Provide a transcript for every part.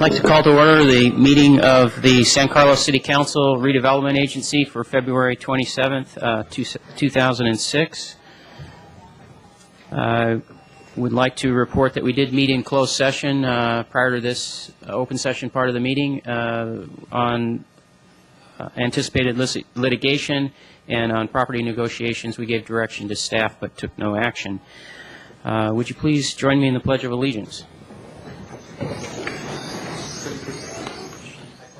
like to call to order the meeting of the San Carlos City Council Redevelopment Agency for February 27th, 2006. I would like to report that we did meet in closed session prior to this open session part of the meeting on anticipated litigation and on property negotiations. We gave direction to staff but took no action. Would you please join me in the Pledge of Allegiance?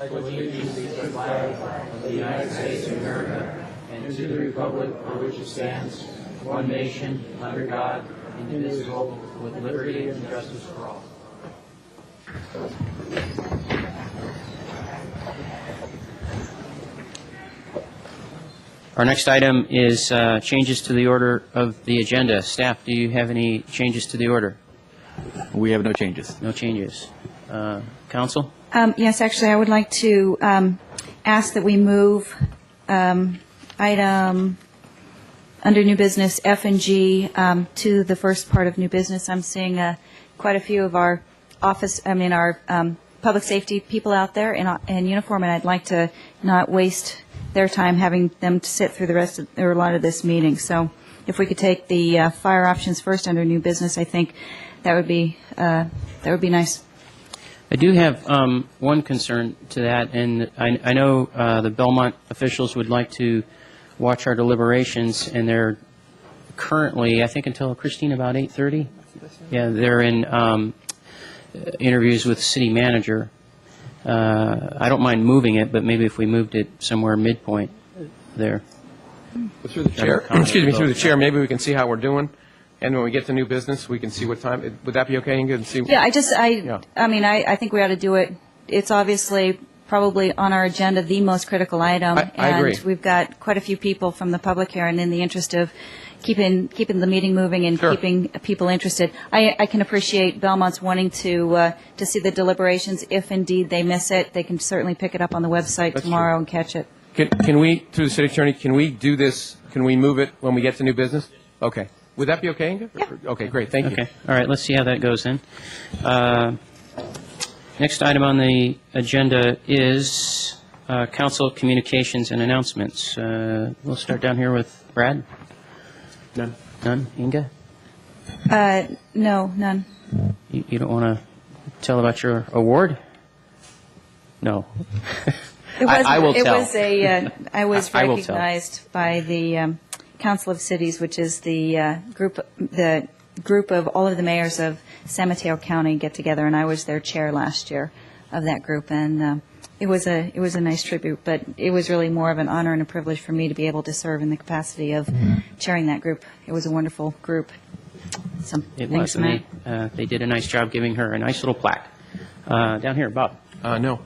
I pledge allegiance to the flag of the United States of America and to the republic for which it stands, one nation, under God, indivisible, with liberty and justice for all. Our next item is changes to the order of the agenda. Staff, do you have any changes to the order? We have no changes. No changes. Council? Yes, actually, I would like to ask that we move item under new business F and G to the first part of new business. I'm seeing quite a few of our our public safety people out there in uniform, and I'd like to not waste their time having them to sit through the rest of, or a lot of this meeting. So if we could take the fire options first under new business, I think that would be nice. I do have one concern to that, and I know the Belmont officials would like to watch our deliberations, and they're currently, I think until, Christine, about 8:30? Yeah, they're in interviews with the city manager. I don't mind moving it, but maybe if we moved it somewhere midpoint there. Through the chair, excuse me, through the chair, maybe we can see how we're doing. And when we get to new business, we can see what time. Would that be okay, Inga? And see. Yeah, I think we ought to do it. It's obviously probably on our agenda the most critical item. I agree. And we've got quite a few people from the public here, and in the interest of keeping the meeting moving and Sure. keeping people interested, I can appreciate Belmont's wanting to see the deliberations. If indeed they miss it, they can certainly pick it up on the website That's tomorrow true. and catch it. Can we, through the city attorney, can we do this? Can we move it when we get to new business? Okay. Would that be okay, Inga? Yeah. Okay, great. Thank you. Okay. All right. Let's see how that goes then. Next item on the agenda is council communications and announcements. We'll start down here with Brad. None. None? Inga? No, none. You don't want to tell about your award? No. It was, I will it tell. Was a, I was I will tell. recognized by the Council of Cities, which is the group of all of the mayors of San Mateo County get together, and I was their chair last year of that group, and it was a nice tribute, but it was really more of an honor and a privilege for me to be able to serve in the capacity of chairing that group. It was a wonderful group. So It thanks, was. And they did a nice job giving her a nice little plaque. Down here, Bob. No.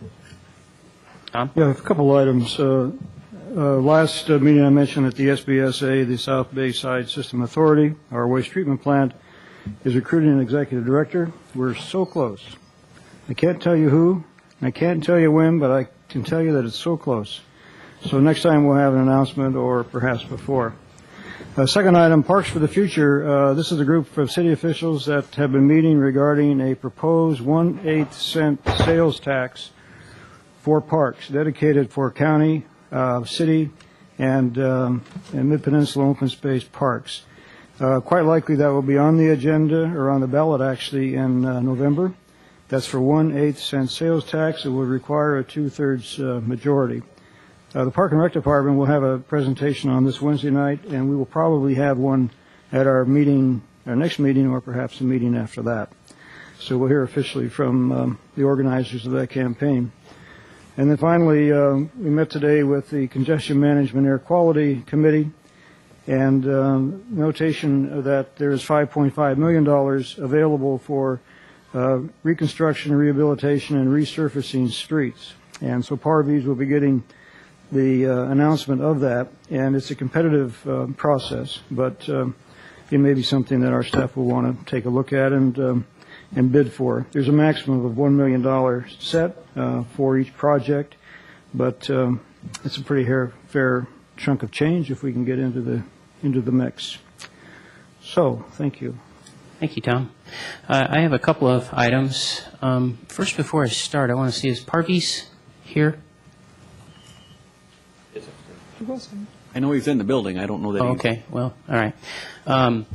Tom? Yeah, a couple items. Last meeting I mentioned that the SBSA, the South Bay Side System Authority, our waste treatment plant, is recruiting an executive director. We're so close. I can't tell you who, I can't tell you when, but I can tell you that it's so close. So next time we'll have an announcement, or perhaps before. Second item, Parks for the Future. This is a group of city officials that have been meeting regarding a proposed 1/8 cent sales tax for parks dedicated for county, city, and mid-peninsula open space parks. Quite likely that will be on the agenda, or on the ballot actually, in November. That's for 1/8 cent sales tax. It would require a 2/3 majority. The Park and Rec Department will have a presentation on this Wednesday night, and we will probably have one at our meeting, our next meeting, or perhaps a meeting after that. So we'll hear officially from the organizers of that campaign. And then finally, we met today with the Congestion Management Air Quality Committee, and notation that there is $5.5 million available for reconstruction, rehabilitation, and resurfacing streets. And so Parvies will be getting the announcement of that, and it's a competitive process, but it may be something that our staff will want to take a look at and bid for. There's a maximum of $1 million set for each project, but it's a pretty fair chunk of change if we can get into the mix. So, thank you. Thank you, Tom. I have a couple of items. First, before I start, I want to see, is Parviz here? I know he's in the building. I don't know that Oh, he's... okay, well, all right.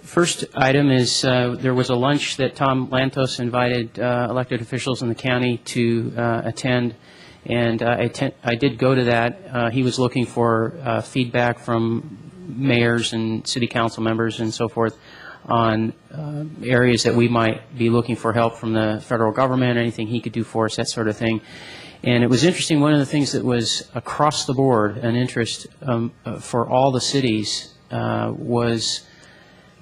First item is there was a lunch that Tom Lantos invited elected officials in the county to attend, and I did go to that. He was looking for feedback from mayors and city council members and so forth on areas that we might be looking for help from the federal government, anything he could do for us, that sort of thing. And it was interesting, one of the things that was across the board an interest for all the cities was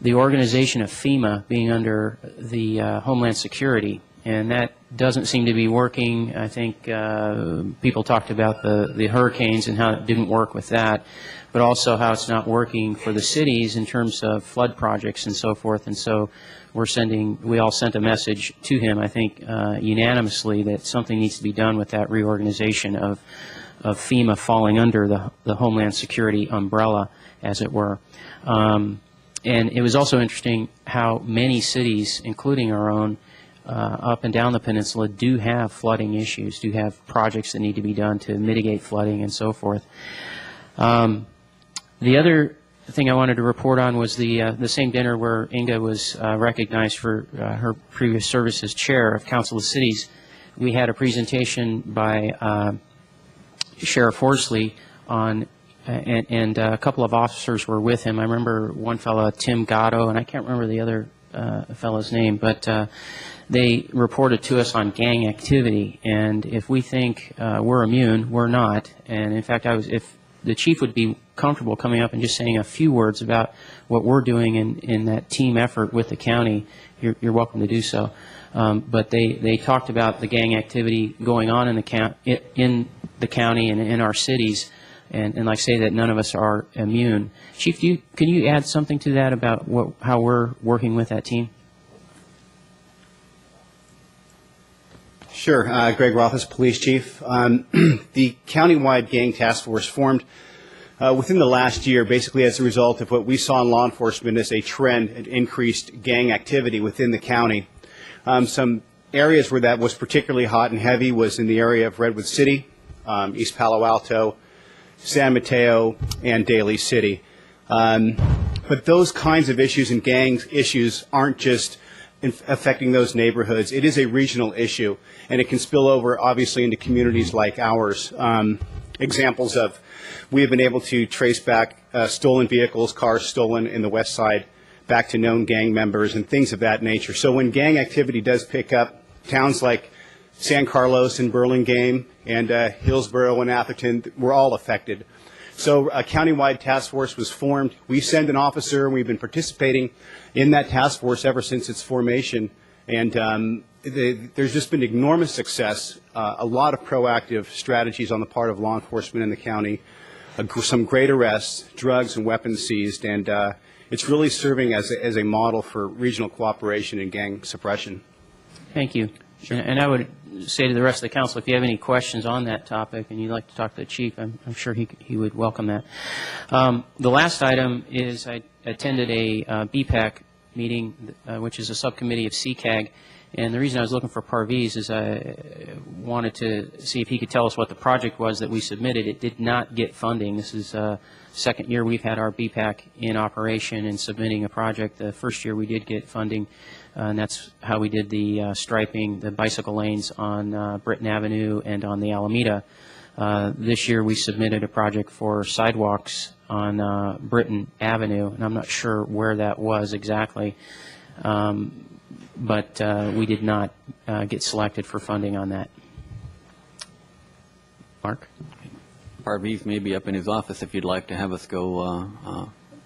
the organization of FEMA being under the Homeland Security. And that doesn't seem to be working. I think people talked about the hurricanes and how it didn't work with that, but also how it's not working for the cities in terms of flood projects and so forth. And so we all sent a message to him, I think unanimously, that something needs to be done with that reorganization of FEMA falling under the Homeland Security umbrella, as it were. And it was also interesting how many cities, including our own, up and down the peninsula, do have flooding issues, do have projects that need to be done to mitigate flooding and so forth. The other thing I wanted to report on was the same dinner where Inga was recognized for her previous service as chair of Council of Cities. We had a presentation by Sheriff Horsley on, and a couple of officers were with him. I remember one fellow, Tim Gatto, and I can't remember the other fellow's name, but they reported to us on gang activity. And if we think we're immune, we're not. And in fact, if the chief would be comfortable coming up and just saying a few words about what we're doing in that team effort with the county, you're welcome to do so. But they talked about the gang activity going on in the county and in our cities, and like I say, that none of us are immune. Chief, can you add something to that about how we're working with that team? Sure. Greg Rothis, Police Chief. The countywide gang task force formed within the last year, basically as a result of what we saw in law enforcement as a trend in increased gang activity within the county. Some areas where that was particularly hot and heavy was in the area of Redwood City, East Palo Alto, San Mateo, and Daly City. But those kinds of issues and gang issues aren't just affecting those neighborhoods. It is a regional issue, and it can spill over, obviously, into communities like ours. Examples of, we have been able to trace back stolen vehicles, cars stolen in the west side, back to known gang members and things of that nature. So when gang activity does pick up, towns like San Carlos and Burlingame and Hillsborough and Atherton were all affected. So a countywide task force was formed. We send an officer, and we've been participating in that task force ever since its formation. And there's just been enormous success, a lot of proactive strategies on the part of law enforcement in the county, some great arrests, drugs and weapons seized, and it's really serving as a model for regional cooperation and gang suppression. Thank you. And I would say to the rest of the council, if you have any questions on that topic and you'd like to talk to the chief, I'm sure he would welcome that. The last item is I attended a BPAC meeting, which is a subcommittee of CCAG, and the reason I was looking for Parviz is I wanted to see if he could tell us what the project was that we submitted. It did not get funding. This is second year we've had our BPAC in operation and submitting a project. The first year we did get funding, and that's how we did the striping, the bicycle lanes on Britton Avenue and on the Alameda. This year we submitted a project for sidewalks on Britton Avenue, and I'm not sure where that was exactly, but we did not get selected for funding on that. Mark? Parviz may be up in his office if you'd like to have us go.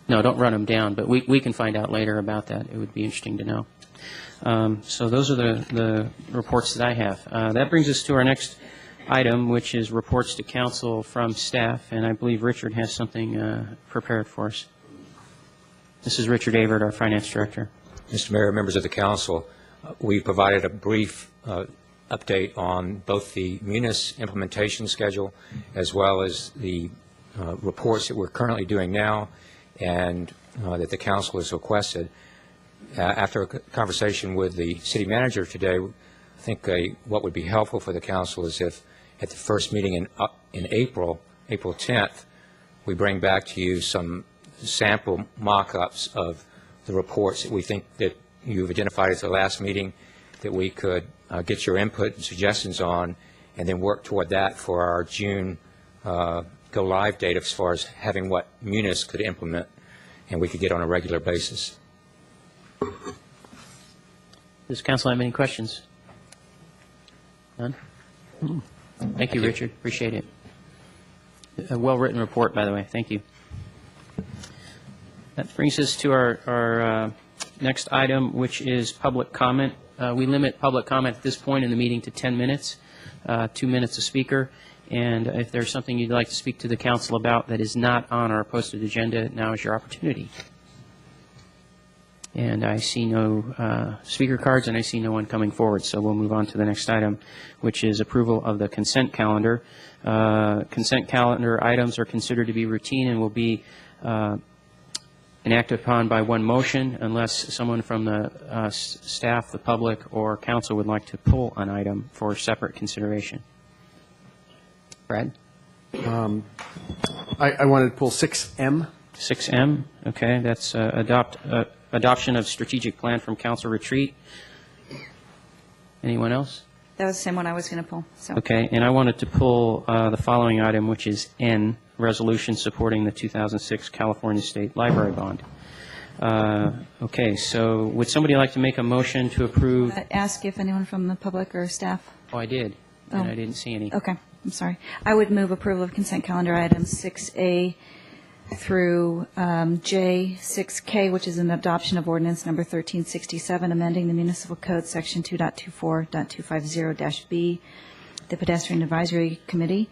No, don't run him down, but we can find out later about that. It would be interesting to know. So those are the reports that I have. That brings us to our next item, which is reports to council from staff, and I believe Richard has something prepared for us. This is Richard Avert, our finance director. Mr. Mayor, members of the council, we provided a brief update on both the Munis implementation schedule as well as the reports that we're currently doing now and that the council has requested. After a conversation with the city manager today, I think what would be helpful for the council is if at the first meeting in April 10th, we bring back to you some sample mock-ups of the reports that we think that you've identified at the last meeting that we could get your input and suggestions on, and then work toward that for our June go-live date as far as having what Munis could implement and we could get on a regular basis. Does council have any questions? None? Thank you, Richard. Appreciate it. A well-written report, by the way. Thank you. That brings us to our next item, which is public comment. We limit public comment at this point in the meeting to 10 minutes, 2 minutes a speaker. And if there's something you'd like to speak to the council about that is not on our posted agenda, now is your opportunity. And I see no speaker cards, and I see no one coming forward, so we'll move on to the next item, which is approval of the consent calendar. Consent calendar items are considered to be routine and will be enacted upon by one motion unless someone from the staff, the public, or council would like to pull an item for separate consideration. Brad? I wanted to pull 6M. 6M, okay, that's adoption of strategic plan from council retreat. Anyone else? That was the same one I was going to pull. So. Okay, and I wanted to pull the following item, which is N, resolution supporting the 2006 California State Library bond. Okay, so would somebody like to make a motion to approve? Ask if anyone from the public or staff. Oh, I did, and I didn't see any. Okay, I'm sorry. I would move approval of consent calendar items 6A through J, 6K, which is an adoption of ordinance number 1367, amending the municipal code section 2.24.250-B, the pedestrian advisory committee.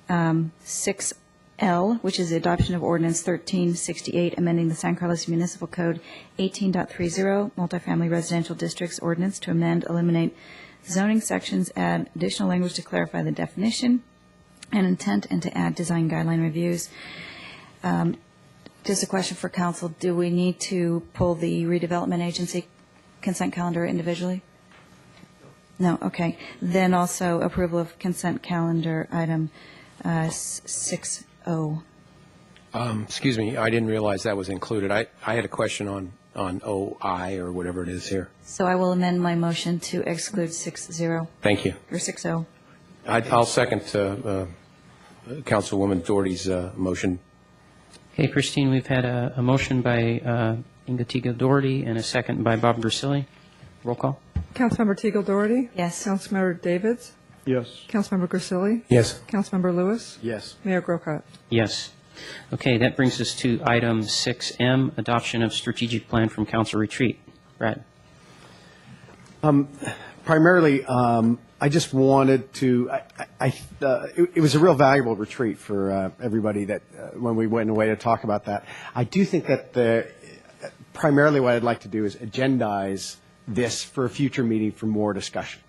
6L, which is the adoption of ordinance 1368, amending the San Carlos Municipal Code 18.30, multifamily residential districts ordinance to amend, eliminate zoning sections, add additional language to clarify the definition and intent, and to add design guideline reviews. Just a question for council. Do we need to pull the redevelopment agency consent calendar individually? No, okay. Then also approval of consent calendar item 6O. Excuse me, I didn't realize that was included. I had a question on OI or whatever it is here. So I will amend my motion to exclude 6-0 Thank you. or 6-0. I'll second Councilwoman Doherty's motion. Okay, Christine, we've had a motion by Inga Teagle Doherty and a second by Bob Grisilli. Roll call. Councilmember Teagle Doherty? Yes. Councilmember Davids? Yes. Councilmember Grisilli? Yes. Councilmember Lewis? Yes. Mayor Grocott? Yes. Okay, that brings us to item 6M, adoption of strategic plan from council retreat. Brad? Primarily, I just wanted to, it was a real valuable retreat for everybody that, when we went away to talk about that. I do think that primarily what I'd like to do is agendize this for a future meeting for more discussion.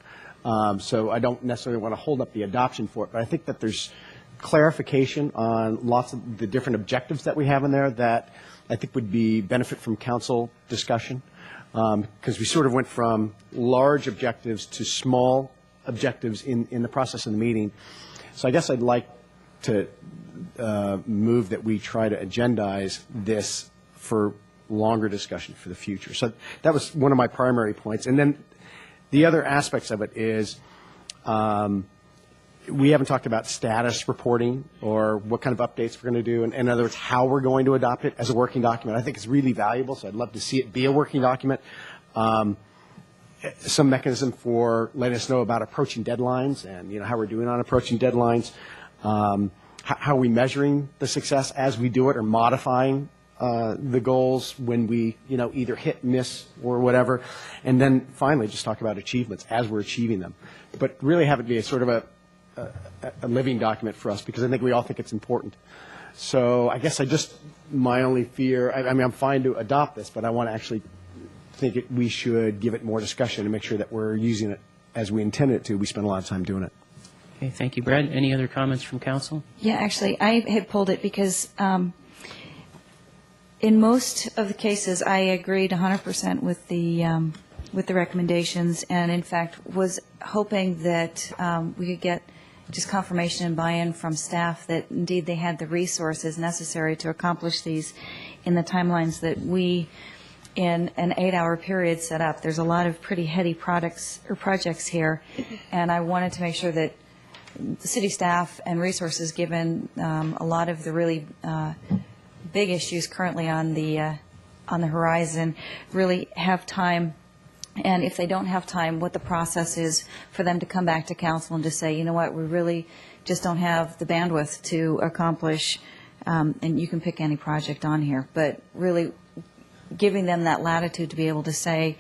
So I don't necessarily want to hold up the adoption for it, but I think that there's clarification on lots of the different objectives that we have in there that I think would be benefit from council discussion. Because we sort of went from large objectives to small objectives in the process of the meeting. So I guess I'd like to move that we try to agendize this for longer discussion for the future. So that was one of my primary points. And then the other aspects of it is we haven't talked about status reporting or what kind of updates we're going to do. And in other words, how we're going to adopt it as a working document. I think it's really valuable, so I'd love to see it be a working document. Some mechanism for letting us know about approaching deadlines and, you know, how we're doing on approaching deadlines. How are we measuring the success as we do it or modifying the goals when we, you know, either hit, miss, or whatever. And then finally, just talk about achievements as we're achieving them. But really have it be a sort of a living document for us, because I think we all think it's important. So I guess my only fear, I mean, I'm fine to adopt this, but I want to actually think we should give it more discussion and make sure that we're using it as we intended it to. We spend a lot of time doing it. Okay, thank you, Brad. Any other comments from council? Yeah, actually, I had pulled it because In most of the cases, I agreed 100% with the recommendations, and in fact was hoping that we could get just confirmation and buy-in from staff that indeed they had the resources necessary to accomplish these in the timelines that we, in an 8-hour period, set up. There's a lot of pretty heady projects here, and I wanted to make sure that the city staff and resources, given a lot of the really big issues currently on the horizon, really have time. And if they don't have time, what the process is for them to come back to council and to say, you know what, we really just don't have the bandwidth to accomplish, and you can pick any project on here, but really giving them that latitude to be able to say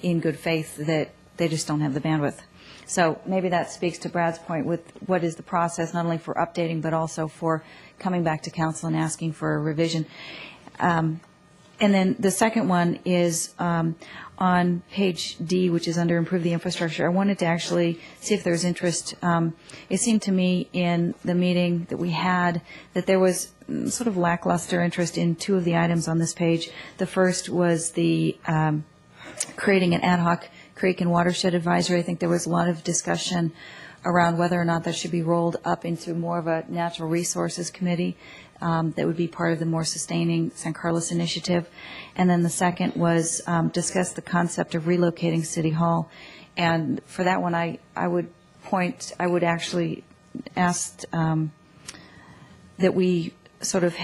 in good faith that they just don't have the bandwidth. So maybe that speaks to Brad's point with what is the process, not only for updating, but also for coming back to council and asking for a revision. And then the second one is on page D, which is under Improve the Infrastructure. I wanted to actually see if there's interest. It seemed to me in the meeting that we had that there was sort of lackluster interest in two of the items on this page. The first was the creating an ad hoc creek and watershed advisory. I think there was a lot of discussion around whether or not that should be rolled up into more of a natural resources committee that would be part of the more sustaining San Carlos initiative. And then the second was discuss the concept of relocating City Hall. And for that one, I would actually ask that we sort of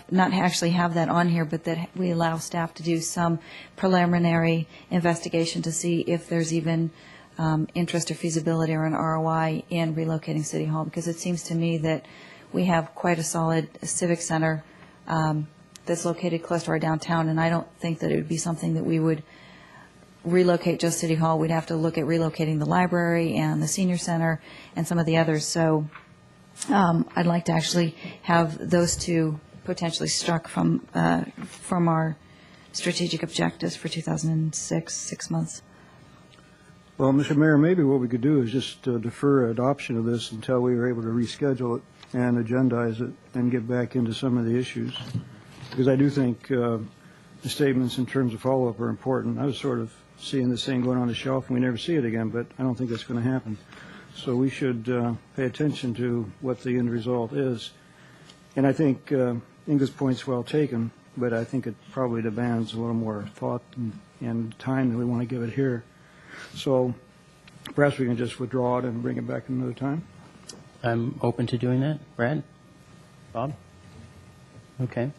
not actually have that on here, but that we allow staff to do some preliminary investigation to see if there's even interest or feasibility or an ROI in relocating City Hall, because it seems to me that we have quite a solid civic center that's located close to our downtown, and I don't think that it would be something that we would relocate just City Hall. We'd have to look at relocating the library and the senior center and some of the others. So I'd like to actually have those two potentially struck from our strategic objectives for 2006, 6 months. Well, Mr. Mayor, maybe what we could do is just defer adoption of this until we are able to reschedule it and agendize it and get back into some of the issues. Because I do think the statements in terms of follow-up are important. I was sort of seeing this thing going on the shelf and we never see it again, but I don't think that's going to happen. So we should pay attention to what the end result is. And I think Inga's point's well taken, but I think it probably demands a little more thought and time than we want to give it here. So perhaps we can just withdraw it and bring it back another time. I'm open to doing that. Brad? Bob? Okay.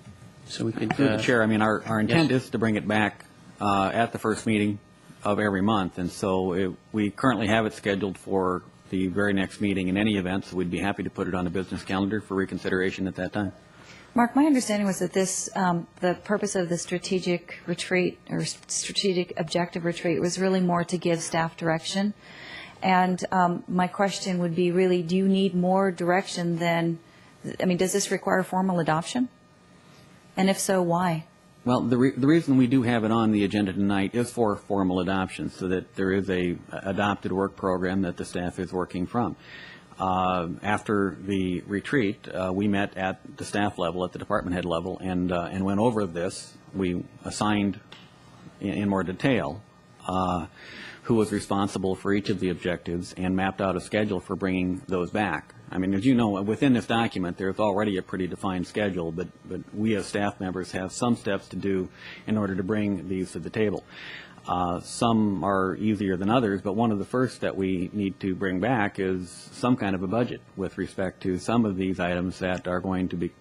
So we could... Through the chair, I mean, our intent is to bring it back at the first meeting of every month, and so we currently have it scheduled for the very next meeting in any event, so we'd be happy to put it on the business calendar for reconsideration at that time. Mark, my understanding was that this, the purpose of the strategic retreat or strategic objective retreat was really more to give staff direction. And my question would be really, do you need more direction than, I mean, does this require formal adoption? And if so, why? Well, the reason we do have it on the agenda tonight is for formal adoption, so that there is a adopted work program that the staff is working from. After the retreat, we met at the staff level, at the department head level, and went over this. We assigned in more detail who was responsible for each of the objectives and mapped out a schedule for bringing those back. I mean, as you know, within this document, there's already a pretty defined schedule, but we as staff members have some steps to do in order to bring these to the table. Some are easier than others, but one of the first that we need to bring back is some kind of a budget with respect to some of these items that are going to be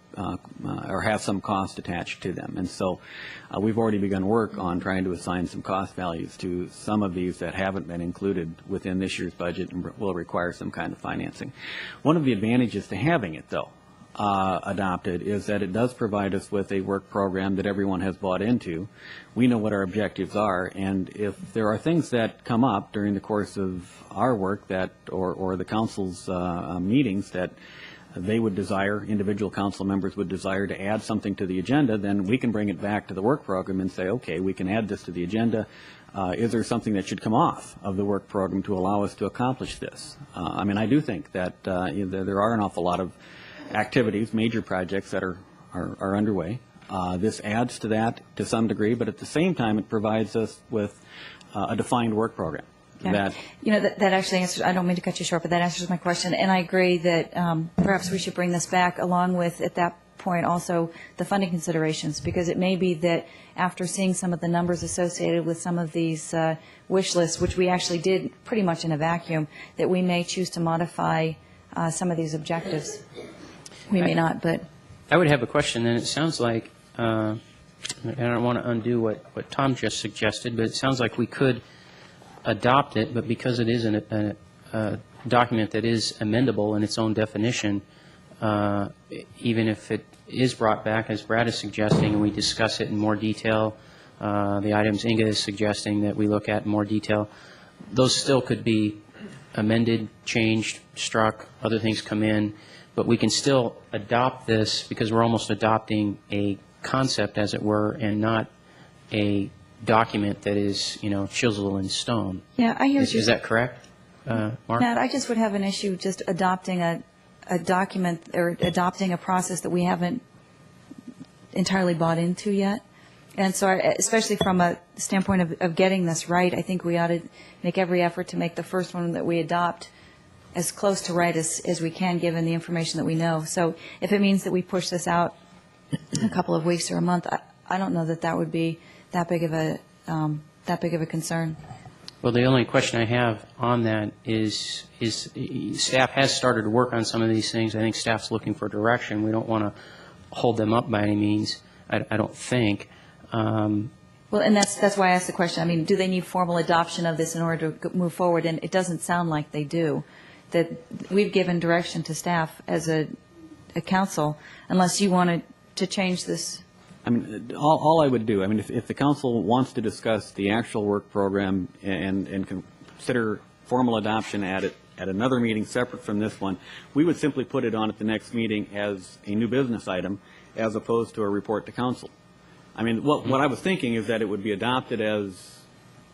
or have some cost attached to them. And so we've already begun work on trying to assign some cost values to some of these that haven't been included within this year's budget and will require some kind of financing. One of the advantages to having it, though, adopted is that it does provide us with a work program that everyone has bought into. We know what our objectives are, and if there are things that come up during the course of our work that or the council's meetings that they would desire, individual council members would desire to add something to the agenda, then we can bring it back to the work program and say, okay, we can add this to the agenda. Is there something that should come off of the work program to allow us to accomplish this? I mean, I do think that there are an awful lot of activities, major projects that are underway. This adds to that to some degree, but at the same time, it provides us with a defined work program. Yeah. That That actually answers, I don't mean to cut you short, but that answers my question. And I agree that perhaps we should bring this back along with, at that point, also the funding considerations, because it may be that after seeing some of the numbers associated with some of these wish lists, which we actually did pretty much in a vacuum, that we may choose to modify some of these objectives. We may not, but I would have a question, and it sounds like, I don't want to undo what Tom just suggested, but it sounds like we could adopt it, but because it is a document that is amendable in its own definition, even if it is brought back, as Brad is suggesting, and we discuss it in more detail, the items Inga is suggesting that we look at in more detail, those still could be amended, changed, struck, other things come in, but we can still adopt this because we're almost adopting a concept, as it were, and not a document that is, chiseled in stone. yeah, I hear you. Is that correct, Mark? Matt, I just would have an issue just adopting a document or adopting a process that we haven't entirely bought into yet. And so, especially from a standpoint of getting this right, I think we ought to make every effort to make the first one that we adopt as close to right as we can, given the information that we know. So if it means that we push this out a couple of weeks or a month, I don't know that would be that big of a concern. Well, the only question I have on that is staff has started to work on some of these things. I think staff's looking for direction. We don't want to hold them up by any means, I don't think. Well, and that's why I asked the question. I mean, do they need formal adoption of this in order to move forward? And it doesn't sound like they do. That we've given direction to staff as a council, unless you wanted to change this. I mean, all I would do, I mean, if the council wants to discuss the actual work program and consider formal adoption at another meeting separate from this one, we would simply put it on at the next meeting as a new business item as opposed to a report to council. I mean, what I was thinking is that it would be adopted as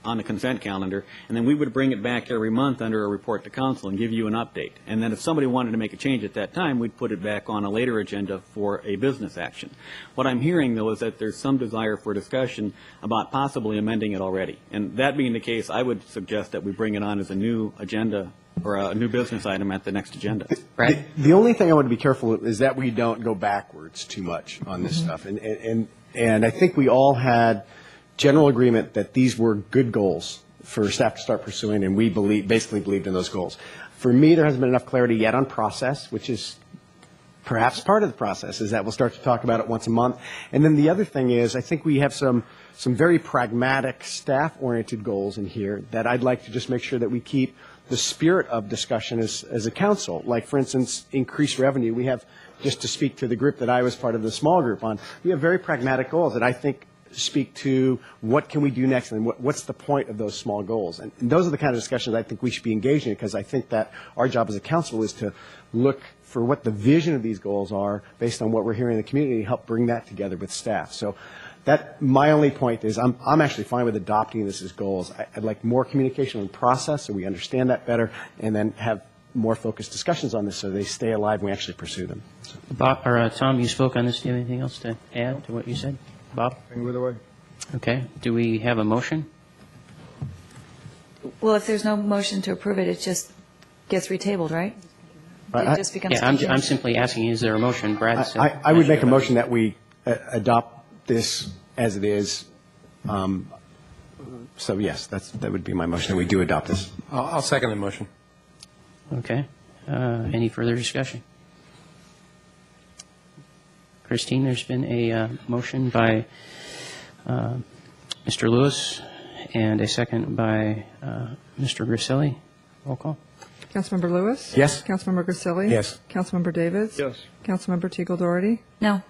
on the consent calendar, and then we would bring it back every month under a report to council and give you an update. And then if somebody wanted to make a change at that time, we'd put it back on a later agenda for a business action. What I'm hearing, though, is that there's some desire for discussion about possibly amending it already. And that being the case, I would suggest that we bring it on as a new agenda or a new business item at the next agenda. Right? The only thing I want to be careful is that we don't go backwards too much on this stuff. And I think we all had general agreement that these were good goals for staff to start pursuing, and we basically believed in those goals. For me, there hasn't been enough clarity yet on process, which is perhaps part of the process, is that we'll start to talk about it once a month. And then the other thing is, I think we have some very pragmatic, staff-oriented goals in here that I'd like to just make sure that we keep the spirit of discussion as a council. Like, for instance, increased revenue. We have, just to speak to the group that I was part of the small group on, we have very pragmatic goals that I think speak to what can we do next and what's the point of those small goals. And those are the kind of discussions I think we should be engaged in, because I think that our job as a council is to look for what the vision of these goals are based on what we're hearing in the community and help bring that together with staff. So that, my only point is I'm actually fine with adopting this as goals. I'd like more communication on process so we understand that better, and then have more focused discussions on this so they stay alive and we actually pursue them. So. Bob, or Tom, you spoke on this. Do you have anything else to add to what you said? Bob? With away. Okay. Do we have a motion? Well, if there's no motion to approve it, it just gets retabled, right? It just becomes. Yeah, I'm simply asking, is there a motion? Brad said. I would make a motion that we adopt this as it is. So yes, that would be my motion, that we do adopt this. I'll second the motion. Okay. Any further discussion? Christine, there's been a motion by Mr. Lewis and a second by Mr. Griselli. Roll call. Councilmember Lewis? Yes. Councilmember Grisilli? Yes. Councilmember Davids? Yes. Councilmember Teagle Doherty? No.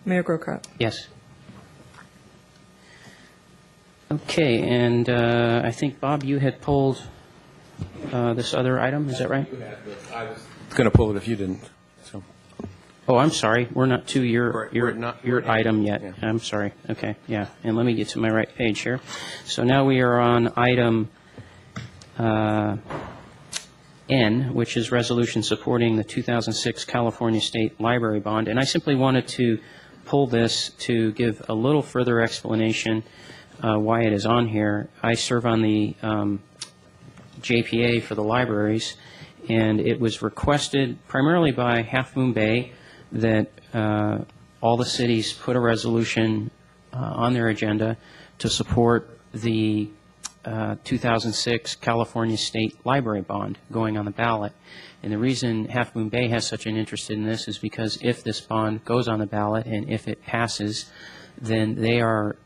Mayor Grocott? Yes. Okay, and I think, Bob, you had pulled this other item, is that right? I was going to pull it if you didn't. So. Oh, I'm sorry, we're not to We're your not- item yet. Yeah. I'm sorry, okay, yeah, and let me get to my right page here. So now we are on item N, which is resolution supporting the 2006 California State Library Bond, and I simply wanted to pull this to give a little further explanation why it is on here. I serve on the JPA for the libraries, and it was requested primarily by Half Moon Bay that all the cities put a resolution on their agenda to support the 2006 California State Library Bond going on the ballot. And the reason Half Moon Bay has such an interest in this is because if this bond goes on the ballot and if it passes, then they are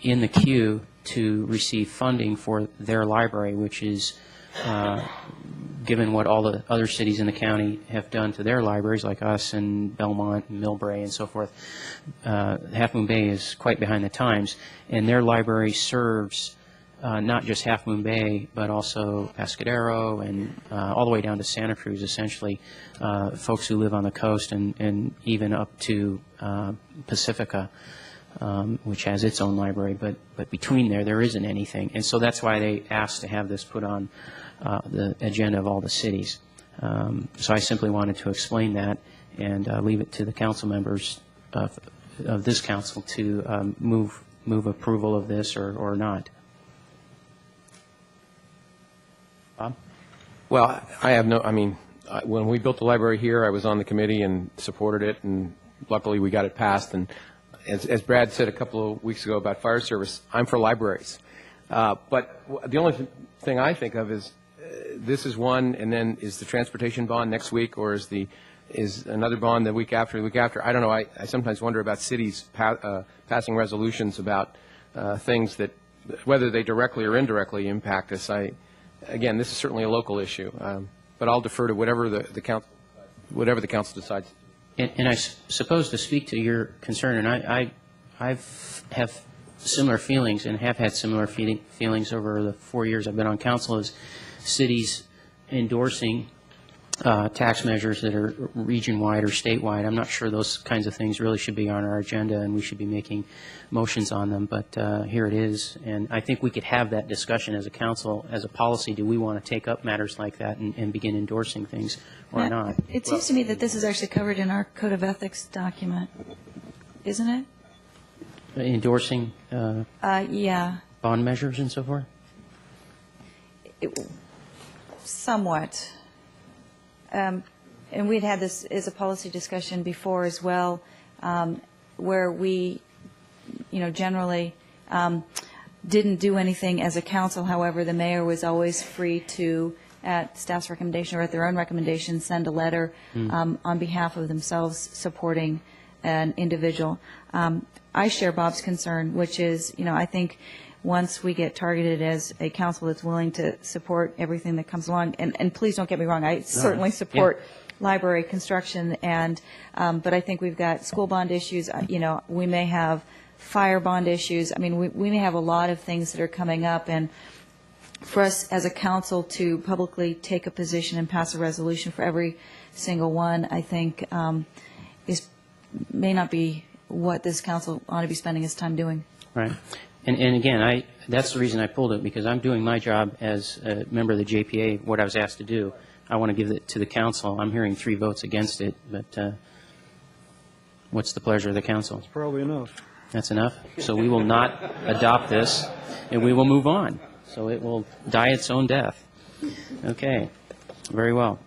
in the queue to receive funding for their library, which is, given what all the other cities in the county have done to their libraries, like us and Belmont and Millbrae and so forth, Half Moon Bay is quite behind the times, and their library serves not just Half Moon Bay, but also Pescadero and all the way down to Santa Cruz, essentially, folks who live on the coast and even up to Pacifica, which has its own library, but between there isn't anything. And so that's why they asked to have this put on the agenda of all the cities. So I simply wanted to explain that and leave it to the council members of this council to move approval of this or not. Bob? Well, when we built the library here, I was on the committee and supported it, and luckily we got it passed. And as Brad said a couple of weeks ago about fire service, I'm for libraries. But the only thing I think of is this is one, and then is the transportation bond next week, or is another bond the week after, the week after? I don't know. I sometimes wonder about cities passing resolutions about things that, whether they directly or indirectly impact us. Again, this is certainly a local issue, but I'll defer to whatever the council decides. And I suppose to speak to your concern, and I have similar feelings and have had similar feelings over the 4 years I've been on council, is cities endorsing tax measures that are region-wide or statewide. I'm not sure those kinds of things really should be on our agenda, and we should be making motions on them, but here it is. And I think we could have that discussion as a council, as a policy. Do we want to take up matters like that and begin endorsing things or not? It seems to me that this is actually covered in our Code of Ethics document, isn't it? Endorsing Yeah. bond measures and so forth? Somewhat. And we'd had this as a policy discussion before as well, where we, generally didn't do anything as a council. However, the mayor was always free to, at staff's recommendation or at their own recommendation, send a letter on behalf of themselves supporting an individual. I share Bob's concern, which is, I think once we get targeted as a council that's willing to support everything that comes along, and please don't get me wrong, I certainly support library construction, but I think we've got school bond issues, we may have fire bond issues. I mean, we may have a lot of things that are coming up, and for us as a council to publicly take a position and pass a resolution for every single one, I think may not be what this council ought to be spending its time doing. Right. And again, that's the reason I pulled it, because I'm doing my job as a member of the JPA, what I was asked to do. I want to give it to the council. I'm hearing 3 votes against it, but what's the pleasure of the council? That's probably enough. That's enough? So we will not adopt this, and we will move on. So it will die its own death. Okay. Very well.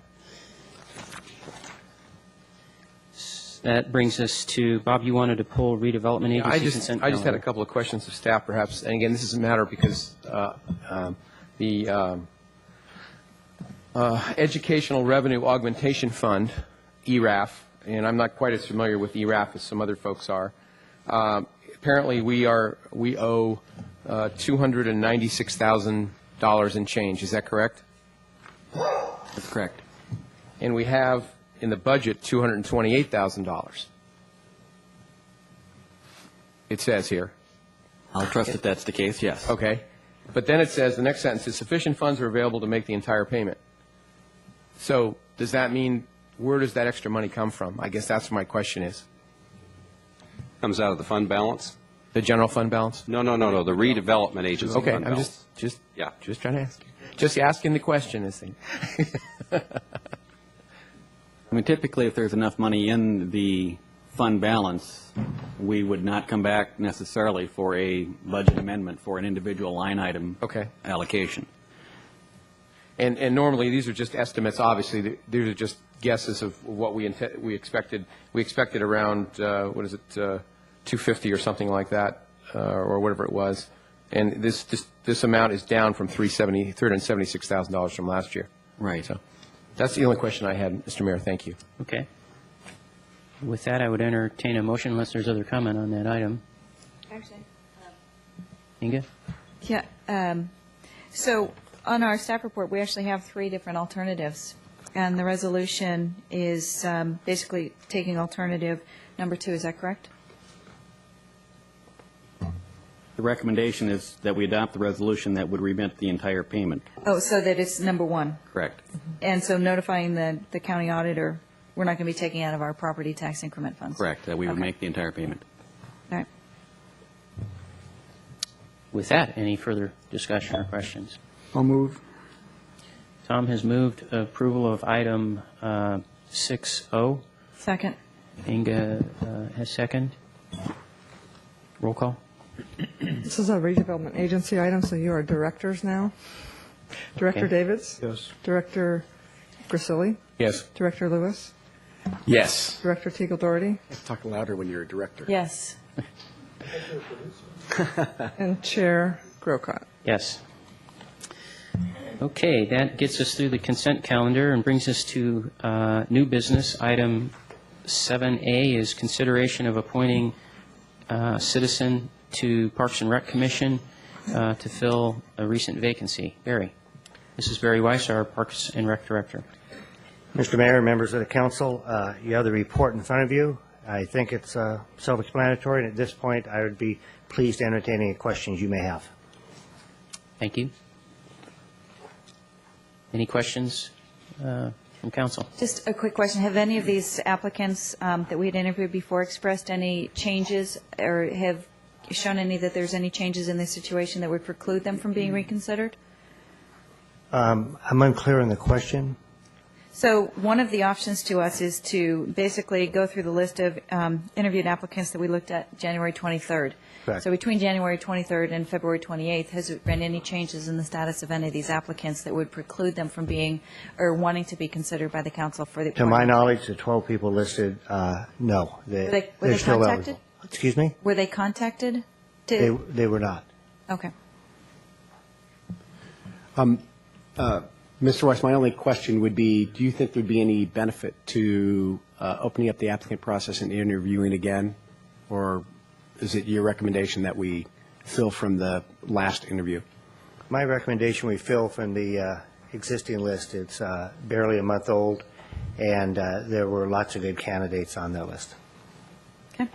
That brings us to, Bob, you wanted to pull redevelopment agency consent I just had a calendar. couple of questions of staff, perhaps. And again, this doesn't matter because the Educational Revenue Augmentation Fund, ERAF, and I'm not quite as familiar with ERAF as some other folks are. Apparently, we owe $296,000 in change. Is that correct? That's correct. And we have in the budget $228,000. It says here. I'll trust that that's the case, yes. Okay. But then it says, the next sentence is sufficient funds are available to make the entire payment. So does that mean, where does that extra money come from? I guess that's what my question is. Comes out of the fund balance? The general fund balance? No, the redevelopment agency Okay, fund I'm balance. just Yeah. trying to ask. Just asking the question, this thing. I mean, typically, if there's enough money in the fund balance, we would not come back necessarily for a budget amendment for an individual line item Okay. allocation. And normally, these are just estimates, obviously. These are just guesses of what we expected. We expected around, 250 or something like that, or whatever it was. And this amount is down from $376,000 from last year. Right. So that's the only question I had, Mr. Mayor. Thank you. Okay. With that, I would entertain a motion unless there's other comment on that item. Actually. Inga? Yeah, so on our staff report, we actually have 3 different alternatives, and the resolution is basically taking alternative number 2, is that correct? The recommendation is that we adopt the resolution that would remit the entire payment. Oh, so that it's number 1, Correct. and so notifying the county auditor, we're not going to be taking out of our property tax increment funds? Correct, that we would Okay. make the entire payment. All right. With that, any further discussion or questions? I'll move. Tom has moved approval of item 6O. Second. Inga has second. Roll call. This is a redevelopment agency item, so you are directors now. Director Okay. Davids? Yes. Director Grisilli? Yes. Director Lewis? Yes. Director Teagle Doherty? Talk louder when you're a director. Yes. And Chair Grocott. Yes. Okay, that gets us through the consent calendar and brings us to new business. Item 7A is consideration of appointing citizen to Parks and Rec Commission to fill a recent vacancy. Barry. This is Barry Weiss, our Parks and Rec Director. Mr. Mayor, members of the council, you have the report in front of you. I think it's self-explanatory, and at this point, I would be pleased to entertain any questions you may have. Thank you. Any questions from council? Just a quick question. Have any of these applicants that we had interviewed before expressed any changes or have shown any that there's any changes in the situation that would preclude them from being reconsidered? I'm unclear on the question. So one of the options to us is to basically go through the list of interviewed applicants that we looked at January 23rd. Correct. So between January 23rd and February 28th, has there been any changes in the status of any of these applicants that would preclude them from being or wanting to be considered by the council for the To my appointment? knowledge, the 12 people listed, no. Were they They're still contacted? eligible. Excuse me? Were they contacted? They were not. Okay. Mr. Weiss, my only question would be, do you think there'd be any benefit to opening up the applicant process and interviewing again? Or is it your recommendation that we fill from the last interview? My recommendation, we fill from the existing list. It's barely a month old, and there were lots of good candidates on that list. Okay.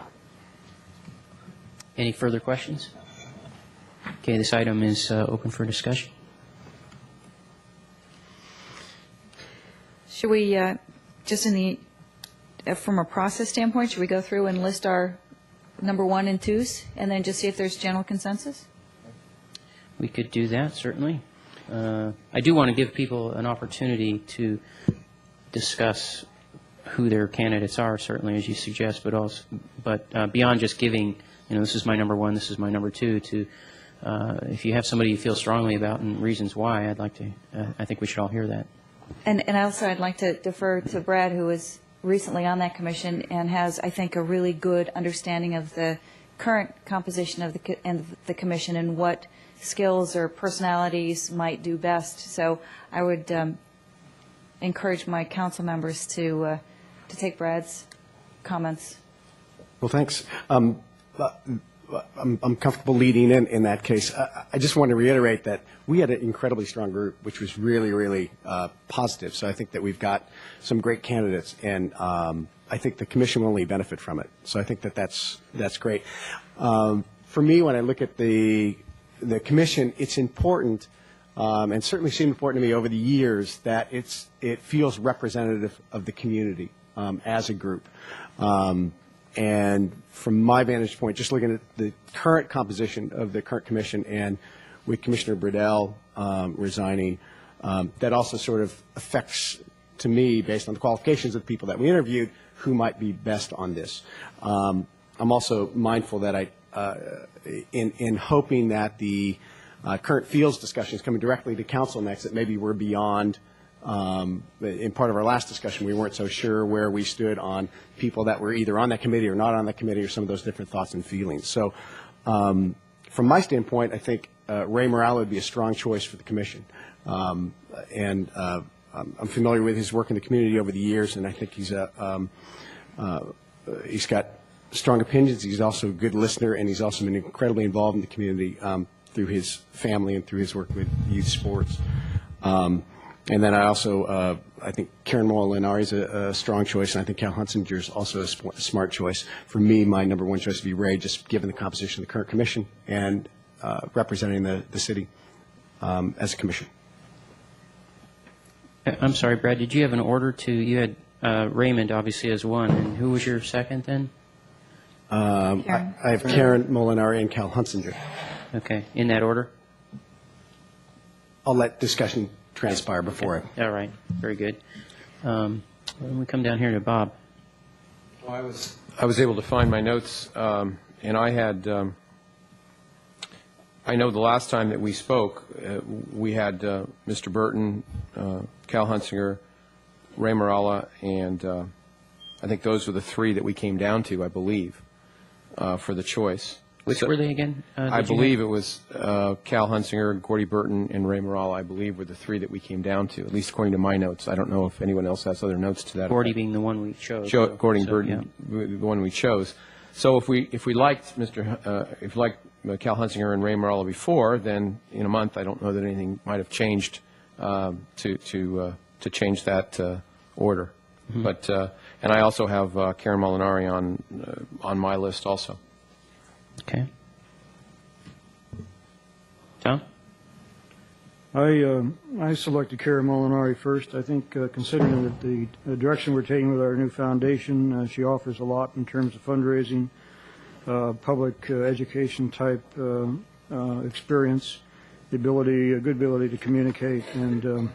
Any further questions? Okay, this item is open for discussion. Should we, just in the, from a process standpoint, should we go through and list our number 1 and 2s and then just see if there's general consensus? We could do that, certainly. I do want to give people an opportunity to discuss who their candidates are, certainly, as you suggest, but beyond just giving, this is my number 1, this is my number 2, to if you have somebody you feel strongly about and reasons why, I think we should all hear that. And also, I'd like to defer to Brad, who was recently on that commission and has, I think, a really good understanding of the current composition of the commission and what skills or personalities might do best. So I would encourage my council members to take Brad's comments. Well, thanks. I'm comfortable leading in that case. I just want to reiterate that we had an incredibly strong group, which was really, really positive. So I think that we've got some great candidates, and I think the commission will only benefit from it. So I think that's great. For me, when I look at the commission, it's important, and certainly seemed important to me over the years, that it feels representative of the community as a group. And from my vantage point, just looking at the current composition of the current commission and with Commissioner Burdell resigning, that also sort of affects to me, based on the qualifications of the people that we interviewed, who might be best on this. I'm also mindful that in hoping that the current fields discussion is coming directly to council next, that maybe we're beyond, in part of our last discussion, we weren't so sure where we stood on people that were either on that committee or not on that committee, or some of those different thoughts and feelings. So from my standpoint, I think Ray Morales would be a strong choice for the commission. I'm familiar with his work in the community over the years, and I think he's got strong opinions. He's also a good listener, and he's also been incredibly involved in the community through his family and through his work with youth sports. And then I think Karen Molinari is a strong choice, and I think Cal Hunsinger is also a smart choice. For me, my number one choice would be Ray, just given the composition of the current commission and representing the city as a commission. I'm sorry, Brad, did you have an order you had Raymond obviously as one, and who was your second then? I have Karen Molinari and Cal Hunsinger. Okay, in that order? I'll let discussion transpire before All right, very good. When we come down here to Bob. Well, I was able to find my notes, and I had, I know the last time that we spoke, we had Mr. Burton, Cal Hunsinger, Ray Morales, and I think those were the three that we came down to, I believe, for the choice. Which were they again? I believe it was Cal Hunsinger, Gordy Burton, and Ray Morales, I believe, were the three that we came down to, at least according to my notes. I don't know if anyone else has other notes to that. Gordy being the one we chose. Gordy So, Burton, the one we chose. So if we liked if we liked Cal Hunsinger and Ray Morales before, then in a month, I don't know that anything might have changed to change that order. Mm-hmm. But and I also have Karen Molinari on my list also. Okay. Tom? I selected Karen Molinari first. I think considering that the direction we're taking with our new foundation, she offers a lot in terms of fundraising, public education type experience, a good ability to communicate, and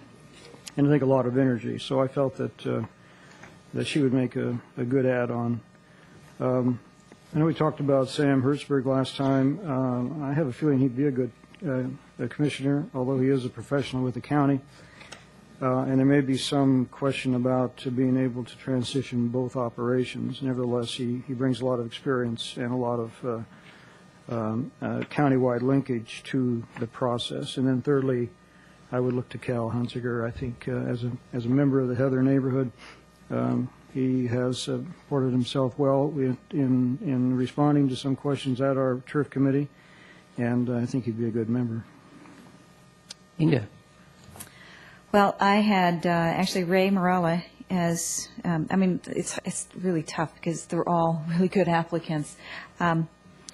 I think a lot of energy. So I felt that she would make a good add-on. I know we talked about Sam Hertzberg last time. I have a feeling he'd be a good commissioner, although he is a professional with the county. And there may be some question about being able to transition both operations. Nevertheless, he brings a lot of experience and a lot of countywide linkage to the process. And then thirdly, I would look to Cal Hunsinger. I think as a member of the Heather neighborhood, he has supported himself well in responding to some questions at our turf committee, and I think he'd be a good member. Inga? Well, I had actually Ray Morales as, it's really tough because they're all really good applicants.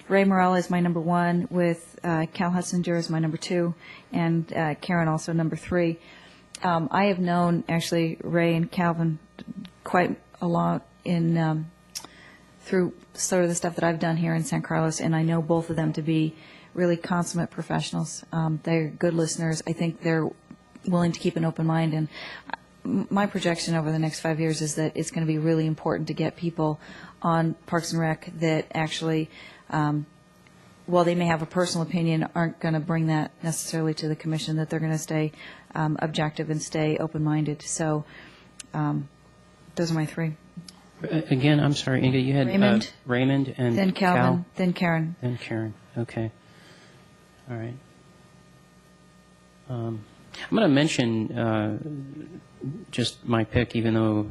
Ray Morales is my number one, with Cal Hunsinger as my number two, and Karen also number three. I have known actually Ray and Calvin quite a lot through sort of the stuff that I've done here in San Carlos, and I know both of them to be really consummate professionals. They're good listeners. I think they're willing to keep an open mind, and my projection over the next 5 years is that it's going to be really important to get people on Parks and Rec that actually, while they may have a personal opinion, aren't going to bring that necessarily to the commission, that they're going to stay objective and stay open-minded. So those are my three. Again, I'm sorry, Inga, you had Raymond and then Calvin, Cal? then Karen. Then Karen, okay. All right. I'm going to mention just my pick, even though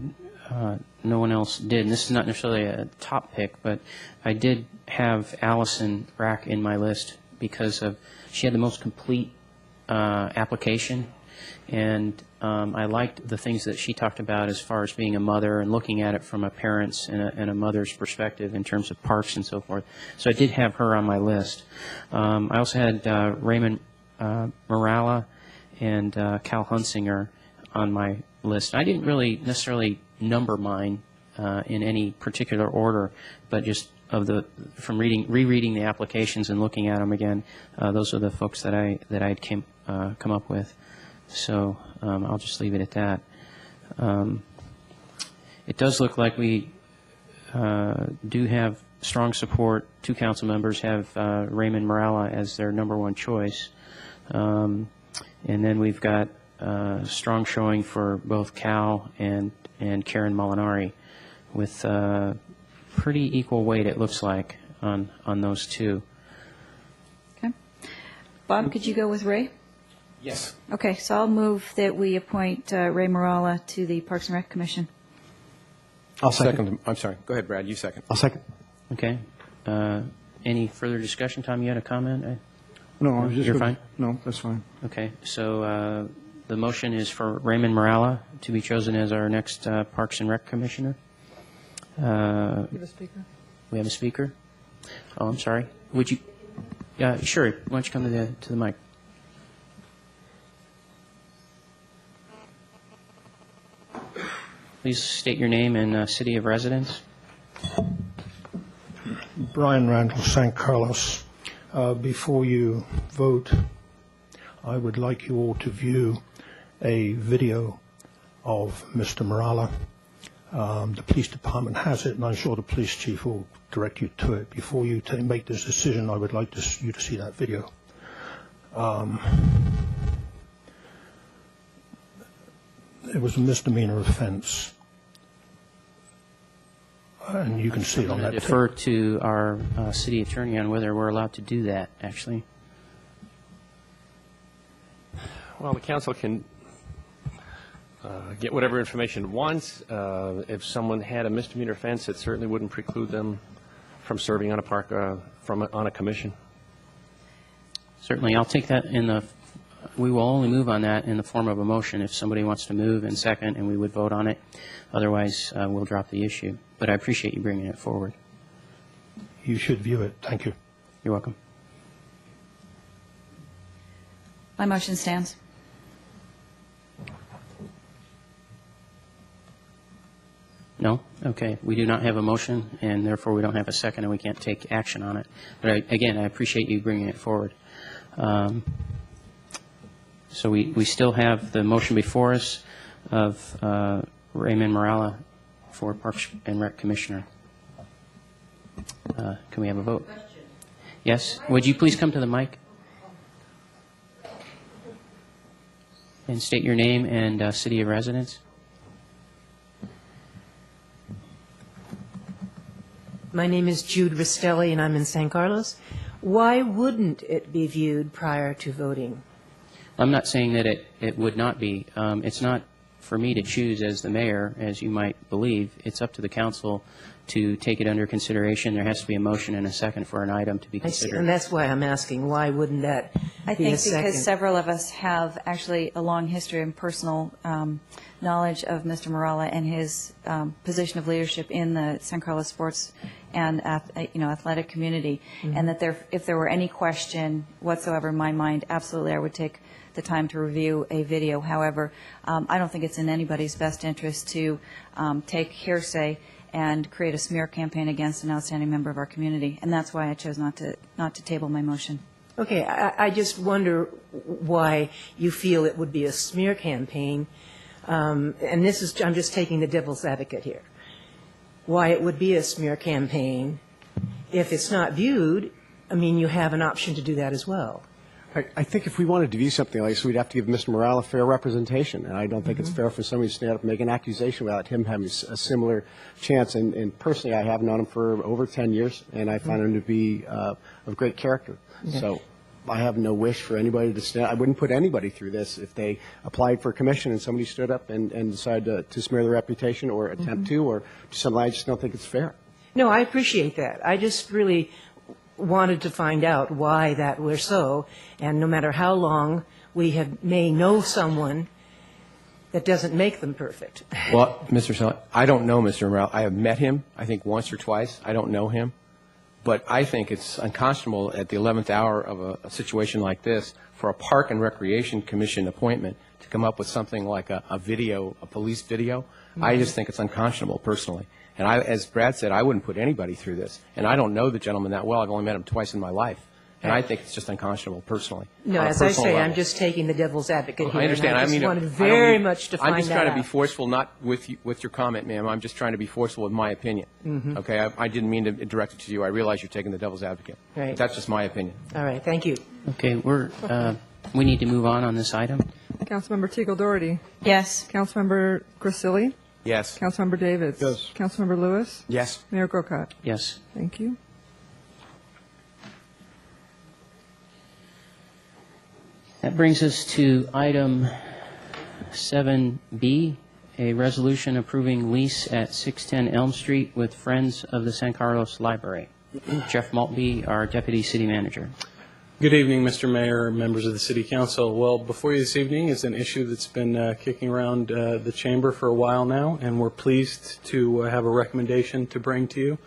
no one else did. And this is not necessarily a top pick, but I did have Allison Rack in my list because she had the most complete application, and I liked the things that she talked about as far as being a mother and looking at it from a parent's and a mother's perspective in terms of parks and so forth. So I did have her on my list. I also had Raymond Morales and Cal Hunsinger on my list. I didn't really necessarily number mine in any particular order, but just from rereading the applications and looking at them again, those are the folks that I'd come up with. So I'll just leave it at that. It does look like we do have strong support. 2 council members have Raymond Morala as their number 1 choice. And then we've got strong showing for both Cal and Karen Molinari with pretty equal weight, it looks like, on those 2. Okay. Bob, could you go with Ray? Yes. Okay, so I'll move that we appoint Ray Morala to the Parks and Rec Commission. I'll second. I'm sorry. Go ahead, Brad. You second. I'll second. Okay. Any further discussion? Tom, you had a comment? No, I was just. You're gonna- fine? No, that's fine. Okay, so the motion is for Raymond Morala to be chosen as our next Parks and Rec Commissioner. You have a speaker? We have a speaker? Oh, I'm sorry. Would you, sure, why don't you come to the mic? Please state your name and city of residence. Brian Randall, San Carlos. Before you vote, I would like you all to view a video of Mr. Morala. The police department has it, and I'm sure the police chief will direct you to it. Before you make this decision, I would like you to see that video. It was a misdemeanor offense, and you can see it on that tape. Defer to our city attorney on whether we're allowed to do that, actually. Well, the council can get whatever information it wants. If someone had a misdemeanor offense, it certainly wouldn't preclude them from serving on a park, on a commission. Certainly, I'll take that we will only move on that in the form of a motion if somebody wants to move and second, and we would vote on it. Otherwise, we'll drop the issue. But I appreciate you bringing it forward. You should view it. Thank you. You're welcome. My motion stands. No? Okay. We do not have a motion, and therefore we don't have a second, and we can't take action on it. But again, I appreciate you bringing it forward. So we still have the motion before us of Raymond Morala for Parks and Rec Commissioner. Can we have a vote? Yes? Would you please come to the mic? And state your name and city of residence. My name is Jude Ristelli, and I'm in San Carlos. Why wouldn't it be viewed prior to voting? I'm not saying that it would not be. It's not for me to choose as the mayor, as you might believe. It's up to the council to take it under consideration. There has to be a motion and a second for an item to be I see, considered. and that's why I'm asking, why wouldn't that I be a think second? because several of us have actually a long history and personal knowledge of Mr. Morala and his position of leadership in the San Carlos sports and athletic community, and that if there were any question whatsoever in my mind, absolutely I would take the time to review a video. However, I don't think it's in anybody's best interest to take hearsay and create a smear campaign against an outstanding member of our community, and that's why I chose not to table my motion. Okay, I just wonder why you feel it would be a smear campaign, and I'm just taking the devil's advocate here. Why it would be a smear campaign if it's not viewed? I mean, you have an option to do that as well. I think if we wanted to view something like this, we'd have to give Mr. Morala fair representation. And I don't think it's fair for somebody to stand up and make an accusation without him having a similar chance. And personally, I have known him for over 10 years, and I find him to be of great character. Okay. So I have no wish for anybody to stand. I wouldn't put anybody through this if they applied for a commission and somebody stood up and decided to smear their reputation or attempt to or do something. I just don't think it's fair. No, I appreciate that. I just really wanted to find out why that were so, and no matter how long we may know someone, that doesn't make them perfect. Well, Mr. Sell, I don't know Mr. Morala. I have met him, I think, once or twice. I don't know him. But I think it's unconscionable at the 11th hour of a situation like this for a Park and Recreation Commission appointment to come up with something like a video, a police video. Mm-hmm. I just think it's unconscionable, personally. And as Brad said, I wouldn't put anybody through this. And I don't know the gentleman that well. I've only met him twice in my life. And I think it's just unconscionable, personally. No, on a as I personal say, level. I'm just taking the devil's advocate here. I understand. And I I just mean, wanted I don't very mean- much to I'm find just that trying to be out. forceful, not with your comment, ma'am. I'm just trying to be forceful with my opinion. Mhm. Okay? I didn't mean to direct it to you. I realize you're taking the devil's advocate. Right. That's just my opinion. All right, thank you. Okay, we need to move on this item. Councilmember Teagle Doherty. Yes. Councilmember Grisilli. Yes. Councilmember Davids. Yes. Councilmember Lewis. Yes. Mayor Grocott. Yes. Thank you. That brings us to item 7B, a resolution approving lease at 610 Elm Street with Friends of the San Carlos Library. Jeff Maltby, our Deputy City Manager. Good evening, Mr. Mayor, members of the City Council. Well, before you this evening is an issue that's been kicking around the chamber for a while now, and we're pleased to have a recommendation to bring to you.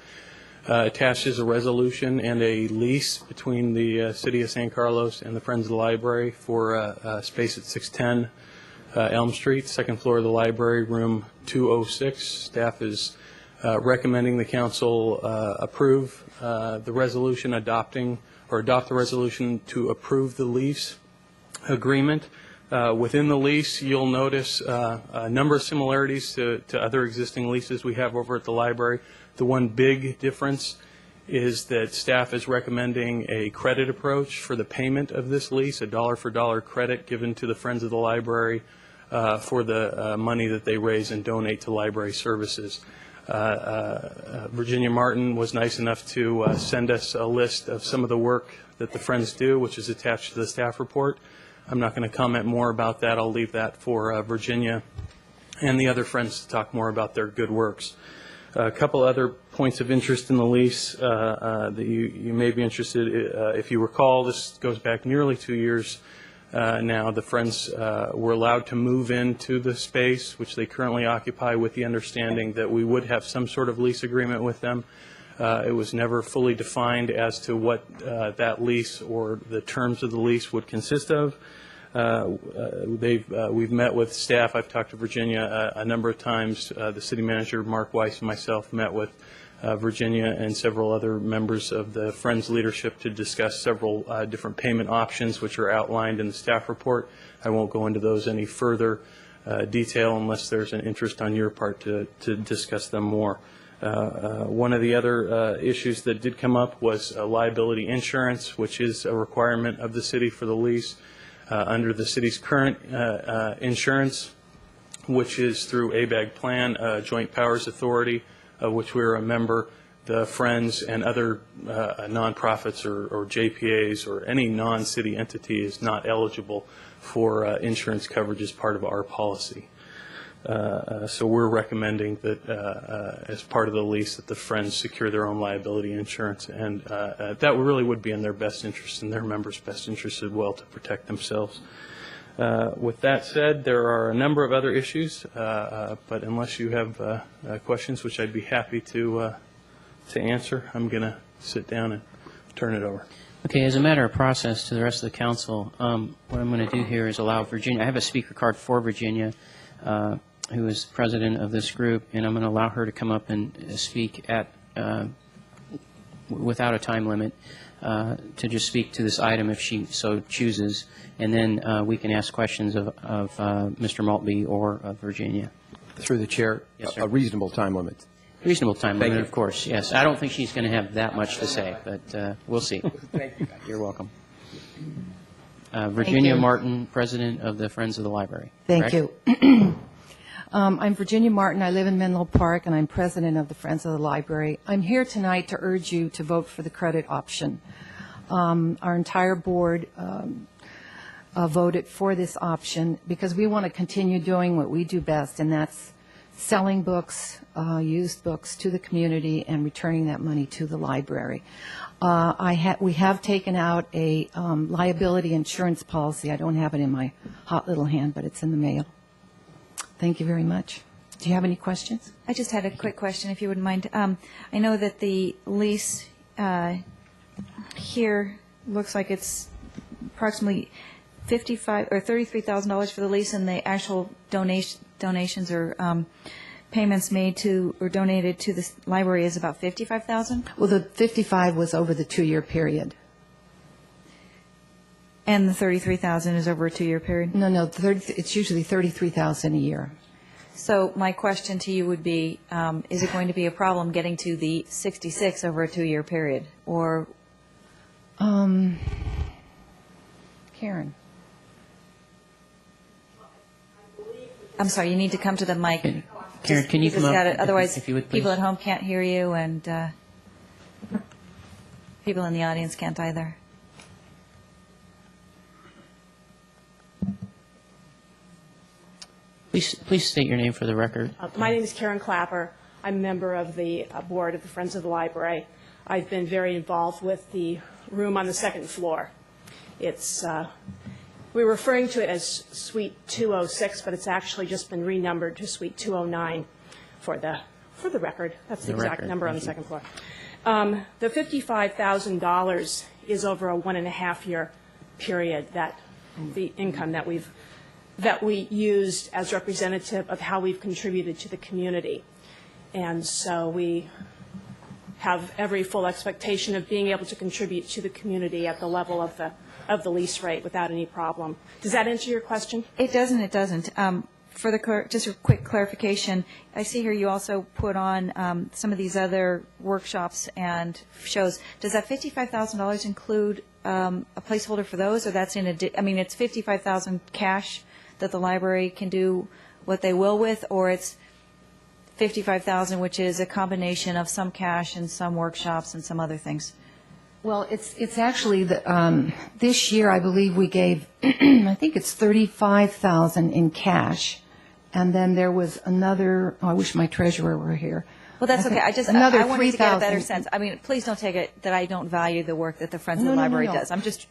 Attached is a resolution and a lease between the City of San Carlos and the Friends of the Library for space at 610 Elm Street, second floor of the library, room 206. Staff is recommending the council approve the resolution adopt the resolution to approve the lease agreement. Within the lease, you'll notice a number of similarities to other existing leases we have over at the library. The one big difference is that staff is recommending a credit approach for the payment of this lease, a dollar-for-dollar credit given to the Friends of the Library for the money that they raise and donate to library services. Virginia Martin was nice enough to send us a list of some of the work that the Friends do, which is attached to the staff report. I'm not going to comment more about that. I'll leave that for Virginia and the other Friends to talk more about their good works. A couple other points of interest in the lease that you may be interested in. If you recall, this goes back nearly 2 years now. The Friends were allowed to move into the space, which they currently occupy, with the understanding that we would have some sort of lease agreement with them. It was never fully defined as to what that lease or the terms of the lease would consist of. We've met with staff. I've talked to Virginia a number of times. The city manager, Mark Weiss, and myself met with Virginia and several other members of the Friends leadership to discuss several different payment options, which are outlined in the staff report. I won't go into those any further detail unless there's an interest on your part to discuss them more. One of the other issues that did come up was liability insurance, which is a requirement of the city for the lease. Under the city's current insurance, which is through ABAG Plan, Joint Powers Authority, of which we're a member, the Friends and other nonprofits or JPAs or any non-city entity is not eligible for insurance coverage as part of our policy. So we're recommending that as part of the lease that the Friends secure their own liability insurance, and that really would be in their best interest and their members' best interest as well to protect themselves. With that said, there are a number of other issues, but unless you have questions, which I'd be happy to answer, I'm going to sit down and turn it over. Okay, as a matter of process to the rest of the council, what I'm going to do here is allow Virginia, I have a speaker card for Virginia, who is president of this group, and I'm going to allow her to come up and speak at without a time limit to just speak to this item if she so chooses, and then we can ask questions of Mr. Maltby or of Virginia. Through the chair, Yes, sir. a reasonable time limit. Reasonable time Thank limit, you. of course, yes. I don't think she's going to have that much to say, but we'll see. Thank you. You're welcome. Virginia you. Martin, president of the Friends of the Library. Thank correct? you. I'm Virginia Martin. I live in Menlo Park, and I'm president of the Friends of the Library. I'm here tonight to urge you to vote for the credit option. Our entire board voted for this option because we want to continue doing what we do best, and that's selling books, used books to the community and returning that money to the library. We have taken out a liability insurance policy. I don't have it in my hot little hand, but it's in the mail. Thank you very much. Do you have any questions? I just had a quick question, if you wouldn't mind. I know that the lease here looks like it's approximately $55,000 or $33,000 for the lease, and the actual donations or payments made to or donated to the library is about $55,000. Well, the 55 was over the 2-year period. And the 33,000 is over a 2-year period? No, it's usually 33,000 a year. So my question to you would be, is it going to be a problem getting to the 66 over a 2-year period? Or Karen? I'm sorry, you need to come to the mic. Karen, can you come up, Otherwise, if you would, please? people at home can't hear you, and people in the audience can't either. Please state your name for the record. My name is Karen Clapper. I'm a member of the board of the Friends of the Library. I've been very involved with the room on the second floor. It's we're referring to it as Suite 206, but it's actually just been renumbered to Suite 209 for the record. That's the exact number on the second floor. The $55,000 is over a 1.5-year period that the income that we used as representative of how we've contributed to the community. And so we have every full expectation of being able to contribute to the community at the level of the lease rate without any problem. Does that answer your question? It doesn't. It doesn't. Just a quick clarification, I see here you also put on some of these other workshops and shows. Does that $55,000 include a placeholder for those, or that's it's $55,000 cash that the library can do what they will with, or it's $55,000, which is a combination of some cash and some workshops and some other things? Well, it's actually this year I believe we gave I think it's $35,000 in cash, and then there was another. Oh, I wish my treasurer were here. Well, that's okay. I wanted to get a better sense. I mean, please don't take it that I don't value the work that the Friends of the Library does. I'm just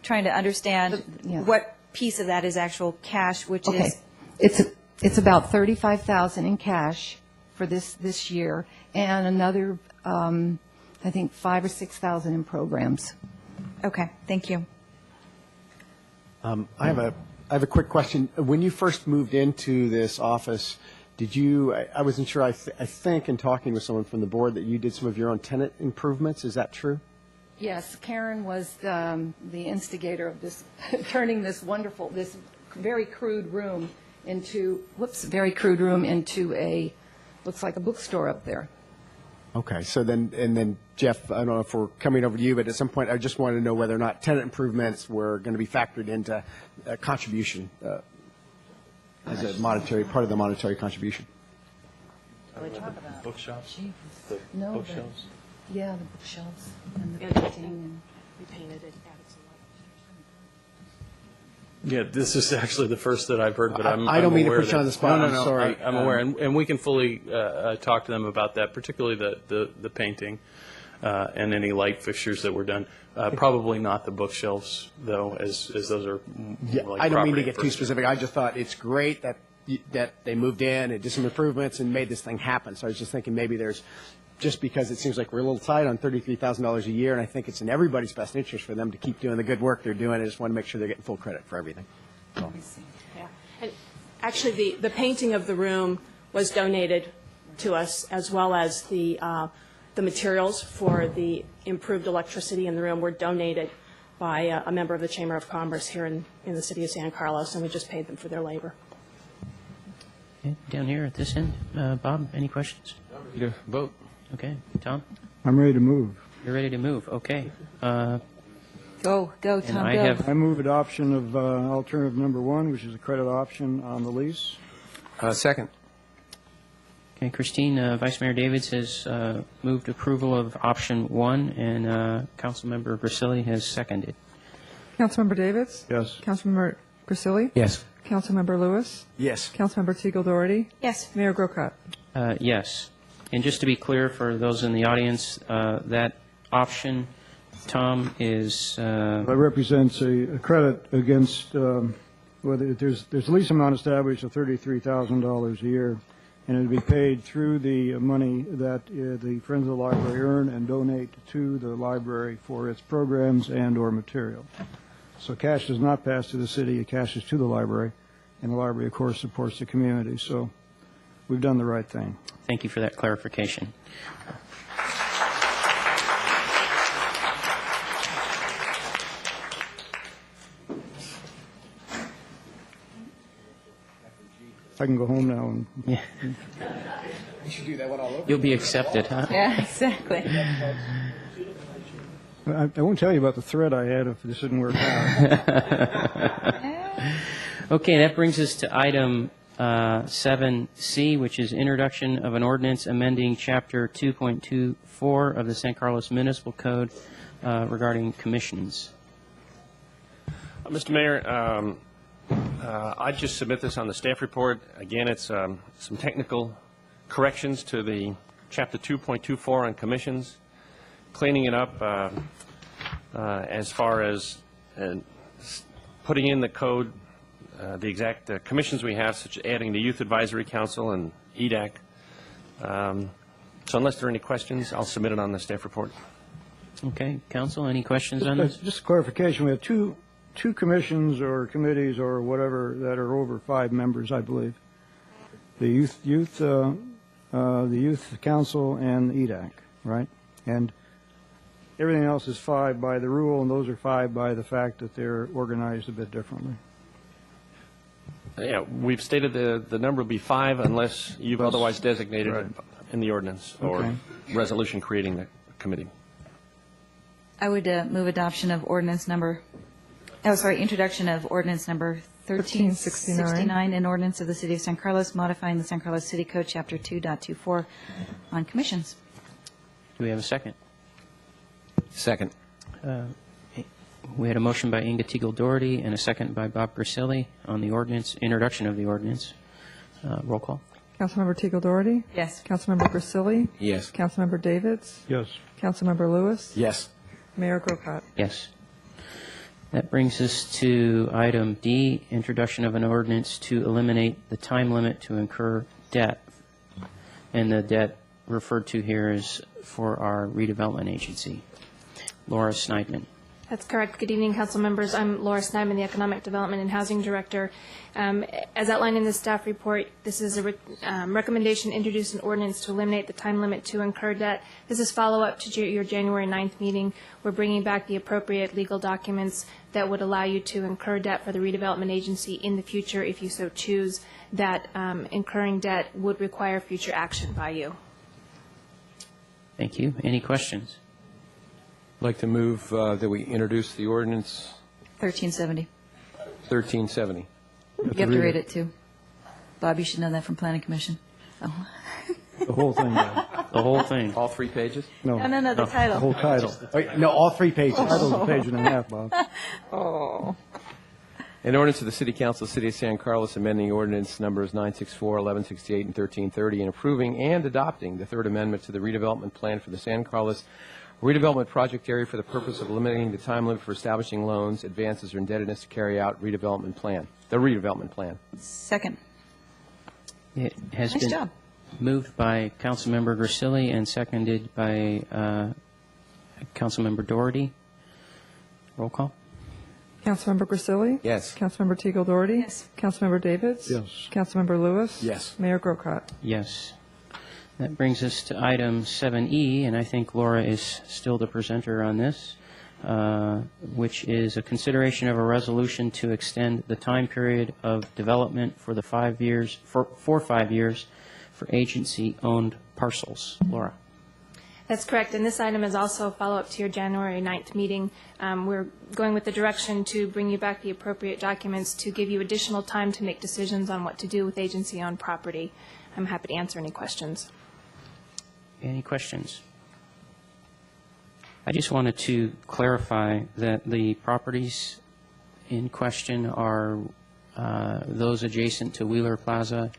trying to understand what piece of that is actual cash, which is. It's about $35,000 in cash for this year, and another I think $5,000 or $6,000 in programs. Okay, thank you. I have a quick question. When you first moved into this office, did you? I wasn't sure. I think in talking with someone from the board that you did some of your own tenant improvements. Is that true? Yes, Karen was the instigator of this, turning this very crude room into a, looks like a bookstore up there. Okay, so then Jeff, I don't know if we're coming over to you, but at some point I just wanted to know whether or not tenant improvements were going to be factored into contribution as a monetary part of the monetary contribution. Bookshops? No, bookshelves? Yeah, the bookshelves and the Yeah, painting. And we painted it, added some light. Yeah, this is actually the first that I've heard, but I'm I don't mean to aware put you that- on the spot. No, I'm sorry. I'm aware, and we can fully talk to them about that, particularly the painting and any light fixtures that were done. Probably not the bookshelves, though, as those are more like I don't mean to property get too first. specific. I just thought it's great that they moved in and did some improvements and made this thing happen. So I was just thinking maybe there's, just because it seems like we're a little tight on $33,000 a year, and I think it's in everybody's best interest for them to keep doing the good work they're doing. I just want to make sure they're getting full credit for everything. So. Yeah. And actually, the painting of the room was donated to us, as well as the materials for the improved electricity in the room were donated by a member of the Chamber of Commerce here in the city of San Carlos, and we just paid them for their labor. Okay, down here at this end, Bob, any questions? Ready to vote? Okay, Tom? I'm ready to move. You're ready to move, okay. Go, Tom, I go. have- I move adoption of alternative number 1, which is a credit option on the lease. Second. Okay, Christine, Vice Mayor Davids has moved approval of option 1, and Councilmember Grisilli has seconded. Councilmember Davids? Yes. Councilmember Grisilli? Yes. Councilmember Lewis? Yes. Councilmember Teagle Doherty? Yes. Mayor Grocott? Yes. And just to be clear for those in the audience, that option, Tom, is... That represents a credit against, whether there's a lease amount established of $33,000 a year, and it would be paid through the money that the Friends of the Library earn and donate to the library for its programs and/or material. So cash does not pass to the city, it cashes to the library, and the library, of course, supports the community. So we've done the right thing. Thank you for that clarification. I can go home now and. Yeah. You should do that one all over. You'll be accepted, huh? Yeah, exactly. I won't tell you about the threat I had if this didn't work out. Okay, that brings us to item 7C, which is introduction of an ordinance amending Chapter 2.24 of the San Carlos Municipal Code regarding commissions. Mr. Mayor, I just submit this on the staff report. Again, it's some technical corrections to the Chapter 2.24 on commissions, cleaning it up as far as putting in the code the exact commissions we have, such as adding the Youth Advisory Council and EDAC. So unless there are any questions, I'll submit it on the staff report. Okay, council, any questions on this? Just clarification, we have two commissions or committees or whatever that are over 5 members, I believe. The youth council and the EDAC, right? And everything else is 5 by the rule, and those are 5 by the fact that they're organized a bit differently. Yeah, we've stated the number will be 5 unless you've otherwise designated it in the ordinance or resolution creating the committee. I would move adoption of introduction of ordinance number 1369, an ordinance of the City of San Carlos modifying the San Carlos City Code, Chapter 2.24 on commissions. Do we have a second? Second. We had a motion by Inga Teagle-Doherty and a second by Bob Grisilli on the ordinance, introduction of the ordinance. Roll call. Councilmember Teagle-Doherty? Yes. Councilmember Grisilli? Yes. Councilmember Davids? Yes. Councilmember Lewis? Yes. Mayor Grocott? Yes. That brings us to item D, introduction of an ordinance to eliminate the time limit to incur debt. And the debt referred to here is for our redevelopment agency. Laura Sneidman. That's correct. Good evening, council members. I'm Laura Sneidman, the Economic Development and Housing Director. As outlined in the staff report, this is a recommendation to introduce an ordinance to eliminate the time limit to incur debt. This is follow-up to your January 9th meeting. We're bringing back the appropriate legal documents that would allow you to incur debt for the redevelopment agency in the future if you so choose. That incurring debt would require future action by you. Thank you. Any questions? I'd like to move that we introduce the ordinance 1370. 1370. You have to read it, too. Bob, you should know that from Planning Commission. Oh. The whole thing. The whole thing. All 3 pages? No, the title. The whole title. No, all 3 pages. The title's a page and a half, Bob. Oh. An ordinance of the City Council, City of San Carlos, amending ordinance numbers 964, 1168, and 1330, and approving and adopting the Third Amendment to the redevelopment plan for the San Carlos redevelopment project area for the purpose of eliminating the time limit for establishing loans, advances, or indebtedness to carry out the redevelopment plan. Second. It has Nice been job. moved by Councilmember Grisilli and seconded by Councilmember Doherty. Roll call. Councilmember Grisilli? Yes. Councilmember Teagle-Doherty? Yes. Councilmember Davids? Yes. Councilmember Lewis? Yes. Mayor Grocott? Yes. That brings us to item 7E, and I think Laura is still the presenter on this, which is a consideration of a resolution to extend the time period of development for the 5 years, for 5 years for agency-owned parcels. Laura. That's correct, and this item is also a follow-up to your January 9th meeting. We're going with the direction to bring you back the appropriate documents to give you additional time to make decisions on what to do with agency-owned property. I'm happy to answer any questions. Any questions? I just wanted to clarify that the properties in question are those adjacent to Wheeler Plaza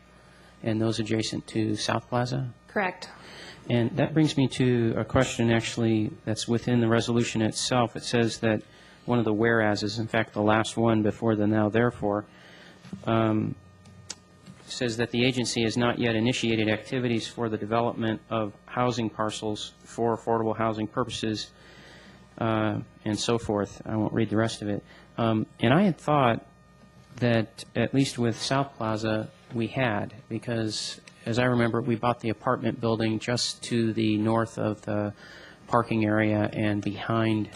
and those adjacent to South Plaza? Correct. And that brings me to a question, actually, that's within the resolution itself. It says that one of the whereases, in fact, the last one before the now therefore, says that the agency has not yet initiated activities for the development of housing parcels for affordable housing purposes and so forth. I won't read the rest of it. And I had thought that, at least with South Plaza, we had, because as I remember, we bought the apartment building just to the north of the parking area and behind,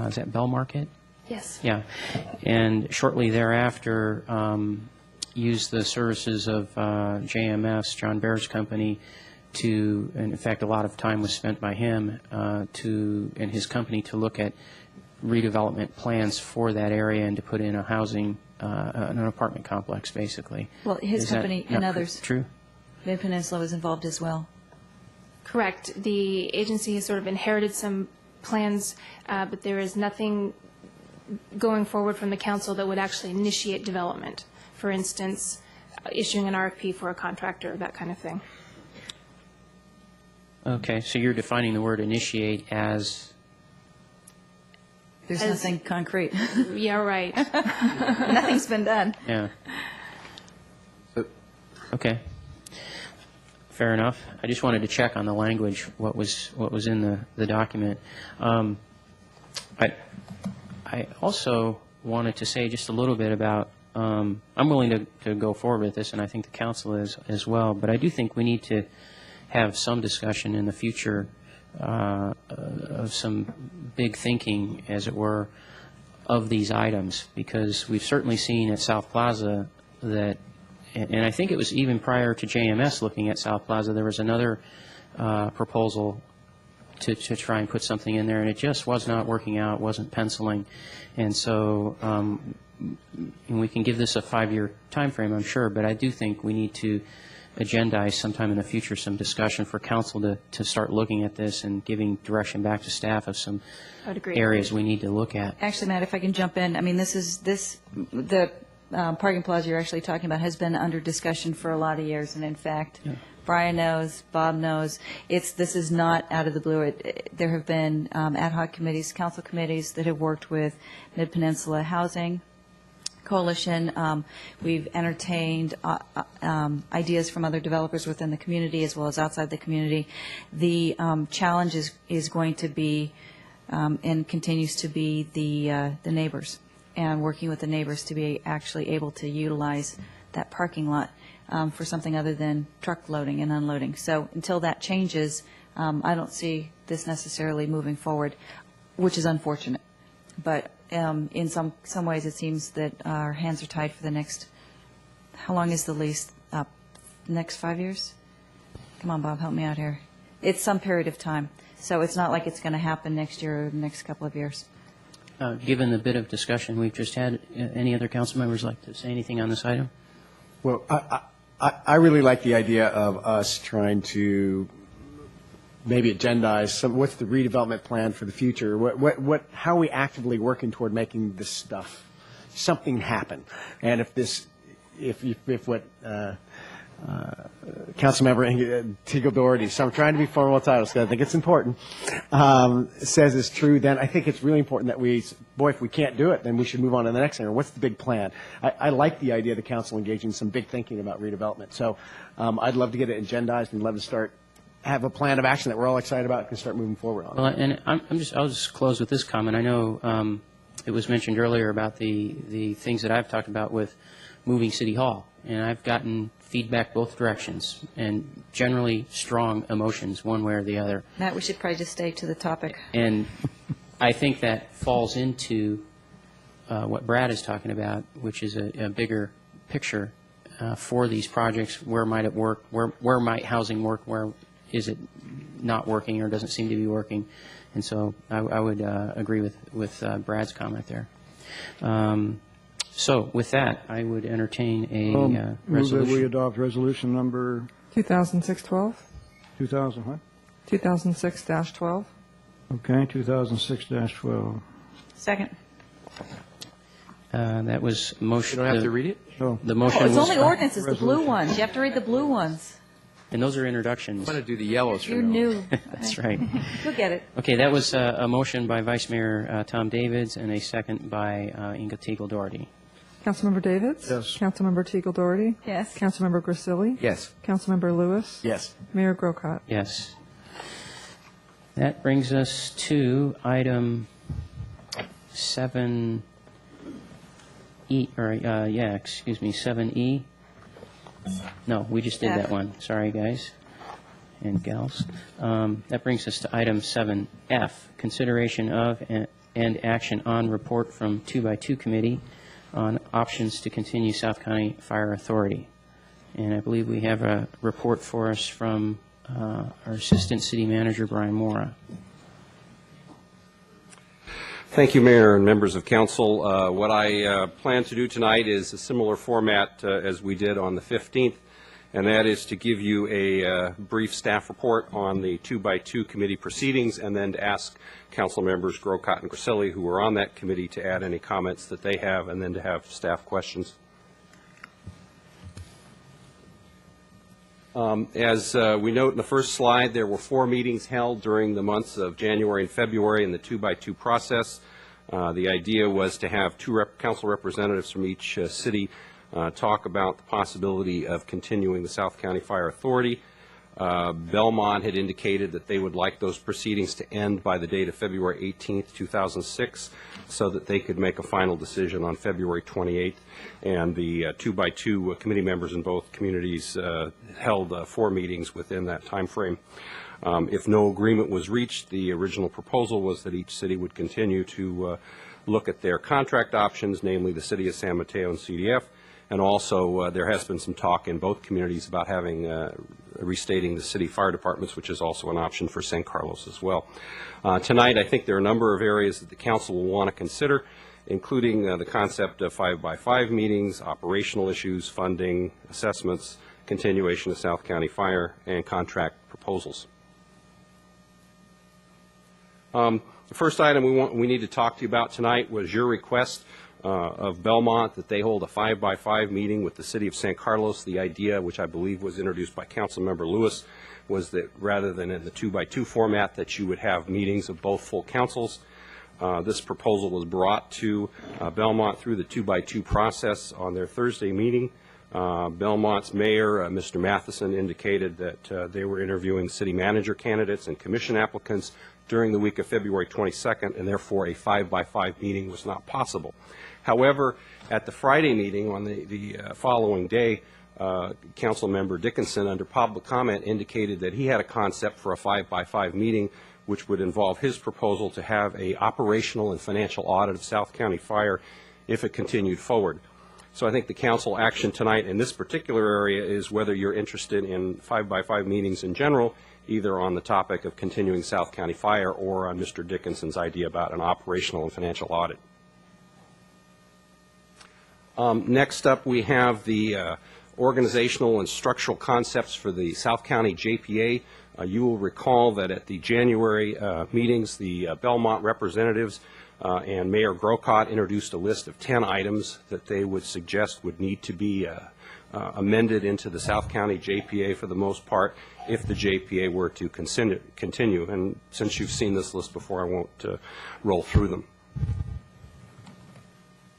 is that Bell Market? Yes. Yeah. And shortly thereafter, use the services of JMS, John Bear's company, and in fact, a lot of time was spent by him and his company to look at redevelopment plans for that area and to put in a housing, an apartment complex, basically. Well, his Is that company and not others. True? Mid-Peninsula was involved as well. Correct. The agency has sort of inherited some plans, but there is nothing going forward from the council that would actually initiate development. For instance, issuing an RFP for a contractor, that kind of thing. Okay, so you're defining the word initiate as, There's nothing concrete. Yeah, right. Nothing's been done. yeah. Okay. Fair enough. I just wanted to check on the language, what was in the document. I also wanted to say just a little bit about, I'm willing to go forward with this, and I think the council is as well, but I do think we need to have some discussion in the future of some big thinking, as it were, of these items, because we've certainly seen at South Plaza that, and I think it was even prior to JMS looking at South Plaza, there was another proposal to try and put something in there, and it just was not working out, wasn't penciling. And so and we can give this a 5-year time frame, I'm sure, but I do think we need to agendize sometime in the future some discussion for council to start looking at this and giving direction back to staff of some areas we need to look at. Actually, Matt, if I can jump in, I mean, the parking plaza you're actually talking about has been under discussion for a lot of years, and in fact, Brian knows, Bob knows, this is not out of the blue. There have been ad hoc committees, council committees that have worked with Mid-Peninsula Housing Coalition. We've entertained ideas from other developers within the community as well as outside the community. The challenge is going to be and continues to be the neighbors, and working with the neighbors to be actually able to utilize that parking lot for something other than truck loading and unloading. So until that changes, I don't see this necessarily moving forward, which is unfortunate. But in some ways, it seems that our hands are tied for the next, how long is the lease up? Next 5 years? Come on, Bob, help me out here. It's some period of time. So it's not like it's going to happen next year or the next couple of years. Given the bit of discussion we've just had, any other council members like to say anything on this item? Well, I really like the idea of us trying to maybe agendize what's the redevelopment plan for the future? How are we actively working toward making this stuff, something happen? And if what Councilmember Teagle Doherty, so I'm trying to be formal titles because I think it's important, says is true, then I think it's really important that if we can't do it, then we should move on to the next thing. Or what's the big plan? I like the idea of the council engaging in some big thinking about redevelopment. So I'd love to get it agendized and love to have a plan of action that we're all excited about and can start moving forward on. Well, and I'll just close with this comment. I know it was mentioned earlier about the things that I've talked about with moving City Hall, and I've gotten feedback both directions, and generally strong emotions one way or the other. Matt, we should probably just stay to the topic. And I think that falls into what Brad is talking about, which is a bigger picture for these projects. Where might it work? Where might housing work? Where is it not working or doesn't seem to be working? And so I would agree with Brad's comment there. So with that, I would entertain a resolution. Move that we adopt resolution number 2006-12? 2000, what? 2006-12? Okay, 2006-12. Second. That was motion. You don't have to read it? Oh. The motion It's was, only ordinances, the blue ones. You have to read the blue ones. and those are introductions. I'm going to do the yellows for You're now. new. That's right. You'll get it. Okay, that was a motion by Vice Mayor Tom Davids and a second by Inga Teagle Doherty. Councilmember Davids? Yes. Councilmember Teagle Doherty? Yes. Councilmember Grisilli? Yes. Councilmember Lewis? Yes. Mayor Grocott? Yes. That brings us to item 7E, or, 7E. No, we just did that one. Sorry, guys and gals. That brings us to item 7F, consideration of and action on report from 2x2 Committee on options to continue South County Fire Authority. And I believe we have a report for us from our Assistant City Manager, Brian Mora. Thank you, Mayor and members of council. What I plan to do tonight is a similar format as we did on the 15th, and that is to give you a brief staff report on the 2x2 committee proceedings, and then to ask council members Grocott and Griselli, who are on that committee, to add any comments that they have, and then to have staff questions. As we note in the first slide, there were 4 meetings held during the months of January and February in the 2x2 process. The idea was to have 2 council representatives from each city talk about the possibility of continuing the South County Fire Authority. Belmont had indicated that they would like those proceedings to end by the date of February 18th, 2006, so that they could make a final decision on February 28th. And the 2x2 committee members in both communities held 4 meetings within that time frame. If no agreement was reached, the original proposal was that each city would continue to look at their contract options, namely the City of San Mateo and CDF. And also, there has been some talk in both communities about having restating the city fire departments, which is also an option for San Carlos as well. Tonight, I think there are a number of areas that the council will want to consider, including the concept of 5x5 meetings, operational issues, funding, assessments, continuation of South County Fire, and contract proposals. The first item we need to talk to you about tonight was your request of Belmont that they hold a 5x5 meeting with the City of San Carlos. The idea, which I believe was introduced by Councilmember Lewis, was that rather than in the 2x2 format, that you would have meetings of both full councils. This proposal was brought to Belmont through the 2x2 process on their Thursday meeting. Belmont's mayor, Mr. Matheson, indicated that they were interviewing city manager candidates and commission applicants during the week of February 22nd, and therefore a 5x5 meeting was not possible. However, at the Friday meeting on the following day, Council Member Dickinson, under public comment, indicated that he had a concept for a 5x5 meeting, which would involve his proposal to have a operational and financial audit of South County Fire if it continued forward. So I think the council action tonight in this particular area is whether you're interested in 5x5 meetings in general, either on the topic of continuing South County Fire or on Mr. Dickinson's idea about an operational and financial audit. Next up, we have the organizational and structural concepts for the South County JPA. You will recall that at the January meetings, the Belmont representatives and Mayor Grocott introduced a list of 10 items that they would suggest would need to be amended into the South County JPA for the most part if the JPA were to continue. And since you've seen this list before, I won't roll through them.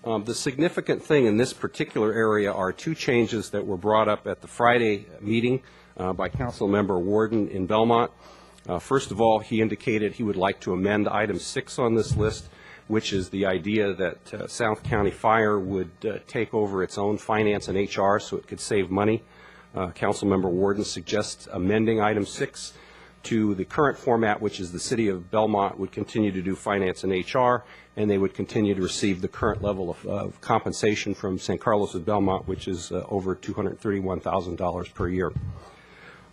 The significant thing in this particular area are 2 changes that were brought up at the Friday meeting by Councilmember Warden in Belmont. First of all, he indicated he would like to amend item 6 on this list, which is the idea that South County Fire would take over its own finance and HR so it could save money. Councilmember Warden suggests amending item 6 to the current format, which is the City of Belmont would continue to do finance and HR, and they would continue to receive the current level of compensation from San Carlos of Belmont, which is over $231,000 per year.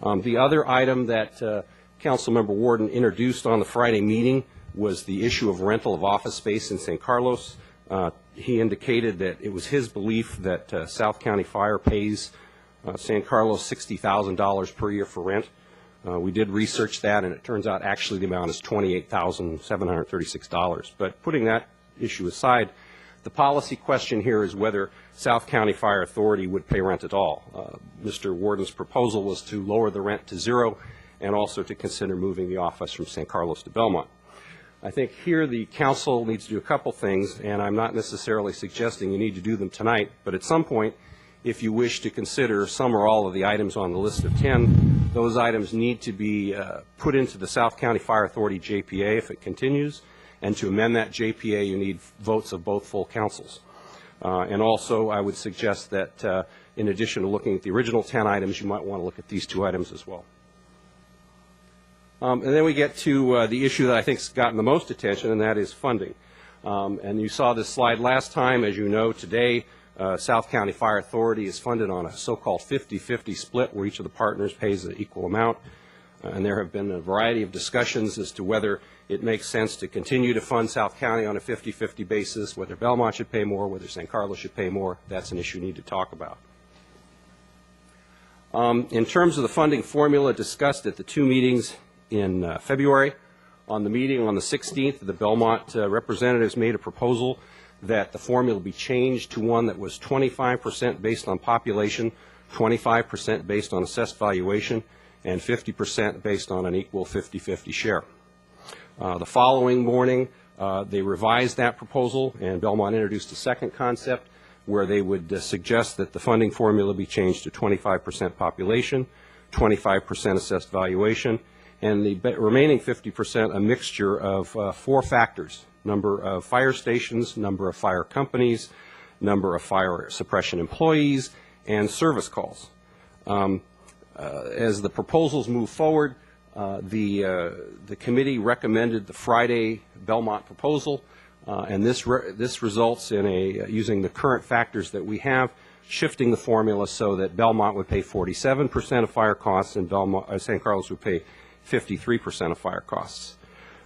The other item that Councilmember Warden introduced on the Friday meeting was the issue of rental of office space in San Carlos. He indicated that it was his belief that South County Fire pays San Carlos $60,000 per year for rent. We did research that, and it turns out actually the amount is $28,736. But putting that issue aside, the policy question here is whether South County Fire Authority would pay rent at all. Mr. Warden's proposal was to lower the rent to 0 and also to consider moving the office from San Carlos to Belmont. I think here the council needs to do a couple things, and I'm not necessarily suggesting you need to do them tonight, but at some point, if you wish to consider some or all of the items on the list of 10, those items need to be put into the South County Fire Authority JPA if it continues, and to amend that JPA you need votes of both full councils. And also I would suggest that in addition to looking at the original 10 items, you might want to look at these 2 items as well. And then we get to the issue that I think has gotten the most attention, and that is funding. And you saw this slide last time. As you know, today, South County Fire Authority is funded on a so-called 50-50 split where each of the partners pays an equal amount. And there have been a variety of discussions as to whether it makes sense to continue to fund South County on a 50-50 basis, whether Belmont should pay more, whether San Carlos should pay more. That's an issue we need to talk about. In terms of the funding formula discussed at the two meetings in February, on the meeting on the 16th, the Belmont representatives made a proposal that the formula be changed to one that was 25% based on population, 25% based on assessed valuation, and 50% based on an equal 50-50 share. The following morning, they revised that proposal, and Belmont introduced a second concept where they would suggest that the funding formula be changed to 25% population, 25% assessed valuation, and the remaining 50% a mixture of four factors: number of fire stations, number of fire companies, number of fire suppression employees, and service calls. As the proposals move forward, the committee recommended the Friday Belmont proposal, and this results in using the current factors that we have, shifting the formula so that Belmont would pay 47% of fire costs and San Carlos would pay 53% of fire costs.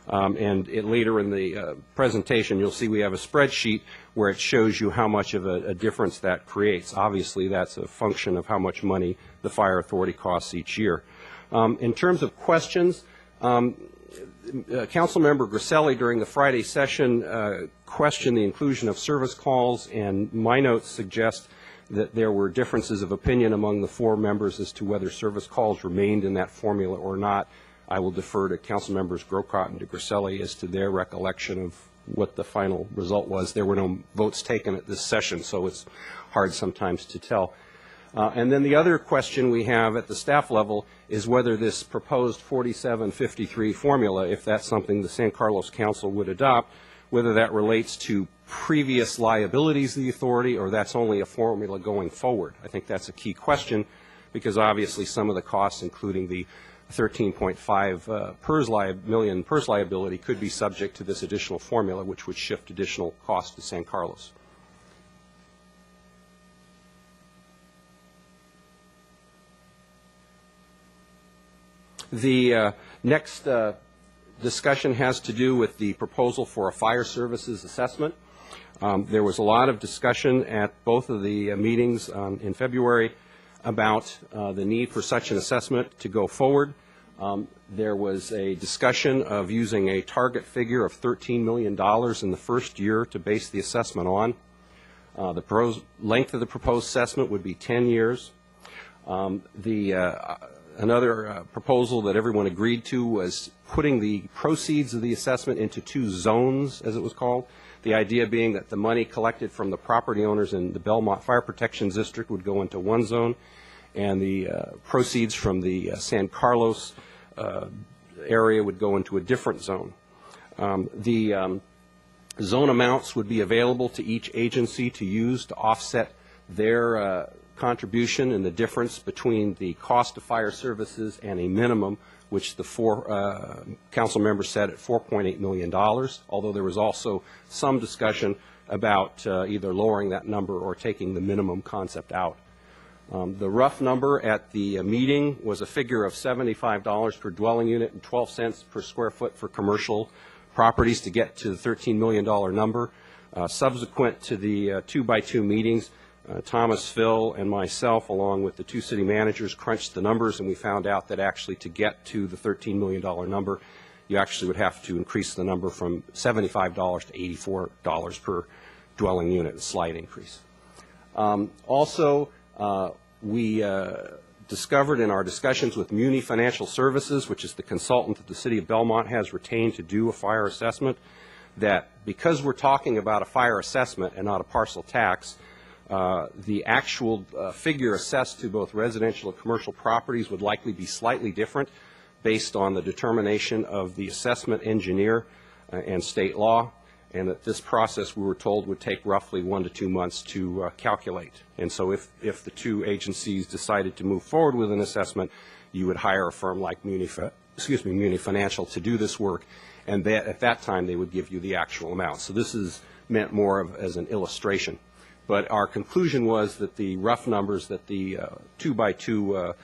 And later in the presentation, you'll see we have a spreadsheet where it shows you how much of a difference that creates. Obviously, that's a function of how much money the fire authority costs each year. In terms of questions, Councilmember Griselli during the Friday session questioned the inclusion of service calls, and my notes suggest that there were differences of opinion among the four members as to whether service calls remained in that formula or not. I will defer to Councilmembers Grocott and de Griselli as to their recollection of what the final result was. There were no votes taken at this session, so it's hard sometimes to tell. And then the other question we have at the staff level is whether this proposed 47-53 formula, if that's something the San Carlos Council would adopt, whether that relates to previous liabilities of the authority or that's only a formula going forward. I think that's a key question because obviously some of the costs, including the 13.5 million PERS liability, could be subject to this additional formula, which would shift additional costs to San Carlos. The next discussion has to do with the proposal for a fire services assessment. There was a lot of discussion at both of the meetings in February about the need for such an assessment to go forward. There was a discussion of using a target figure of $13 million in the first year to base the assessment on. The length of the proposed assessment would be 10 years. Another proposal that everyone agreed to was putting the proceeds of the assessment into two zones, as it was called. The idea being that the money collected from the property owners in the Belmont Fire Protection District would go into one zone, and the proceeds from the San Carlos area would go into a different zone. The zone amounts would be available to each agency to use to offset their contribution and the difference between the cost of fire services and a minimum, which the four council members set at $4.8 million, although there was also some discussion about either lowering that number or taking the minimum concept out. The rough number at the meeting was a figure of $75 per dwelling unit and 12 cents per square foot for commercial properties to get to the $13 million number. Subsequent to the 2x2 meetings, Thomas, Phil, and myself, along with the two city managers, crunched the numbers, and we found out that actually to get to the $13 million number, you actually would have to increase the number from $75 to $84 per dwelling unit, a slight increase. Also, we discovered in our discussions with Muni Financial Services, which is the consultant that the City of Belmont has retained to do a fire assessment, that because we're talking about a fire assessment and not a parcel tax, the actual figure assessed to both residential and commercial properties would likely be slightly different based on the determination of the assessment engineer and state law. and that this process, we were told, would take roughly 1 to 2 months to calculate. And so if the two agencies decided to move forward with an assessment, you would hire a firm like Muni Financial to do this work, and at that time they would give you the actual amount. So this is meant more of as an illustration. But our conclusion was that the rough numbers that the 2x2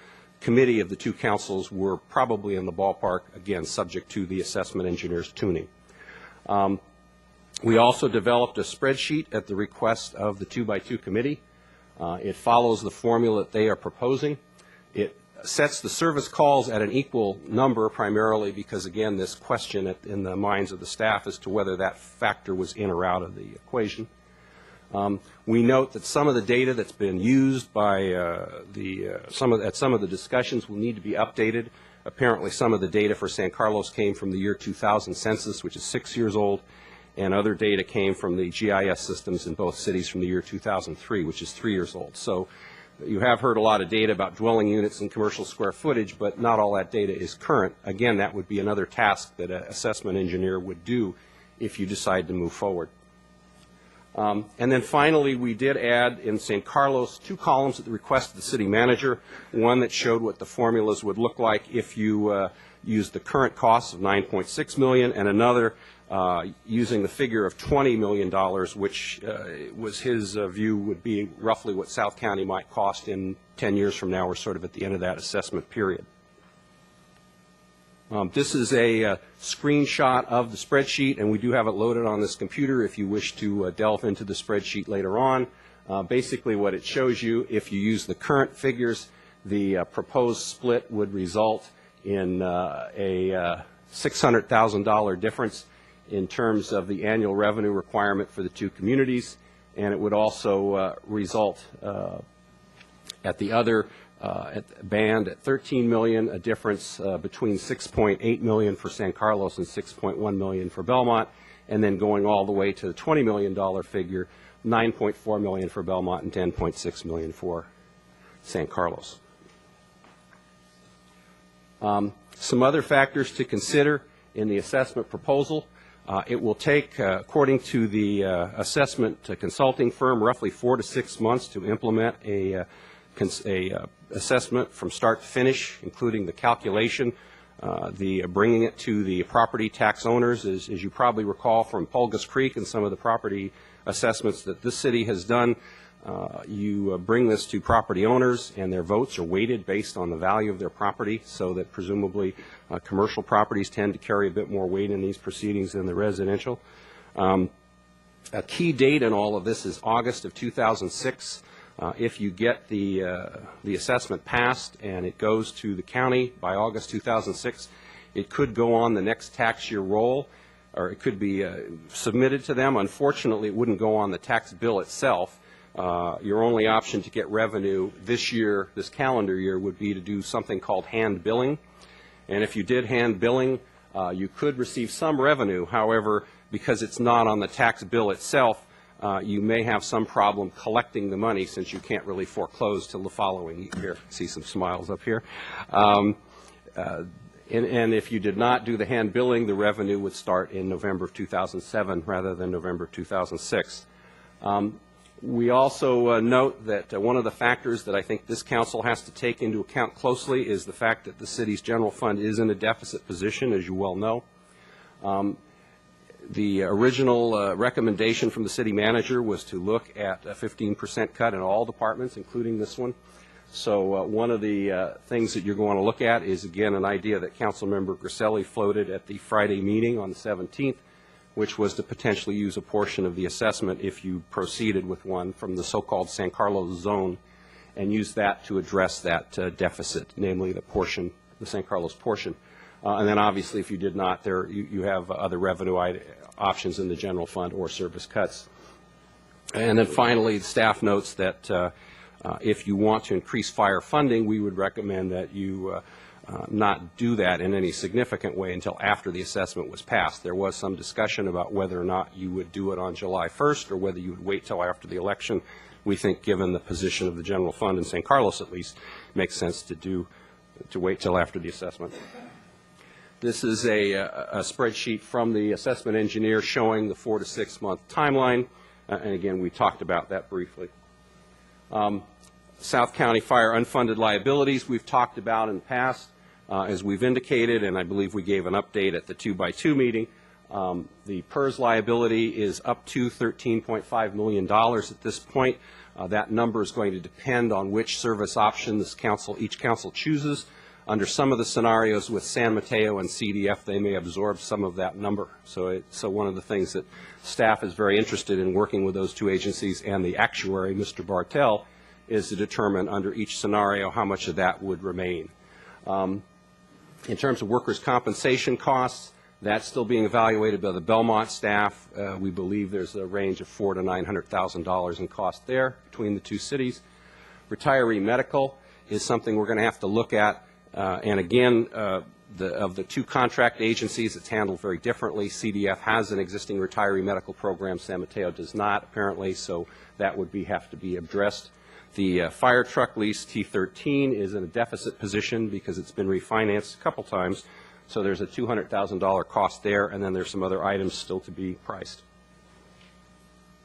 committee of the two councils were probably in the ballpark, again, subject to the assessment engineer's tuning. We also developed a spreadsheet at the request of the 2x2 committee. It follows the formula that they are proposing. It sets the service calls at an equal number, primarily because, again, this question in the minds of the staff as to whether that factor was in or out of the equation. We note that some of the data that's been used by some of the discussions will need to be updated. Apparently, some of the data for San Carlos came from the year 2000 census, which is 6 years old, and other data came from the GIS systems in both cities from the year 2003, which is 3 years old. So you have heard a lot of data about dwelling units and commercial square footage, but not all that data is current. Again, that would be another task that an assessment engineer would do if you decide to move forward. And then finally, we did add in San Carlos 2 columns at the request of the city manager, one that showed what the formulas would look like if you used the current costs of $9.6 million, and another using the figure of $20 million, which was his view would be roughly what South County might cost in 10 years from now. We're sort of at the end of that assessment period. This is a screenshot of the spreadsheet, and we do have it loaded on this computer if you wish to delve into the spreadsheet later on. Basically what it shows you, if you use the current figures, the proposed split would result in a $600,000 difference in terms of the annual revenue requirement for the two communities, and it would also result at the other band at $13 million, a difference between $6.8 million for San Carlos and $6.1 million for Belmont, and then going all the way to the $20 million figure, $9.4 million for Belmont and $10.6 million for San Carlos. Some other factors to consider in the assessment proposal. It will take, according to the assessment consulting firm, roughly 4 to 6 months to implement a assessment from start to finish, including the calculation, the bringing it to the property tax owners. As you probably recall from Pulgas Creek and some of the property assessments that this city has done, you bring this to property owners, and their votes are weighted based on the value of their property, so that presumably commercial properties tend to carry a bit more weight in these proceedings than the residential. A key date in all of this is August of 2006. If you get the assessment passed and it goes to the county by August 2006, it could go on the next tax year roll, or it could be submitted to them. Unfortunately, it wouldn't go on the tax bill itself. Your only option to get revenue this year, this calendar year, would be to do something called hand billing. And if you did hand billing, you could receive some revenue. However, because it's not on the tax bill itself, you may have some problem collecting the money, since you can't really foreclose till the following year. See some smiles up here. And if you did not do the hand billing, the revenue would start in November of 2007 rather than November of 2006. We also note that one of the factors that I think this council has to take into account closely is the fact that the city's general fund is in a deficit position, as you well know. The original recommendation from the city manager was to look at a 15% cut in all departments, including this one. So one of the things that you're going to look at is, again, an idea that Councilmember Griselli floated at the Friday meeting on the 17th, which was to potentially use a portion of the assessment if you proceeded with one from the so-called San Carlos zone, and use that to address that deficit, namely the portion, the San Carlos portion. And then obviously if you did not, you have other revenue options in the general fund or service cuts. And then finally, the staff notes that if you want to increase fire funding, we would recommend that you not do that in any significant way until after the assessment was passed. There was some discussion about whether or not you would do it on July 1st or whether you would wait till after the election. We think, given the position of the general fund in San Carlos at least, makes sense to wait till after the assessment. This is a spreadsheet from the assessment engineer showing the 4 to 6 month timeline, and again, we talked about that briefly. South County Fire unfunded liabilities we've talked about in the past, as we've indicated, and I believe we gave an update at the 2x2 meeting. The PERS liability is up to $13.5 million at this point. That number is going to depend on which service option each council chooses. Under some of the scenarios with San Mateo and CDF, they may absorb some of that number. So one of the things that staff is very interested in working with those two agencies and the actuary, Mr. Bartel, is to determine under each scenario how much of that would remain. In terms of workers' compensation costs, that's still being evaluated by the Belmont staff. We believe there's a range of $400,000 to $900,000 in cost there between the two cities. Retiree medical is something we're going to have to look at. And again, of the two contract agencies, it's handled very differently. CDF has an existing retiree medical program. San Mateo does not, apparently, so that would have to be addressed. The fire truck lease T13 is in a deficit position because it's been refinanced a couple times. So there's a $200,000 cost there, and then there's some other items still to be priced.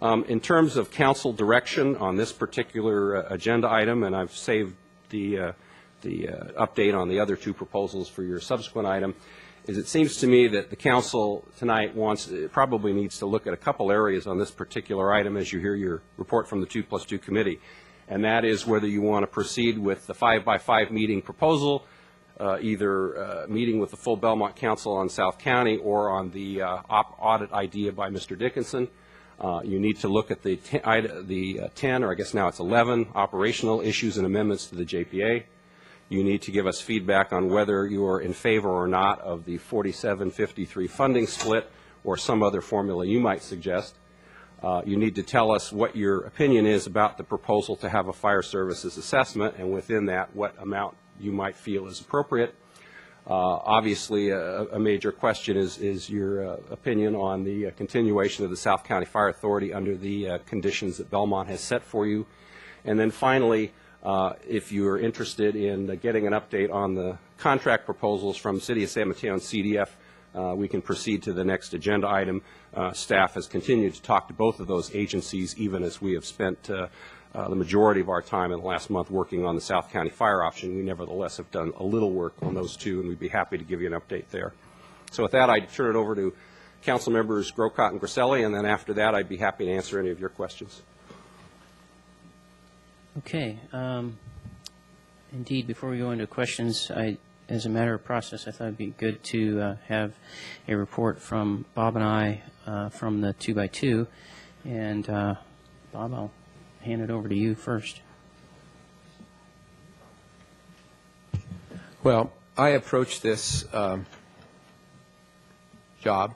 In terms of council direction on this particular agenda item, and I've saved the update on the other two proposals for your subsequent item, is it seems to me that the council tonight probably needs to look at a couple areas on this particular item as you hear your report from the 2+2 committee, and that is whether you want to proceed with the 5x5 meeting proposal, either meeting with the full Belmont Council on South County or on the audit idea by Mr. Dickinson. You need to look at the 10, or I guess now it's 11, operational issues and amendments to the JPA. You need to give us feedback on whether you are in favor or not of the 47-53 funding split or some other formula you might suggest. You need to tell us what your opinion is about the proposal to have a fire services assessment, and within that, what amount you might feel is appropriate. Obviously, a major question is your opinion on the continuation of the South County Fire Authority under the conditions that Belmont has set for you. And then finally, if you're interested in getting an update on the contract proposals from City of San Mateo and CDF, we can proceed to the next agenda item. Staff has continued to talk to both of those agencies, even as we have spent the majority of our time in the last month working on the South County Fire option. We nevertheless have done a little work on those two, and we'd be happy to give you an update there. So with that, I'd turn it over to Council Members Grocott and Griselli, and then after that, I'd be happy to answer any of your questions. Okay. Indeed, before we go into questions, as a matter of process, I thought it would be good to have a report from Bob and I from the 2x2. And Bob, I'll hand it over to you first. Well, I approached this job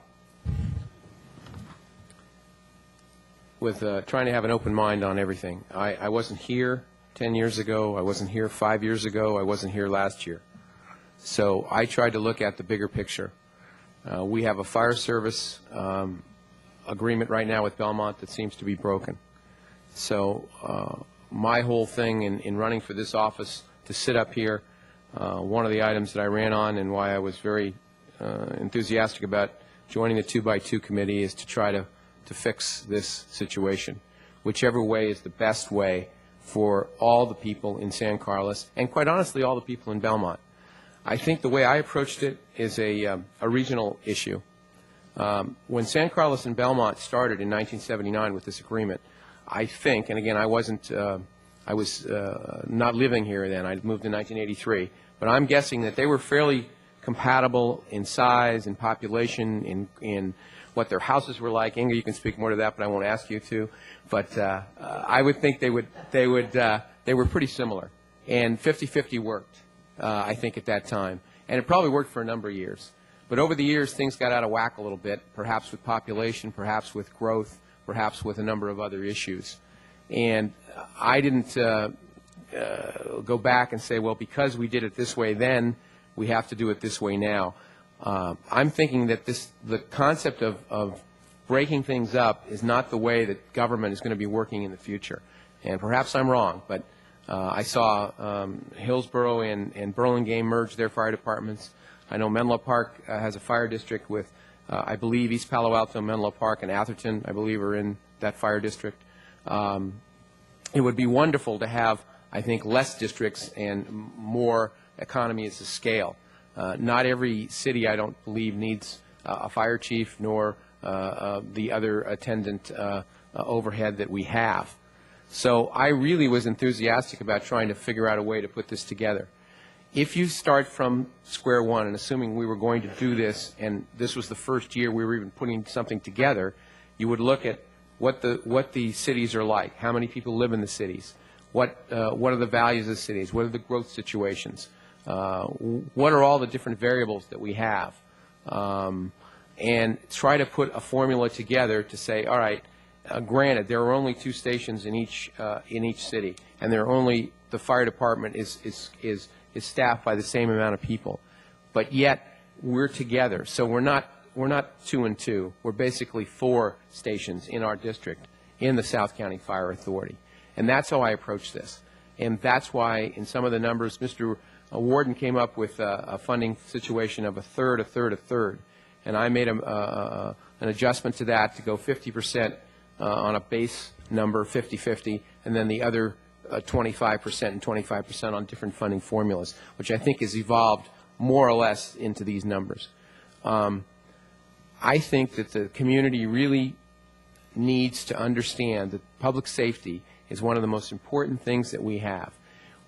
with trying to have an open mind on everything. I wasn't here 10 years ago. I wasn't here 5 years ago. I wasn't here last year. So I tried to look at the bigger picture. We have a fire service agreement right now with Belmont that seems to be broken. So my whole thing in running for this office to sit up here, one of the items that I ran on and why I was very enthusiastic about joining the 2x2 committee is to try to fix this situation, whichever way is the best way for all the people in San Carlos and, quite honestly, all the people in Belmont. I think the way I approached it is a regional issue. When San Carlos and Belmont started in 1979 with this agreement, I think, and again, I was not living here then. I moved in 1983, but I'm guessing that they were fairly compatible in size, in population, in what their houses were like. Inga, you can speak more to that, but I won't ask you to. But I would think they were pretty similar, and 50-50 worked. I think at that time, and it probably worked for a number of years. But over the years, things got out of whack a little bit, perhaps with population, perhaps with growth, perhaps with a number of other issues. And I didn't go back and say, well, because we did it this way then, we have to do it this way now. I'm thinking that the concept of breaking things up is not the way that government is going to be working in the future. And perhaps I'm wrong, but I saw Hillsborough and Burlingame merge their fire departments. I know Menlo Park has a fire district with, I believe, East Palo Alto, Menlo Park, and Atherton, I believe, are in that fire district. It would be wonderful to have, I think, less districts and more economies of scale. Not every city, I don't believe, needs a fire chief nor the other attendant overhead that we have. So I really was enthusiastic about trying to figure out a way to put this together. If you start from square one, and assuming we were going to do this, and this was the first year we were even putting something together, you would look at what the cities are like, how many people live in the cities, what are the values of the cities, what are the growth situations, what are all the different variables that we have, and try to put a formula together to say, all right, granted, there are only 2 stations in each city, and the fire department is staffed by the same amount of people, but yet we're together. So we're not 2 and 2. We're basically 4 stations in our district in the South County Fire Authority, and that's how I approach this. And that's why in some of the numbers, Mr. Warden came up with a funding situation of a third, and I made an adjustment to that to go 50% on a base number, 50-50, and then the other 25% and 25% on different funding formulas, which I think has evolved more or less into these numbers. I think that the community really needs to understand that public safety is one of the most important things that we have.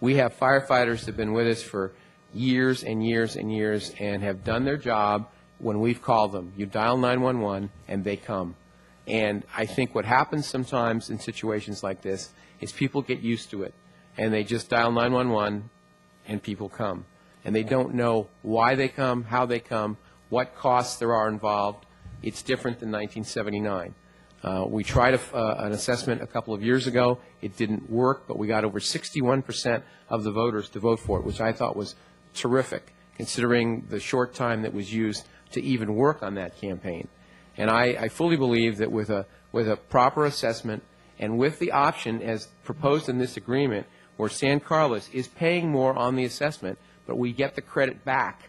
We have firefighters that have been with us for years and years and years and have done their job when we've called them. You dial 911 and they come. And I think what happens sometimes in situations like this is people get used to it and they just dial 911 and people come. And they don't know why they come, how they come, what costs there are involved. It's different than 1979. We tried an assessment a couple of years ago. It didn't work, but we got over 61% of the voters to vote for it, which I thought was terrific, considering the short time that was used to even work on that campaign. And I fully believe that with a proper assessment and with the option as proposed in this agreement where San Carlos is paying more on the assessment, but we get the credit back.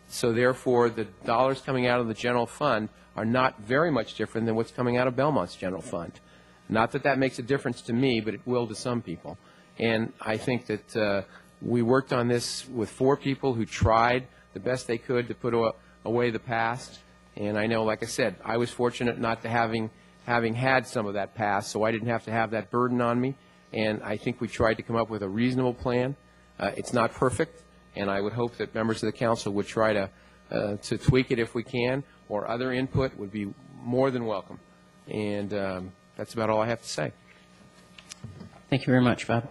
So therefore, the dollars coming out of the general fund are not very much different than what's coming out of Belmont's general fund. Not that that makes a difference to me, but it will to some people. And I think that we worked on this with 4 people who tried the best they could to put away the past. And I know, like I said, I was fortunate not to having had some of that past, so I didn't have to have that burden on me. And I think we tried to come up with a reasonable plan. It's not perfect, and I would hope that members of the council would try to tweak it if we can, or other input would be more than welcome. And that's about all I have to say. Thank you very much, Bob.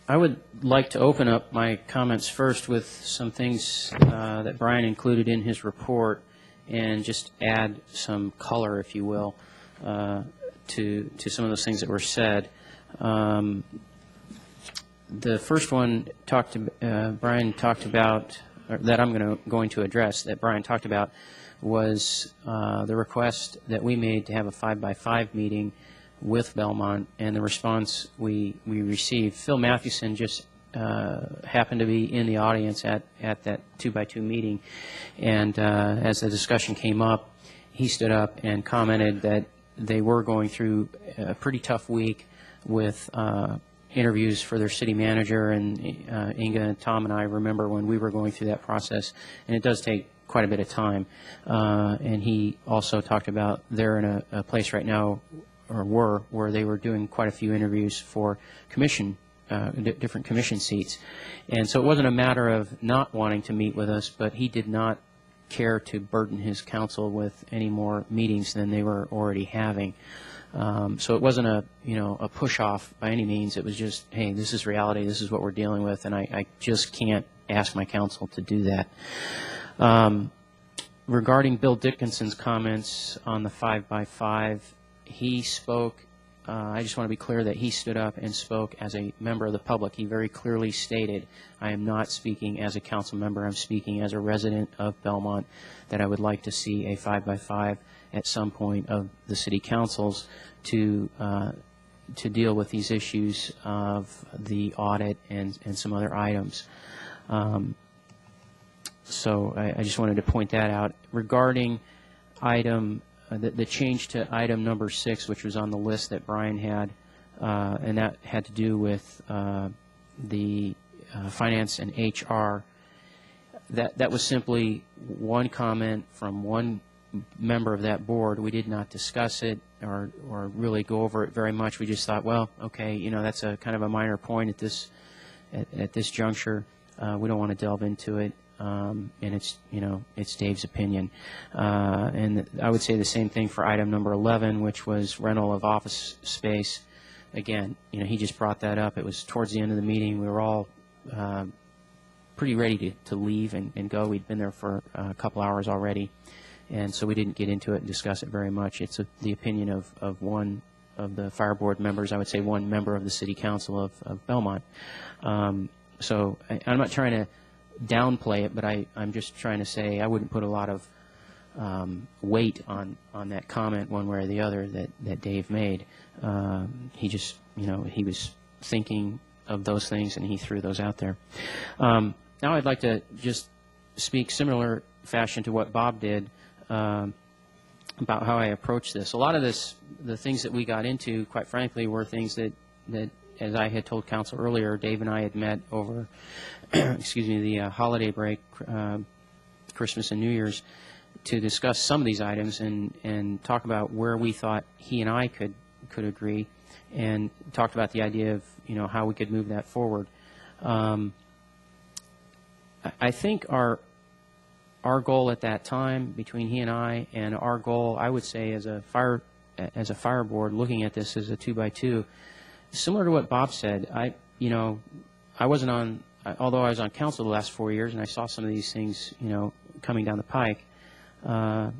I would like to open up my comments first with some things that Brian included in his report and just add some color, if you will, to some of those things that were said. The first one Brian talked about, or that I'm going to address, that Brian talked about, was the request that we made to have a 5x5 meeting with Belmont, and the response we received. Phil Mathewson just happened to be in the audience at that 2x2 meeting, and as the discussion came up, he stood up and commented that they were going through a pretty tough week with interviews for their city manager, and Inga and Tom and I remember when we were going through that process, and it does take quite a bit of time. And he also talked about they're in a place right now, or were, where they were doing quite a few interviews for commission, different commission seats. And so it wasn't a matter of not wanting to meet with us, but he did not care to burden his council with any more meetings than they were already having. So it wasn't a push-off by any means. It was just, hey, this is reality, this is what we're dealing with, and I just can't ask my council to do that. Regarding Bill Dickinson's comments on the 5x5, he spoke, I just want to be clear that he stood up and spoke as a member of the public. He very clearly stated, I am not speaking as a council member, I'm speaking as a resident of Belmont, that I would like to see a 5x5 at some point of the city councils to to deal with these issues of the audit and some other items. So I just wanted to point that out. Regarding item, the change to item number 6, which was on the list that Brian had, and that had to do with the finance and HR, that was simply one comment from one member of that board. We did not discuss it or really go over it very much. We just thought, well, okay, you know, that's a kind of a minor point at this juncture. We don't want to delve into it, and it's, you know, it's Dave's opinion. And I would say the same thing for item number 11, which was rental of office space. Again, you know, he just brought that up. It was towards the end of the meeting. We were all pretty ready to leave and go. We'd been there for a couple hours already, and so we didn't get into it and discuss it very much. It's the opinion of one of the fire board members, I would say one member of the city council of Belmont. So I'm not trying to downplay it, but I'm just trying to say I wouldn't put a lot of weight on that comment one way or the other that Dave made. He just, you know, he was thinking of those things and he threw those out there. Now I'd like to just speak similar fashion to what Bob did about how I approach this. A lot of the things that we got into, quite frankly, were things that as I had told council earlier, Dave and I had met over, excuse me, the holiday break, Christmas and New Year's, to discuss some of these items and talk about where we thought he and I could agree, and talked about the idea of, you know, how we could move that forward. I think our goal at that time, between he and I, and our goal, I would say, as a fire board, looking at this as a 2x2, similar to what Bob said. I wasn't on, although I was on council the last 4 years, and I saw some of these things, you know, coming down the pike. I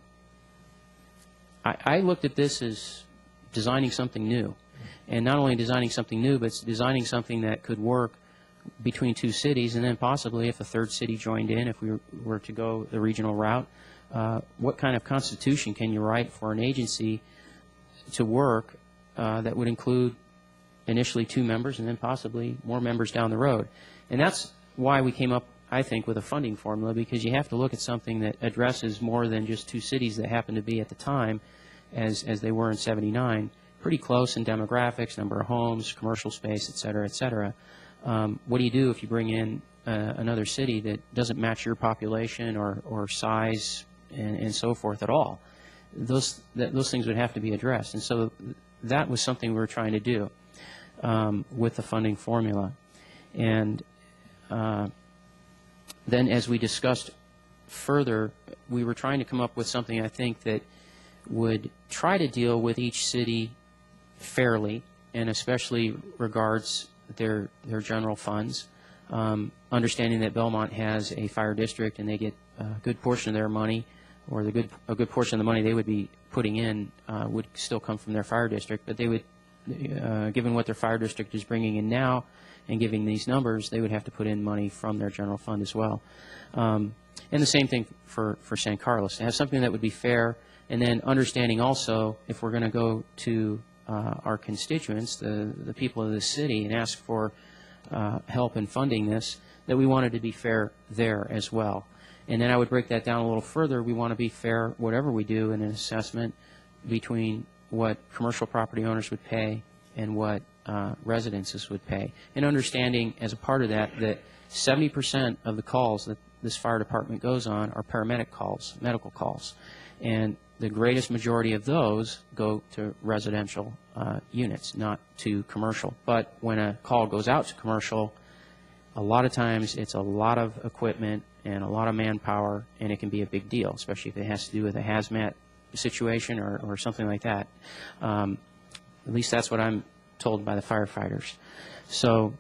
looked at this as designing something new, and not only designing something new, but designing something that could work between two cities, and then possibly if a third city joined in, if we were to go the regional route, what kind of constitution can you write for an agency to work that would include initially 2 members and then possibly more members down the road? And that's why we came up, I think, with a funding formula, because you have to look at something that addresses more than just 2 cities that happen to be at the time, as they were in '79, pretty close in demographics, number of homes, commercial space, et cetera, et cetera. What do you do if you bring in another city that doesn't match your population or size and so forth at all? Those things would have to be addressed. And so that was something we were trying to do with the funding formula. And then as we discussed further, we were trying to come up with something, I think, that would try to deal with each city fairly, and especially regards their general funds, understanding that Belmont has a fire district and they get a good portion of their money, or a good portion of the money they would be putting in would still come from their fire district, but they would, given what their fire district is bringing in now and giving these numbers, they would have to put in money from their general fund as well. And the same thing for San Carlos, to have something that would be fair, and then understanding also, if we're going to go to our constituents, the people of the city, and ask for help in funding this, that we wanted to be fair there as well. And then I would break that down a little further. We want to be fair, whatever we do in an assessment, between what commercial property owners would pay and what residences would pay. And understanding, as a part of that, that 70% of the calls that this fire department goes on are paramedic calls, medical calls. And the greatest majority of those go to residential units, not to commercial. But when a call goes out to commercial, a lot of times it's a lot of equipment and a lot of manpower, and it can be a big deal, especially if it has to do with a hazmat situation or something like that. At least that's what I'm told by the firefighters. So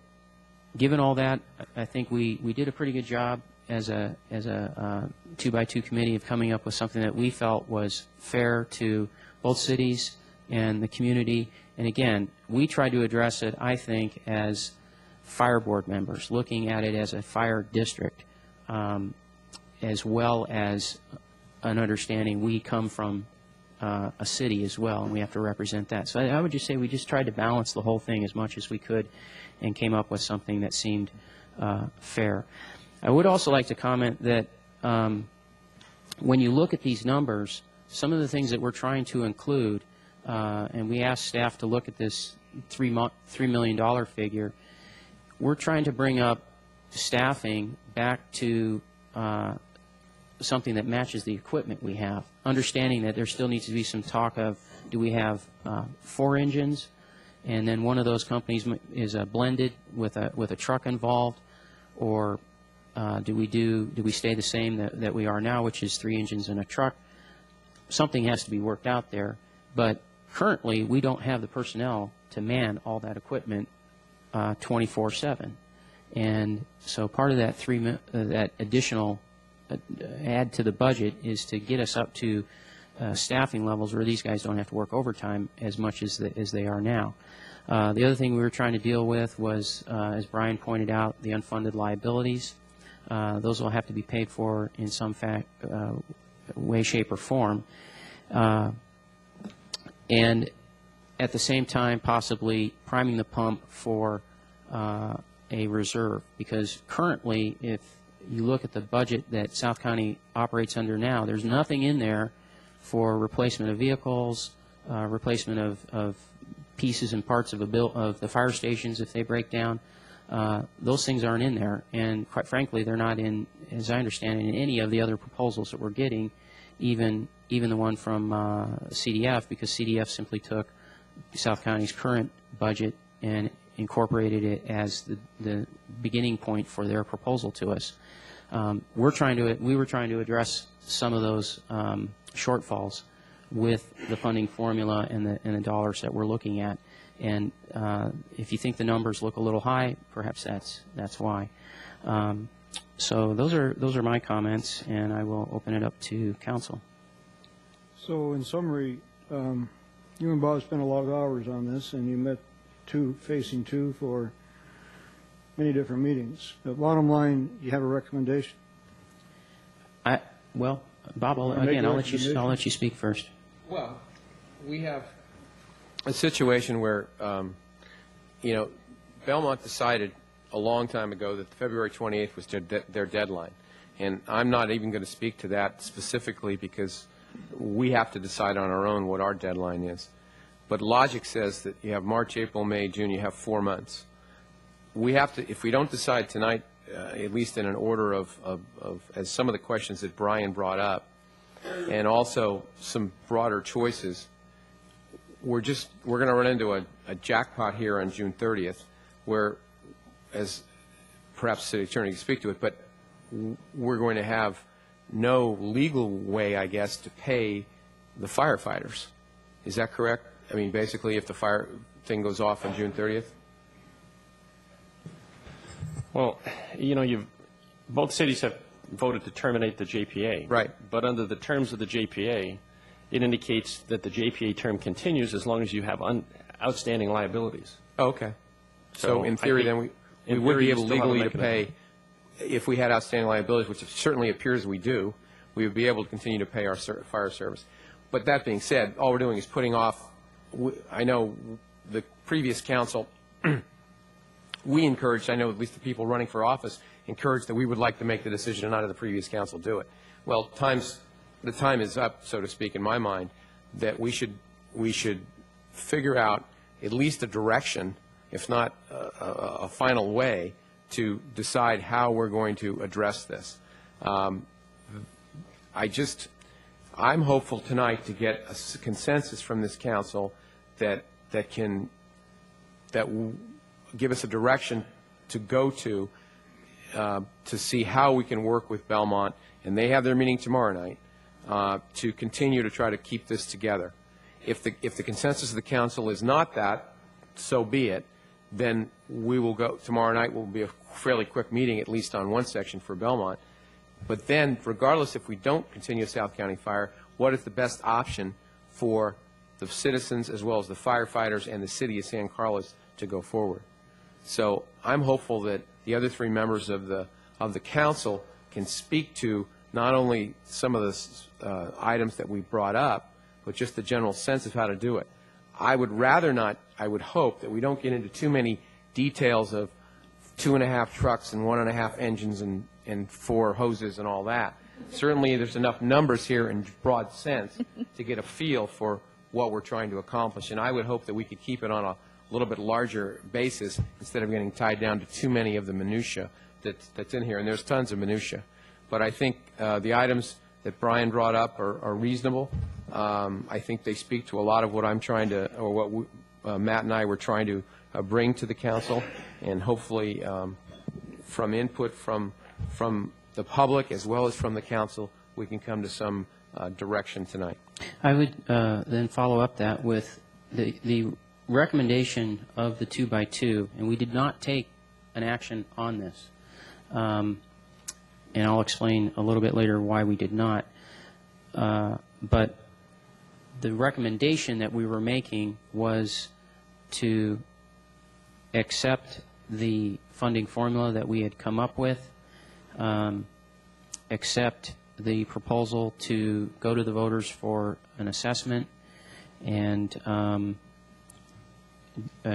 given all that, I think we did a pretty good job as a 2x2 committee of coming up with something that we felt was fair to both cities and the community. And again, we tried to address it, I think, as fire board members, looking at it as a fire district, as well as an understanding we come from a city as well, and we have to represent that. So I would just say we just tried to balance the whole thing as much as we could and came up with something that seemed fair. I would also like to comment that when you look at these numbers, some of the things that we're trying to include, and we asked staff to look at this $3 million figure, we're trying to bring up staffing back to something that matches the equipment we have, understanding that there still needs to be some talk of, do we have 4 engines, and then one of those companies is blended with a truck involved, or do we stay the same that we are now, which is 3 engines and a truck? Something has to be worked out there, but currently we don't have the personnel to man all that equipment 24/7, and so part of that that additional add to the budget is to get us up to staffing levels where these guys don't have to work overtime as much as they are now. The other thing we were trying to deal with was, as Brian pointed out, the unfunded liabilities. Those will have to be paid for in some way, shape, or form. And at the same time, possibly priming the pump for a reserve, because currently, if you look at the budget that South County operates under now, there's nothing in there for replacement of vehicles, replacement of pieces and parts of the fire stations if they break down. Those things aren't in there, and quite frankly, they're not in, as I understand it, in any of the other proposals that we're getting, even the one from CDF, because CDF simply took South County's current budget and incorporated it as the beginning point for their proposal to us. We were trying to address some of those shortfalls with the funding formula and the dollars that we're looking at. And if you think the numbers look a little high, perhaps that's why. So those are my comments, and I will open it up to council. So in summary, you and Bob spent a lot of hours on this, and you met facing two for many different meetings. The bottom line, you have a recommendation? Well, Bob, I'll let you speak first. Well, we have a situation where, Belmont decided a long time ago that February 28th was their deadline. And I'm not even going to speak to that specifically because we have to decide on our own what our deadline is. But logic says that you have March, April, May, June, you have 4 months. We have to, if we don't decide tonight, at least in an order of as some of the questions that Brian brought up, and also some broader choices, we're going to run into a jackpot here on June 30th, where, as perhaps the city attorney can speak to it, but we're going to have no legal way, I guess, to pay the firefighters. Is that correct? I mean, basically, if the fire thing goes off on June 30th? Well, both cities have voted to terminate the JPA. Right. But under the terms of the JPA, it indicates that the JPA term continues as long as you have outstanding liabilities. Oh, okay. So in theory, then we would be able legally to pay, if we had outstanding liabilities, which it certainly appears we do, we would be able to continue to pay our fire service. But that being said, all we're doing is putting off, I know the previous council, we encouraged, I know at least the people running for office, encouraged that we would like to make the decision and not have the previous council do it. Well, the time is up, so to speak, in my mind, that we should figure out at least a direction, if not a final way, to decide how we're going to address this. I'm hopeful tonight to get a consensus from this council that will give us a direction to go to see how we can work with Belmont, and they have their meeting tomorrow night, to continue to try to keep this together. If the consensus of the council is not that, so be it. Then we will go, tomorrow night will be a fairly quick meeting, at least on one section for Belmont. But then, regardless if we don't continue South County Fire, what is the best option for the citizens as well as the firefighters and the city of San Carlos to go forward? So I'm hopeful that the other 3 members of the council can speak to not only some of the items that we brought up, but just the general sense of how to do it. I would rather not, I would hope that we don't get into too many details of 2.5 trucks and 1.5 engines and 4 hoses and all that. Certainly there's enough numbers here in broad sense to get a feel for what we're trying to accomplish, and I would hope that we could keep it on a little bit larger basis instead of getting tied down to too many of the minutia that's in here, and there's tons of minutia. But I think the items that Brian brought up are reasonable. I think they speak to a lot of what I'm trying to, or what Matt and I were trying to bring to the council, and hopefully from input from the public as well as from the council, we can come to some direction tonight. I would then follow up that with the recommendation of the 2x2, and we did not take an action on this. And I'll explain a little bit later why we did not. But the recommendation that we were making was to accept the funding formula that we had come up with, accept the proposal to go to the voters for an assessment, and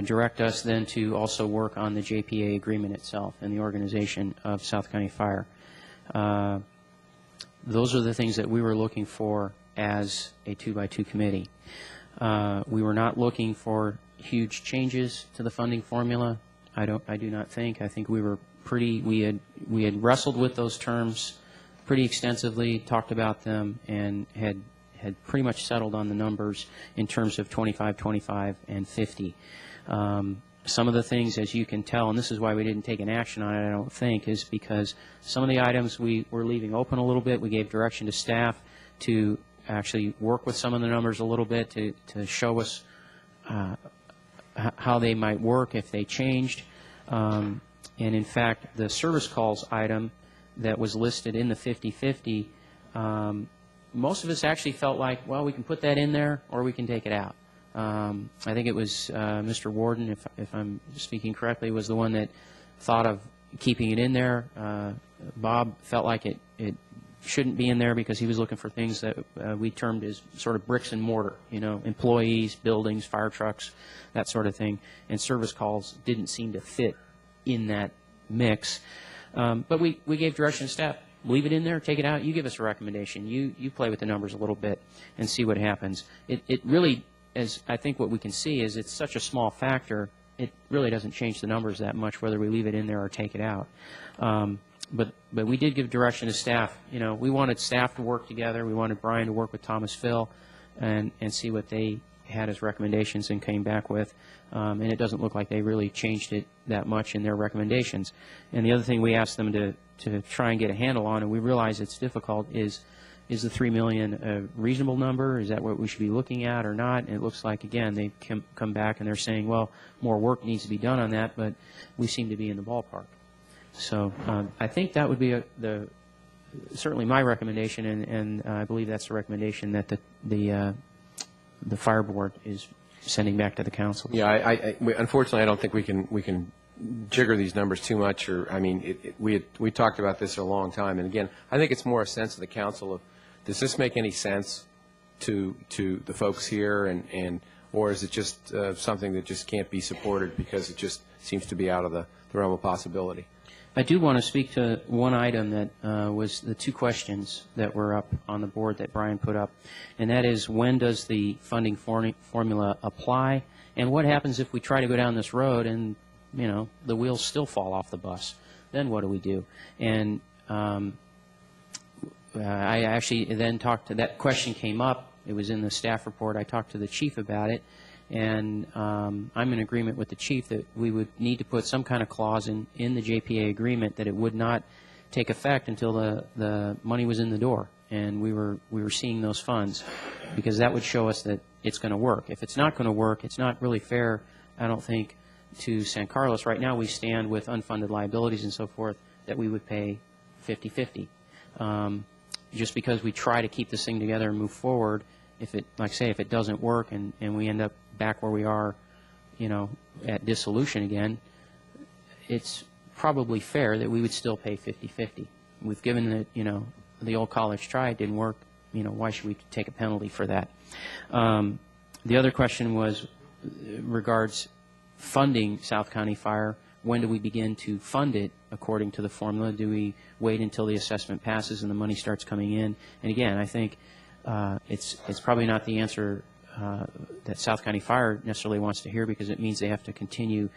direct us then to also work on the JPA agreement itself and the organization of South County Fire. Those are the things that we were looking for as a 2x2 committee. We were not looking for huge changes to the funding formula. I do not think. I think we were we had wrestled with those terms pretty extensively, talked about them, and had pretty much settled on the numbers in terms of 25, 25, and 50. Some of the things, as you can tell, and this is why we didn't take an action on it, I don't think, is because some of the items we were leaving open a little bit. We gave direction to staff to actually work with some of the numbers a little bit to show us how they might work if they changed. And in fact, the service calls item that was listed in the 50/50, most of us actually felt like, well, we can put that in there or we can take it out. I think it was Mr. Warden, if I'm speaking correctly, was the one that thought of keeping it in there. Bob felt like it shouldn't be in there because he was looking for things that we termed as sort of bricks and mortar, employees, buildings, fire trucks, that sort of thing. And service calls didn't seem to fit in that mix. But we gave direction to staff. Leave it in there, take it out. You give us a recommendation. You play with the numbers a little bit and see what happens. It really, as I think what we can see is it's such a small factor, it really doesn't change the numbers that much whether we leave it in there or take it out. But we did give direction to staff. We wanted staff to work together. We wanted Brian to work with Thomas Phil and see what they had as recommendations and came back with. And it doesn't look like they really changed it that much in their recommendations. And the other thing we asked them to try and get a handle on, and we realize it's difficult, is the $3 million a reasonable number? Is that what we should be looking at or not? And it looks like, again, they come back and they're saying, well, more work needs to be done on that, but we seem to be in the ballpark. So I think that would be certainly my recommendation, and I believe that's the recommendation that the fire board is sending back to the council. Yeah, unfortunately, I don't think we can jigger these numbers too much. Or I mean, we talked about this for a long time, and again, I think it's more a sense of the council of, does this make any sense to the folks here, and or is it just something that just can't be supported because it just seems to be out of the realm of possibility? I do want to speak to one item that was the 2 questions that were up on the board that Brian put up, and that is, when does the funding formula apply, and what happens if we try to go down this road and the wheels still fall off the bus? Then what do we do? And I actually then talked to, that question came up. It was in the staff report. I talked to the chief about it. And I'm in agreement with the chief that we would need to put some kind of clause in the JPA agreement that it would not take effect until the money was in the door and we were seeing those funds, because that would show us that it's going to work. If it's not going to work, it's not really fair, I don't think, to San Carlos. Right now we stand with unfunded liabilities and so forth that we would pay 50/50. Just because we try to keep this thing together and move forward, if it, like I say, if it doesn't work and we end up back where we are, at dissolution again, it's probably fair that we would still pay 50/50. We've given it, the old college try, it didn't work, why should we take a penalty for that? The other question was regards funding South County Fire. When do we begin to fund it according to the formula? Do we wait until the assessment passes and the money starts coming in? And again, I think it's probably not the answer that South County Fire necessarily wants to hear, because it means they have to continue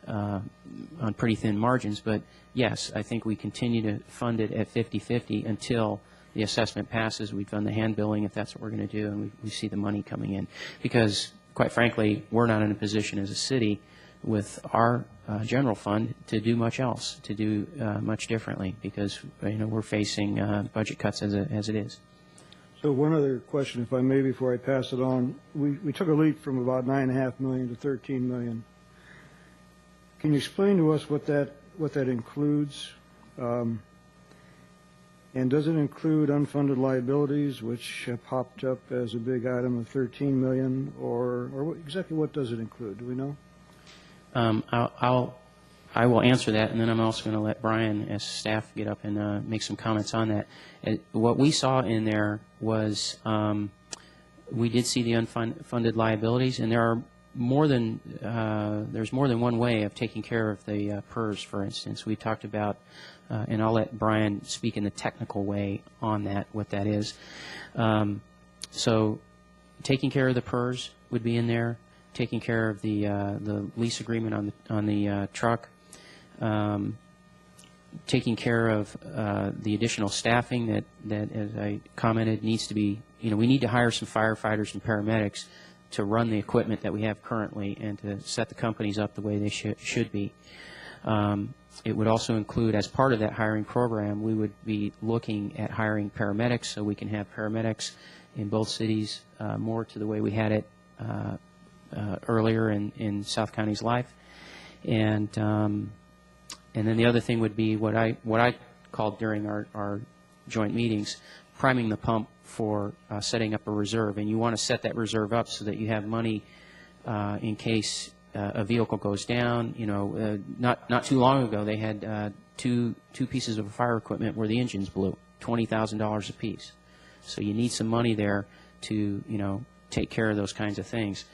on pretty thin margins. But yes, I think we continue to fund it at 50-50 until the assessment passes. We've done the hand billing if that's what we're going to do, and we see the money coming in. Because quite frankly, we're not in a position as a city with our general fund to do much else, to do much differently, because we're facing budget cuts as it is. So one other question, if I may, before I pass it on. We took a leap from about $9.5 million to $13 million. Can you explain to us what that includes? And does it include unfunded liabilities, which have popped up as a big item of $13 million, or exactly what does it include? Do we know? I will answer that, and then I'm also going to let Brian, as staff, get up and make some comments on that. What we saw in there was we did see the unfunded liabilities, and there's more than one way of taking care of the PERS. For instance, we talked about, and I'll let Brian speak in the technical way on that, what that is. So, taking care of the PERS would be in there. Taking care of the lease agreement on the truck, taking care of the additional staffing that, as I commented, needs to be. We need to hire some firefighters and paramedics to run the equipment that we have currently and to set the companies up the way they should be. It would also include, as part of that hiring program, we would be looking at hiring paramedics, so we can have paramedics in both cities, more to the way we had it earlier in South County's life. And then the other thing would be what I called during our joint meetings, priming the pump for setting up a reserve. And you want to set that reserve up so that you have money in case a vehicle goes down. Not too long ago they had two pieces of fire equipment where the engines blew, $20,000 a piece. So you need some money there to take care of those kinds of things.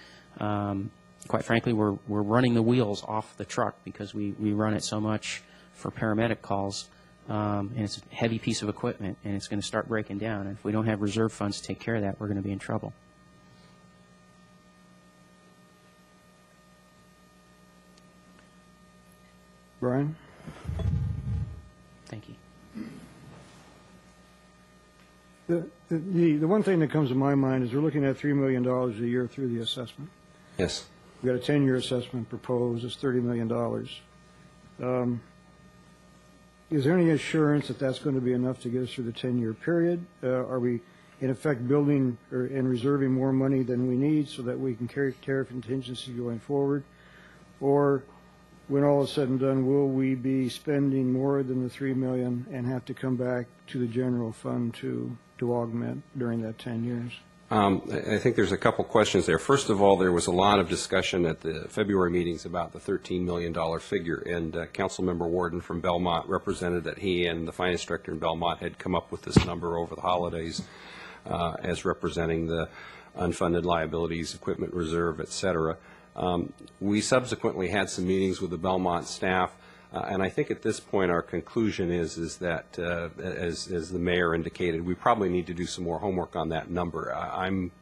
Quite frankly, we're running the wheels off the truck because we run it so much for paramedic calls, and it's a heavy piece of equipment, and it's going to start breaking down. And if we don't have reserve funds to take care of that, we're going to be in trouble. Brian? Thank you. The one thing that comes to my mind is we're looking at $3 million a year through the assessment. Yes. We've got a 10-year assessment proposed. It's $30 million. Is there any assurance that that's going to be enough to get us through the 10-year period? Are we, in effect, building and reserving more money than we need so that we can carry care contingency going forward? Or, when all is said and done, will we be spending more than the $3 million and have to come back to the general fund to augment during that 10 years? I think there's a couple questions there. First of all, there was a lot of discussion at the February meetings about the $13 million figure, and Councilmember Warden from Belmont represented that he and the finance director in Belmont had come up with this number over the holidays as representing the unfunded liabilities, equipment reserve, et cetera. We subsequently had some meetings with the Belmont staff, and I think at this point our conclusion is that, as the mayor indicated, we probably need to do some more homework on that number.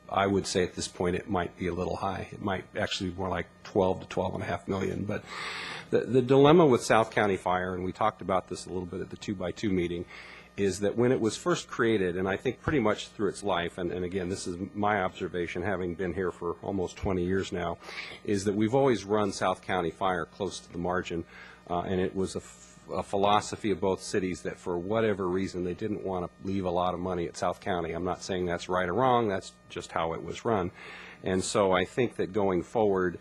I would say at this point it might be a little high. It might actually be more like 12 to 12.5 million. But the dilemma with South County Fire, and we talked about this a little bit at the 2x2 meeting, is that when it was first created, and I think pretty much through its life, and again, this is my observation, having been here for almost 20 years now, is that we've always run South County Fire close to the margin, and it was a philosophy of both cities that for whatever reason they didn't want to leave a lot of money at South County. I'm not saying that's right or wrong, that's just how it was run. And so I think that going forward,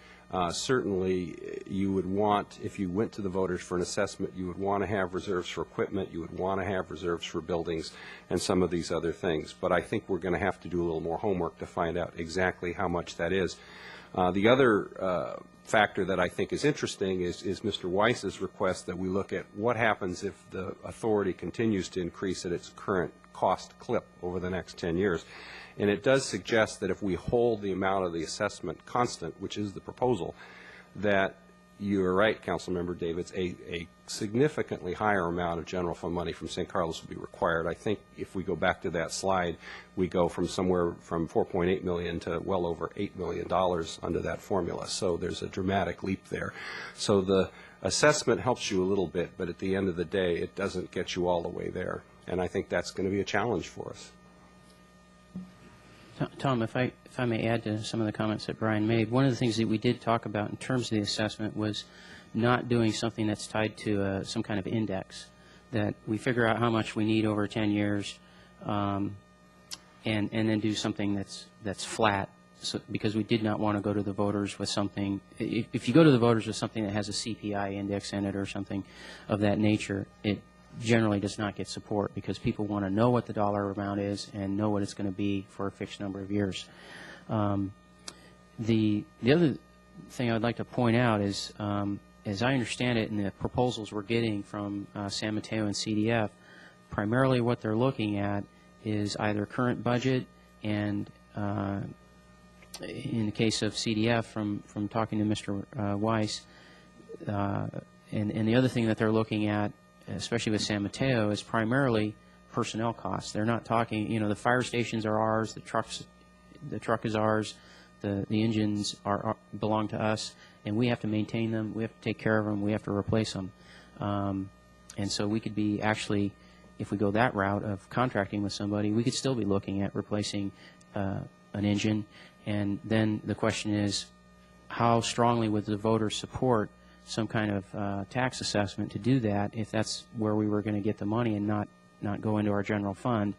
certainly you would want, if you went to the voters for an assessment, you would want to have reserves for equipment, you would want to have reserves for buildings and some of these other things. But I think we're going to have to do a little more homework to find out exactly how much that is. The other factor that I think is interesting is Mr. Weiss's request that we look at what happens if the authority continues to increase at its current cost clip over the next 10 years. And it does suggest that if we hold the amount of the assessment constant, which is the proposal, that you are right, Councilmember Davids, a significantly higher amount of general fund money from St. Carlos will be required. I think if we go back to that slide, we go from somewhere from $4.8 million to well over $8 million under that formula. So there's a dramatic leap there. So the assessment helps you a little bit, but at the end of the day, it doesn't get you all the way there. And I think that's going to be a challenge for us. Tom, if I may add to some of the comments that Brian made, one of the things that we did talk about in terms of the assessment was not doing something that's tied to some kind of index, that we figure out how much we need over 10 years and then do something that's flat, so, because we did not want to go to the voters with something. If you go to the voters with something that has a CPI index in it or something of that nature, it generally does not get support because people want to know what the dollar amount is and know what it's going to be for a fixed number of years. The other thing I'd like to point out is, as I understand it in the proposals we're getting from San Mateo and CDF, primarily what they're looking at is either current budget and in the case of CDF from talking to Mr. Weiss, and the other thing that they're looking at, especially with San Mateo, is primarily personnel costs. They're not talking, you know, the fire stations are ours, the truck is ours, the engines belong to us, and we have to maintain them, we have to take care of them, we have to replace them. And so we could be actually, if we go that route of contracting with somebody, we could still be looking at replacing an engine. And then the question is, how strongly would the voters support some kind of tax assessment to do that, if that's where we were going to get the money and not go into our general fund,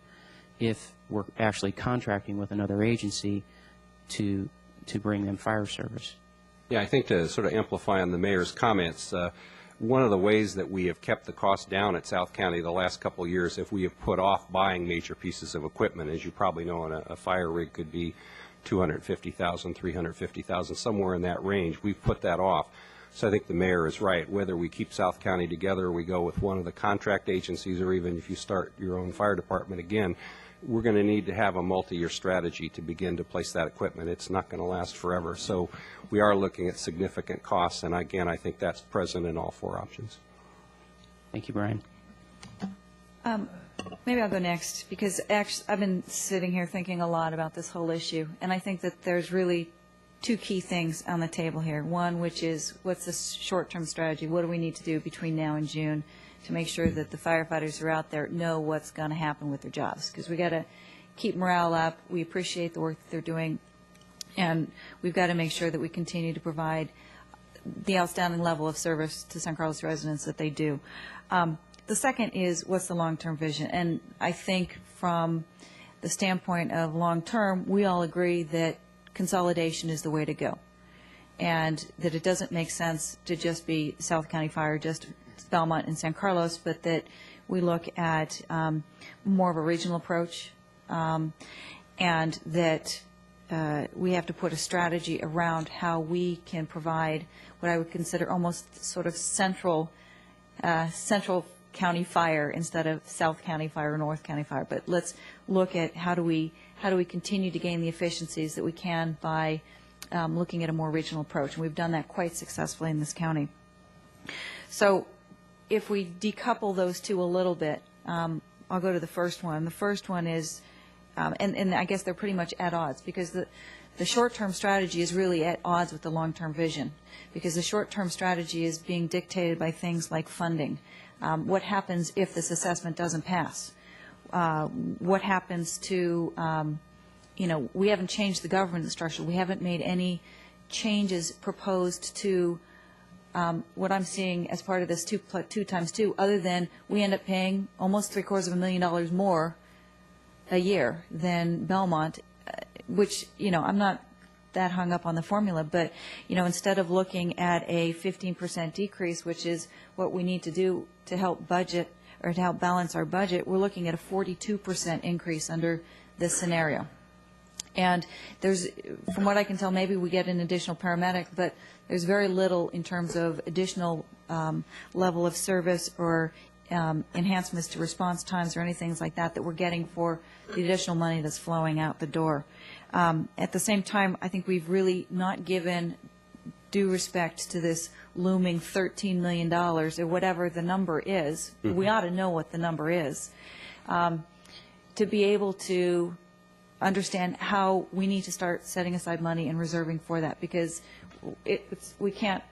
if we're actually contracting with another agency to bring them fire service. Yeah, I think to sort of amplify on the mayor's comments, one of the ways that we have kept the cost down at South County the last couple of years, if we have put off buying major pieces of equipment, as you probably know, a fire rig could be $250,000, $350,000, somewhere in that range. We've put that off. So I think the mayor is right. Whether we keep South County together or we go with one of the contract agencies, or even if you start your own fire department again, we're going to need to have a multi-year strategy to begin to place that equipment. It's not going to last forever. So we are looking at significant costs, and again, I think that's present in all four options. Thank you, Brian. Maybe I'll go next, because actually I've been sitting here thinking a lot about this whole issue, and I think that there's really two key things on the table here. One, which is, what's the short-term strategy? What do we need to do between now and June to make sure that the firefighters who are out there know what's going to happen with their jobs? Because we got to keep morale up. We appreciate the work that they're doing, and we've got to make sure that we continue to provide the outstanding level of service to San Carlos residents that they do. The second is, what's the long-term vision? And I think from the standpoint of long-term, we all agree that consolidation is the way to go, and that it doesn't make sense to just be South County Fire, just Belmont and San Carlos, but that we look at more of a regional approach, and that we have to put a strategy around how we can provide what I would consider almost sort of central County Fire instead of South County Fire or North County Fire. But let's look at how do we continue to gain the efficiencies that we can by looking at a more regional approach. And we've done that quite successfully in this county. So if we decouple those two a little bit, I'll go to the first one. The first one is, and I guess they're pretty much at odds, because the short-term strategy is really at odds with the long-term vision, because the short-term strategy is being dictated by things like funding. What happens if this assessment doesn't pass? What happens to, we haven't changed the governance structure. We haven't made any changes proposed to what I'm seeing as part of this 2 times 2, other than we end up paying almost $750,000 more a year than Belmont, which, I'm not that hung up on the formula, but, instead of looking at a 15% decrease, which is what we need to do to help budget or to help balance our budget, we're looking at a 42% increase under this scenario. And there's, from what I can tell, maybe we get an additional paramedic, but there's very little in terms of additional level of service or enhancements to response times or anything like that that we're getting for the additional money that's flowing out the door. At the same time, I think we've really not given due respect to this looming $13 million or whatever the number is. We ought to know what the number is to be able to understand how we need to start setting aside money and reserving for that, because we can't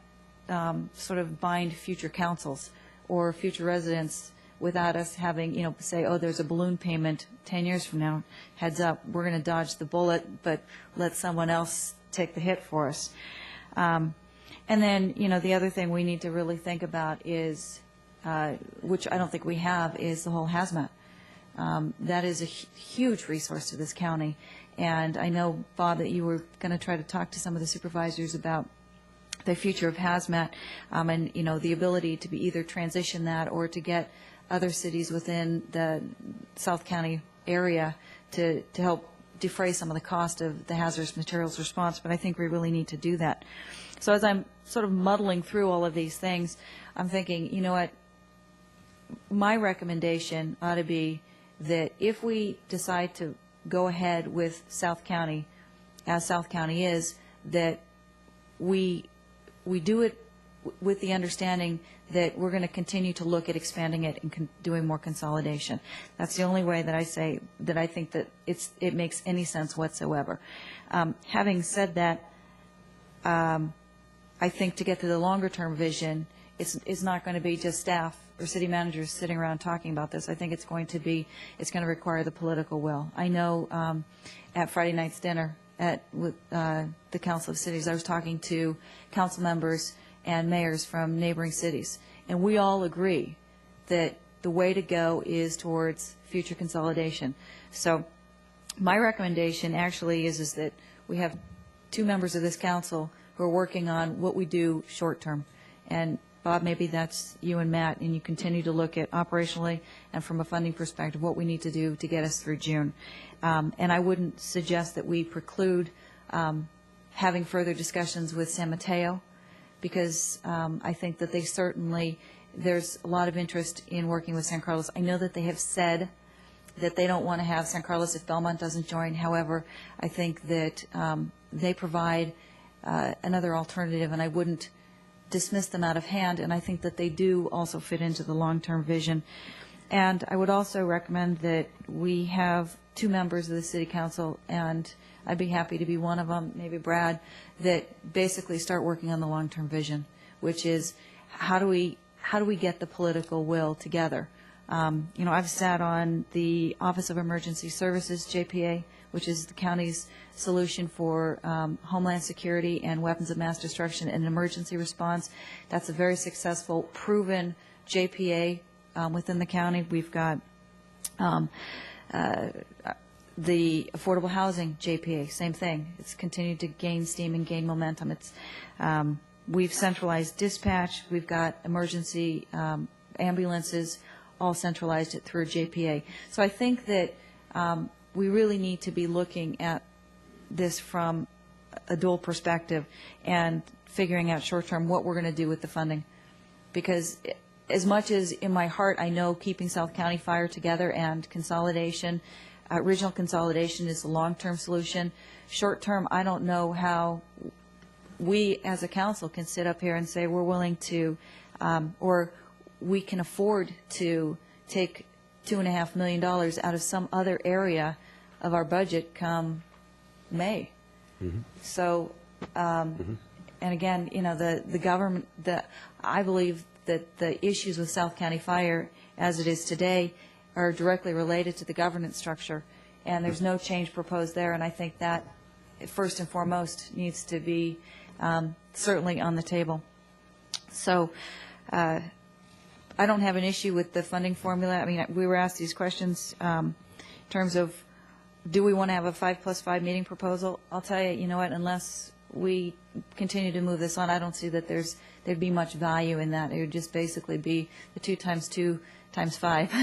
sort of bind future councils or future residents without us having, say, oh, there's a balloon payment 10 years from now. Heads up, we're going to dodge the bullet, but let someone else take the hit for us. And then, the other thing we need to really think about is, which I don't think we have, is the whole hazmat. That is a huge resource to this county. And I know, Bob, that you were going to try to talk to some of the supervisors about the future of hazmat and, the ability to be either transition that or to get other cities within the South County area to help defray some of the cost of the hazardous materials response. But I think we really need to do that. So as I'm sort of muddling through all of these things, I'm thinking, you know what, my recommendation ought to be that if we decide to go ahead with South County, as South County is, that we do it with the understanding that we're going to continue to look at expanding it and doing more consolidation. That's the only way that I say that I think that it makes any sense whatsoever. Having said that, I think to get to the longer term vision, it's not going to be just staff or city managers sitting around talking about this. I think it's going to require the political will. I know at Friday night's dinner with the Council of Cities, I was talking to council members and mayors from neighboring cities, and we all agree that the way to go is towards future consolidation. So my recommendation actually is that we have 2 members of this council who are working on what we do short term. And Bob, maybe that's you and Matt, and you continue to look at operationally and from a funding perspective what we need to do to get us through June. And I wouldn't suggest that we preclude having further discussions with San Mateo, because I think that there's a lot of interest in working with San Carlos. I know that they have said that they don't want to have San Carlos if Belmont doesn't join. However, I think that they provide another alternative, and I wouldn't dismiss them out of hand, and I think that they do also fit into the long-term vision. And I would also recommend that we have 2 members of the City Council, and I'd be happy to be one of them, maybe Brad, that basically start working on the long-term vision, which is how do we get the political will together? I've sat on the Office of Emergency Services, JPA, which is the county's solution for homeland security and weapons of mass destruction and emergency response. That's a very successful, proven JPA within the county. We've got the affordable housing JPA, same thing. It's continued to gain steam and gain momentum. We've centralized dispatch. We've got emergency ambulances, all centralized through JPA. So I think that we really need to be looking at this from a dual perspective and figuring out short-term what we're going to do with the funding. Because as much as in my heart I know keeping South County Fire together and consolidation, regional consolidation is the long-term solution, short-term I don't know how we as a council can sit up here and say we're willing to or we can afford to take $2.5 million out of some other area of our budget come May. Mm-hmm. So, and again, the government, I believe that the issues with South County Fire as it is today are directly related to the governance structure, and there's no change proposed there, and I think that first and foremost needs to be certainly on the table. So, I don't have an issue with the funding formula. I mean, we were asked these questions in terms of do we want to have a 5+5 meeting proposal? I'll tell you, you know what, unless we continue to move this on, I don't see that there'd be much value in that. It would just basically be the 2 times 2 times 5.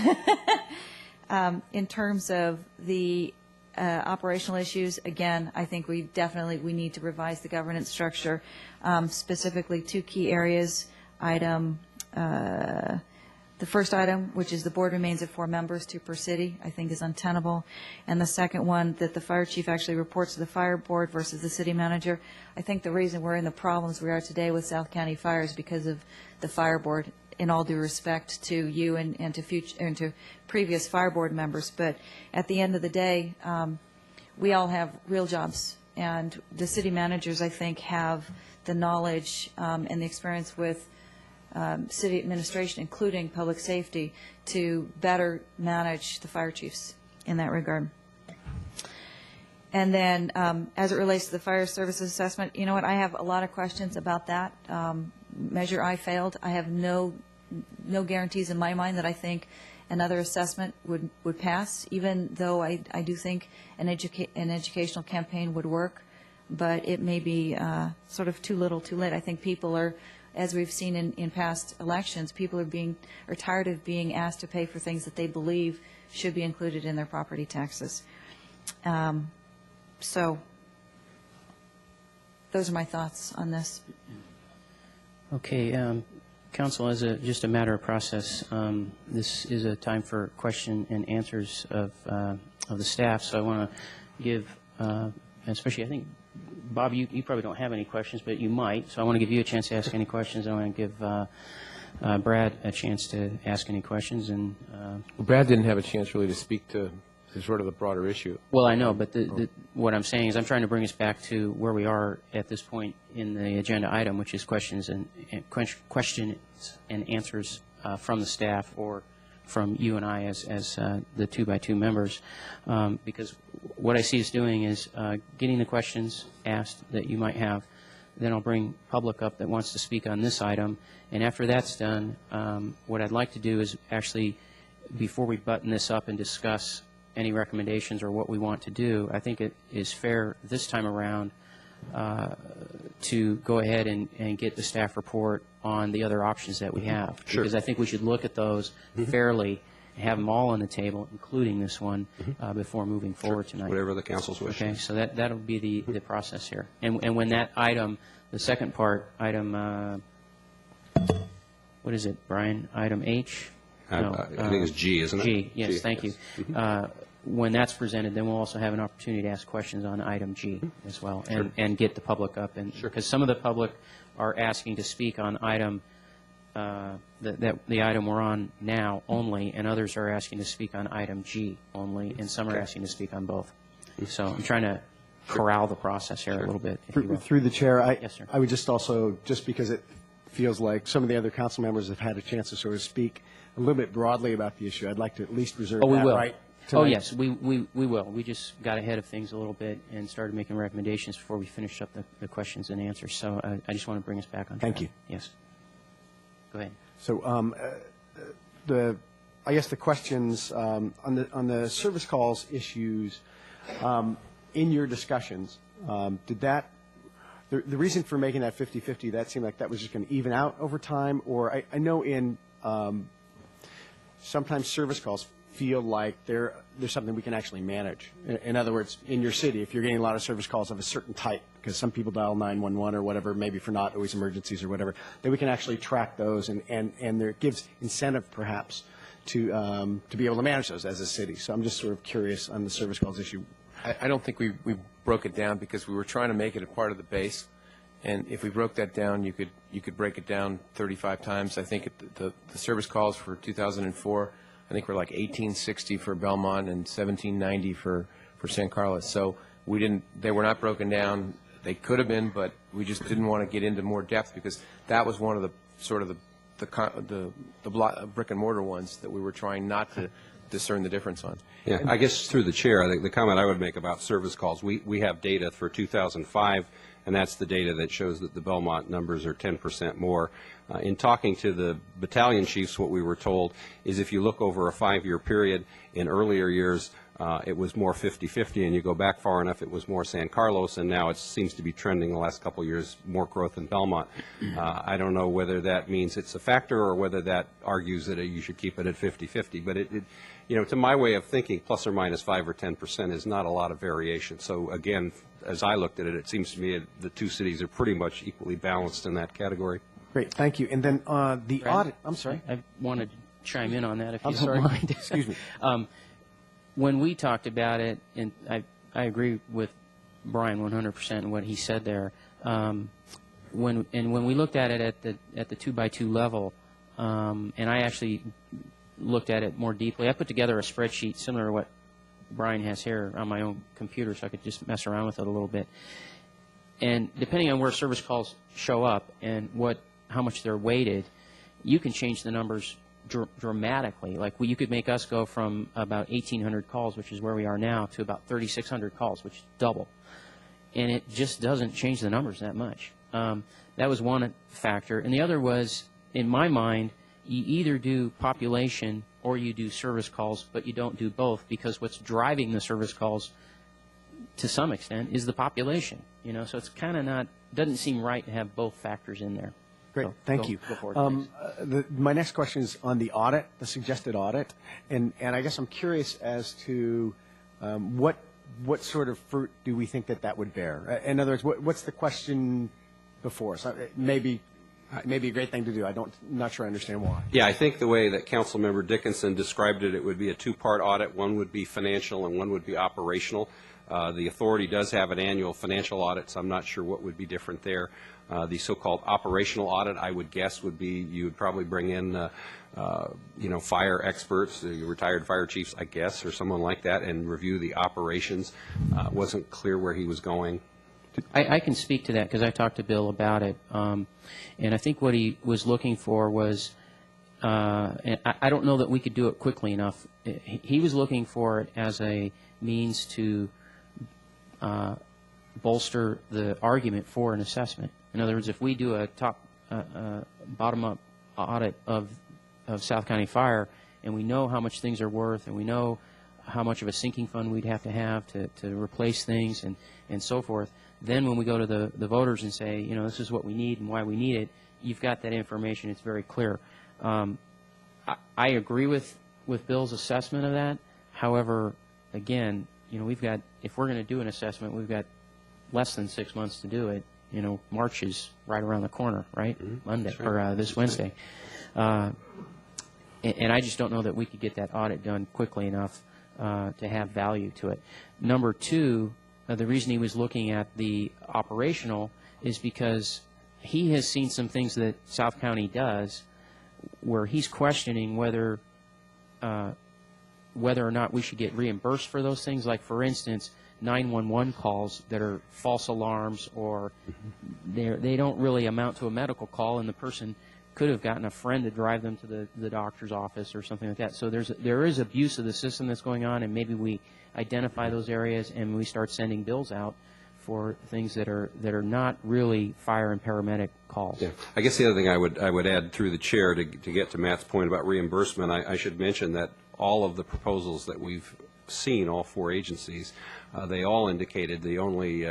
In terms of the operational issues, again, I think we need to revise the governance structure, specifically 2 key areas. The first item, which is the board remains at 4 members, 2 per city, I think is untenable. And the second one, that the fire chief actually reports to the fire board versus the city manager. I think the reason we're in the problems we are today with South County Fire is because of the fire board, in all due respect to you and to previous fire board members. But at the end of the day, we all have real jobs. And the city managers, I think, have the knowledge and the experience with city administration, including public safety, to better manage the fire chiefs in that regard. And then as it relates to the fire services assessment, you know what, I have a lot of questions about that. Measure I failed. I have no guarantees in my mind that I think another assessment would pass, even though I do think an educational campaign would work, but it may be sort of too little too late. I think people are, as we've seen in past elections, people are tired of being asked to pay for things that they believe should be included in their property taxes. So those are my thoughts on this. Okay, Council, as just a matter of process, this is a time for question and answers of the staff, so I want to give, especially I think, Bob, you probably don't have any questions, but you might, so I want to give you a chance to ask any questions. I want to give Brad a chance to ask any questions. And Well, Brad didn't have a chance really to speak to sort of the broader issue. Well, I know, but what I'm saying is I'm trying to bring us back to where we are at this point in the agenda item, which is questions and answers from the staff or from you and I as the 2x2 members, because what I see us doing is getting the questions asked that you might have. Then I'll bring public up that wants to speak on this item, and after that's done, what I'd like to do is actually, before we button this up and discuss any recommendations or what we want to do, I think it is fair this time around to go ahead and get the staff report on the other options that we have. Sure. Because I think we should look at those fairly and have them all on the table, including this one, before moving forward tonight. Whatever the council's wish. Okay, so that'll be the process here. And when that item, the second part, item, what is it, Brian? Item H? No, I think it's G, isn't it? G, yes, G, thank yes. you. When that's presented, then we'll also have an opportunity to ask questions on item G as well, and get the public up. And because some of the public are asking to speak on item, the item we're on now only, and others are asking to speak on item G only, and some are asking to speak on both. So I'm trying to corral the process here a little bit, if you will. Through the chair, Yes, sir. I would just also, just because it feels like some of the other council members have had a chance to sort of speak a little bit broadly about the issue, I'd like to at least reserve Oh, we that will. right Oh, tonight. yes, we will. We just got ahead of things a little bit and started making recommendations before we finished up the questions and answers. So I just want to bring us back on track. Thank you. Yes. Go ahead. So I guess the questions on the service calls issues, in your discussions, did that, the reason for making that 50-50, that seemed like that was just going to even out over time? Or I know in sometimes service calls feel like there's something we can actually manage. In other words, in your city, if you're getting a lot of service calls of a certain type, because some people dial 911 or whatever, maybe for not always emergencies or whatever, then we can actually track those, and there gives incentive perhaps to be able to manage those as a city. So I'm just sort of curious on the service calls issue. I don't think we broke it down because we were trying to make it a part of the base. And if we broke that down, you could break it down 35 times. I think the service calls for 2004, I think were like 1860 for Belmont and 1790 for San Carlos. So they were not broken down. They could have been, but we just didn't want to get into more depth because that was one of the sort of the brick and mortar ones that we were trying not to discern the difference on. Yeah, I guess through the chair, I think the comment I would make about service calls, we have data for 2005, and that's the data that shows that the Belmont numbers are 10% more. In talking to the battalion chiefs, what we were told is if you look over a 5-year period, in earlier years, it was more 50-50, and you go back far enough, it was more San Carlos, and now it seems to be trending the last couple of years, more growth in Belmont. I don't know whether that means it's a factor or whether that argues that you should keep it at 50-50, but to my way of thinking, plus or minus 5 or 10% is not a lot of variation. So again, as I looked at it, it seems to me the two cities are pretty much equally balanced in that category. Great, thank you. And then the Brad, audit, I'm sorry. I wanted to chime in on that if you I'm sorry. don't mind. Excuse me. When we talked about it, and I agree with Brian 100% in what he said there. When we looked at it at the 2x2 level, and I actually looked at it more deeply, I put together a spreadsheet similar to what Brian has here on my own computer, so I could just mess around with it a little bit. And depending on where service calls show up and how much they're weighted, you can change the numbers dramatically. Like you could make us go from about 1,800 calls, which is where we are now, to about 3,600 calls, which is double. And it just doesn't change the numbers that much. That was one factor. And the other was, in my mind, you either do population or you do service calls, but you don't do both, because what's driving the service calls to some extent is the population. So it's kind of doesn't seem right to have both factors in there. Great, So thank go- you. go forward, please. My next question is on the audit, the suggested audit, and I guess I'm curious as to what sort of fruit do we think that would bear? In other words, what's the question before us? Maybe a great thing to do. I'm not sure I understand why. Yeah, I think the way that Councilmember Dickinson described it, it would be a two-part audit. One would be financial and one would be operational. The authority does have an annual financial audit, so I'm not sure what would be different there. The so-called operational audit, I would guess, would be you would probably bring in, fire experts, retired fire chiefs, I guess, or someone like that, and review the operations. Wasn't clear where he was going. I can speak to that because I talked to Bill about it, and I think what he was looking for was, and I don't know that we could do it quickly enough. He was looking for it as a means to bolster the argument for an assessment. In other words, if we do a bottom-up audit of South County Fire, and we know how much things are worth, and we know how much of a sinking fund we'd have to replace things and so forth, then when we go to the voters and say, this is what we need and why we need it, you've got that information. It's very clear. I agree with Bill's assessment of that. However, again, if we're going to do an assessment, we've got less than 6 months to do it. March is right around the corner, right? Mm-hmm. Monday, or this Wednesday. And I just don't know that we could get that audit done quickly enough to have value to it. Number two, the reason he was looking at the operational is because he has seen some things that South County does where he's questioning whether or not we should get reimbursed for those things. Like, for instance, 911 calls that are false alarms, or they don't really amount to a medical call, and the person could have gotten a friend to drive them to the doctor's office or something like that. So there is abuse of the system that's going on, and maybe we identify those areas and we start sending bills out for things that are not really fire and paramedic calls. Yeah. I guess the other thing I would add through the chair to get to Matt's point about reimbursement, I should mention that all of the proposals that we've seen, all four agencies, they all indicated the only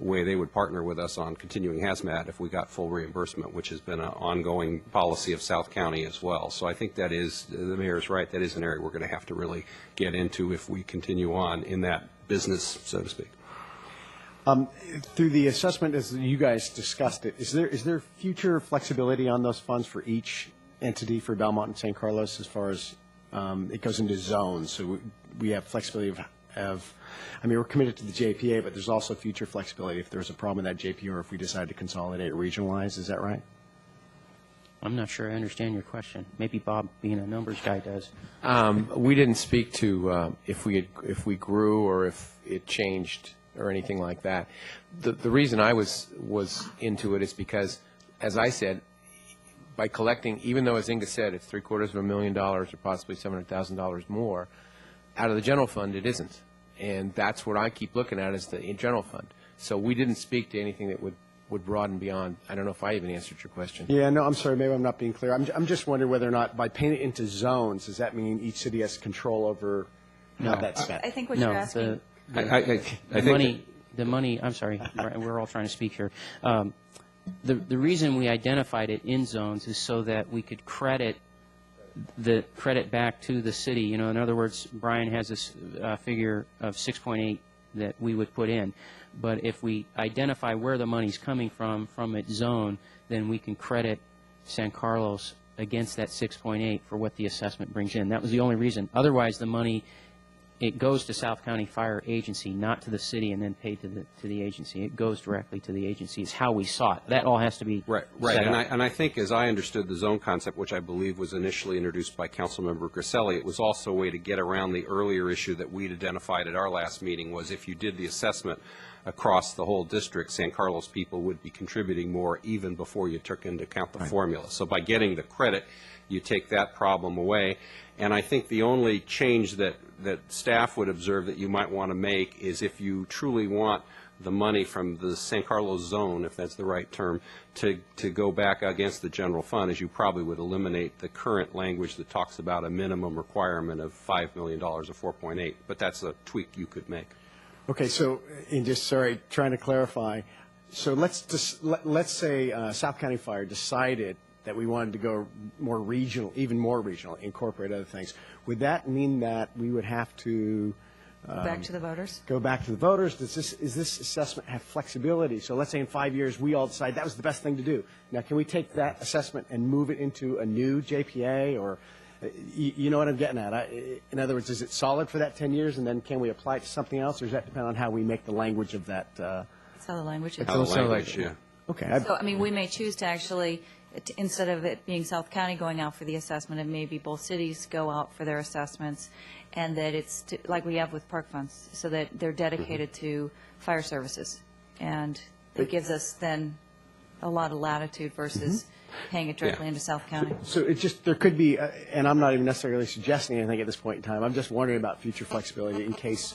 way they would partner with us on continuing hazmat if we got full reimbursement, which has been an ongoing policy of South County as well. So I think that is, the mayor's right, that is an area we're going to have to really get into if we continue on in that business, so to speak. Through the assessment, as you guys discussed it, is there future flexibility on those funds for each entity for Belmont and San Carlos as far as it goes into zones? So we have flexibility we're committed to the JPA, but there's also future flexibility if there's a problem in that JPA or if we decide to consolidate or regionalize. Is that right? I'm not sure I understand your question. Maybe Bob, being a numbers guy, does. We didn't speak to if we grew or if it changed or anything like that. The reason I was into it is because, as I said, by collecting, even though, as Inga said, it's $750,000 or possibly $700,000 more, out of the general fund, it isn't. And that's what I keep looking at, is the general fund. So we didn't speak to anything that would broaden beyond. I don't know if I even answered your question. Yeah, no, I'm sorry. Maybe I'm not being clear. I'm just wondering whether or not by paying it into zones, does that mean each city has control over No. have that spent? I think what you're asking. The money, I'm sorry, we're all trying to speak here. The reason we identified it in zones is so that we could credit back to the city. You know, in other words, Brian has this figure of 6.8 that we would put in. But if we identify where the money's coming from its zone, then we can credit San Carlos against that 6.8 for what the assessment brings in. That was the only reason. Otherwise, the money, it goes to South County Fire Agency, not to the city and then paid to the agency. It goes directly to the agency. It's how we saw it. That all has to be right. set up. And I think, as I understood the zone concept, which I believe was initially introduced by Councilmember Griselli, it was also a way to get around the earlier issue that we'd identified at our last meeting, was if you did the assessment across the whole district, San Carlos people would be contributing more even before you took into account the formula. So by getting the credit, you take that problem away. And I think the only change that staff would observe that you might want to make is if you truly want the money from the San Carlos zone, if that's the right term, to go back against the general fund, as you probably would eliminate the current language that talks about a minimum requirement of $5 million or 4.8. But that's a tweak you could make. Okay, so, and just, sorry, trying to clarify, so let's say South County Fire decided that we wanted to go more regional, even more regional, incorporate other things. Would that mean that we would have to Go back to the voters? Go back to the voters? Is this assessment have flexibility? So let's say in 5 years we all decide that was the best thing to do. Now, can we take that assessment and move it into a new JPA, or you know what I'm getting at? In other words, is it solid for that 10 years, and then can we apply it to something else, or does that depend on how we make the language of that? That's how the language is. How the language, yeah. Okay. So, I mean, we may choose to actually, instead of it being South County going out for the assessment, it may be both cities go out for their assessments, and that it's like we have with park funds, so that they're dedicated to fire services. And it gives us then a lot of latitude versus paying it directly into South County. So it just, there could be, and I'm not even necessarily suggesting anything at this point in time. I'm just wondering about future flexibility in case,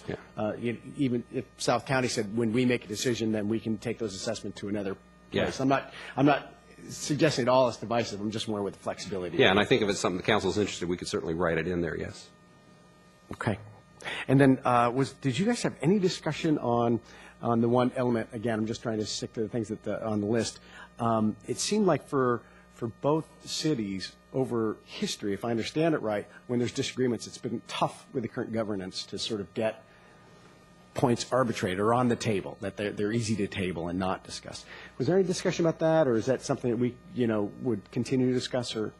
even if South County said, when we make a decision, then we can take those assessments to another place. I'm not suggesting at all it's divisive. I'm just wondering with the flexibility. Yeah, and I think if it's something the council is interested, we could certainly write it in there, yes. Okay. And then did you guys have any discussion on the one element? Again, I'm just trying to stick to the things that on the list. It seemed like for both cities over history, if I understand it right, when there's disagreements, it's been tough with the current governance to sort of get points arbitrated or on the table, that they're easy to table and not discuss. Was there any discussion about that, or is that something that we, would continue to discuss? Or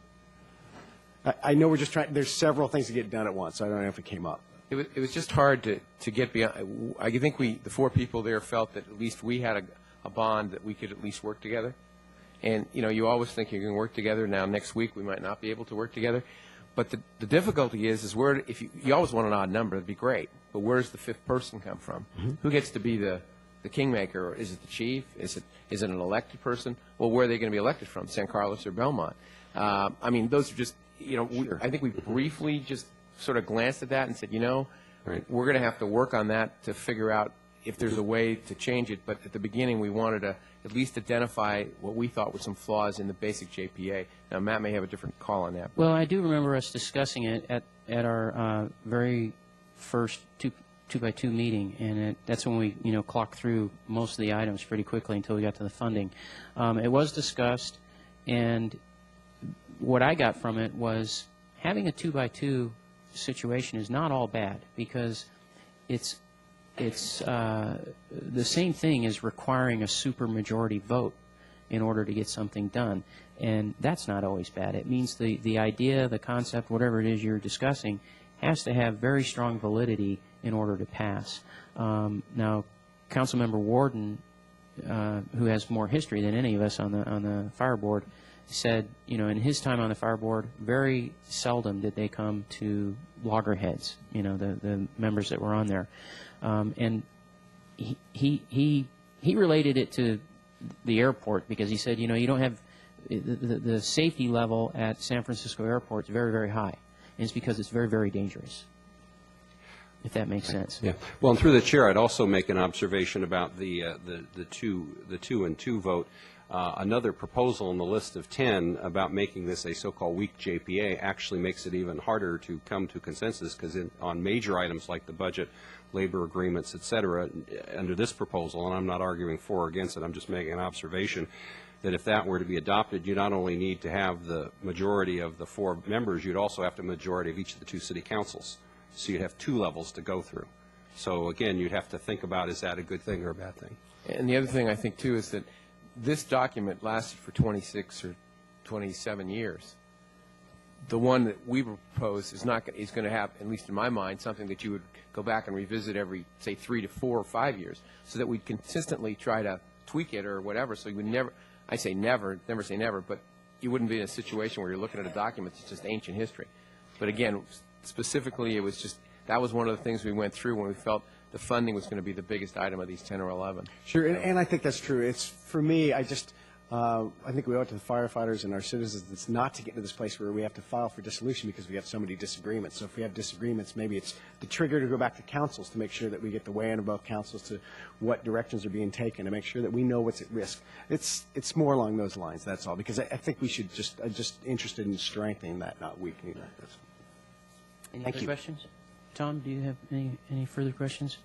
I know we're just trying, there's several things to get done at once, so I don't know if it came up. It was just hard to get beyond. I think the four people there felt that at least we had a bond that we could at least work together. And, you always think you're going to work together. Now, next week, we might not be able to work together. But the difficulty is where, if you always want an odd number, it'd be great. But where does the fifth person come from? Who gets to be the kingmaker? Or is it the chief? Is it an elected person? Well, where are they going to be elected from, San Carlos or Belmont? I mean, those are just, I think we briefly just sort of glanced at that and said, we're going to have to work on that to figure out if there's a way to change it. But at the beginning, we wanted to at least identify what we thought were some flaws in the basic JPA. Now, Matt may have a different call on that. Well, I do remember us discussing it at our very first two-by-two meeting, and that's when we, clocked through most of the items pretty quickly until we got to the funding. It was discussed, and what I got from it was having a two-by-two situation is not all bad, because it's the same thing as requiring a supermajority vote in order to get something done, and that's not always bad. It means the idea, the concept, whatever it is you're discussing, has to have very strong validity in order to pass. Now, Councilmember Warden, who has more history than any of us on the fire board, said, in his time on the fire board, very seldom did they come to loggerheads, the members that were on there. And he related it to the airport, because he said, you don't have the safety level at San Francisco Airport is very, very high. And it's because it's very, very dangerous, if that makes sense. Yeah. Well, and through the chair, I'd also make an observation about the 2-2 vote. Another proposal in the list of 10 about making this a so-called weak JPA actually makes it even harder to come to consensus, because on major items like the budget, labor agreements, et cetera, under this proposal, and I'm not arguing for or against it, I'm just making an observation, that if that were to be adopted, you not only need to have the majority of the 4 members, you'd also have the majority of each of the 2 city councils. So you'd have 2 levels to go through. So again, you'd have to think about, is that a good thing or a bad thing? And the other thing I think, too, is that this document lasted for 26 or 27 years. The one that we propose is going to have, at least in my mind, something that you would go back and revisit every, say, 3 to 4 or 5 years, so that we'd consistently try to tweak it or whatever, so you would never, I say never say never, but you wouldn't be in a situation where you're looking at a document that's just ancient history. But again, specifically, it was just, that was one of the things we went through when we felt the funding was going to be the biggest item of these 10 or 11. Sure, and I think that's true. It's, for me, I think we owe it to the firefighters and our citizens it's not to get to this place where we have to file for dissolution because we have so many disagreements. So if we have disagreements, maybe it's the trigger to go back to councils to make sure that we get the weigh-in of both councils to what directions are being taken, to make sure that we know what's at risk. It's more along those lines, that's all, because I think we should I'm just interested in strengthening that, not weakening that. Any Thank other you. questions? Tom, do you have any further questions?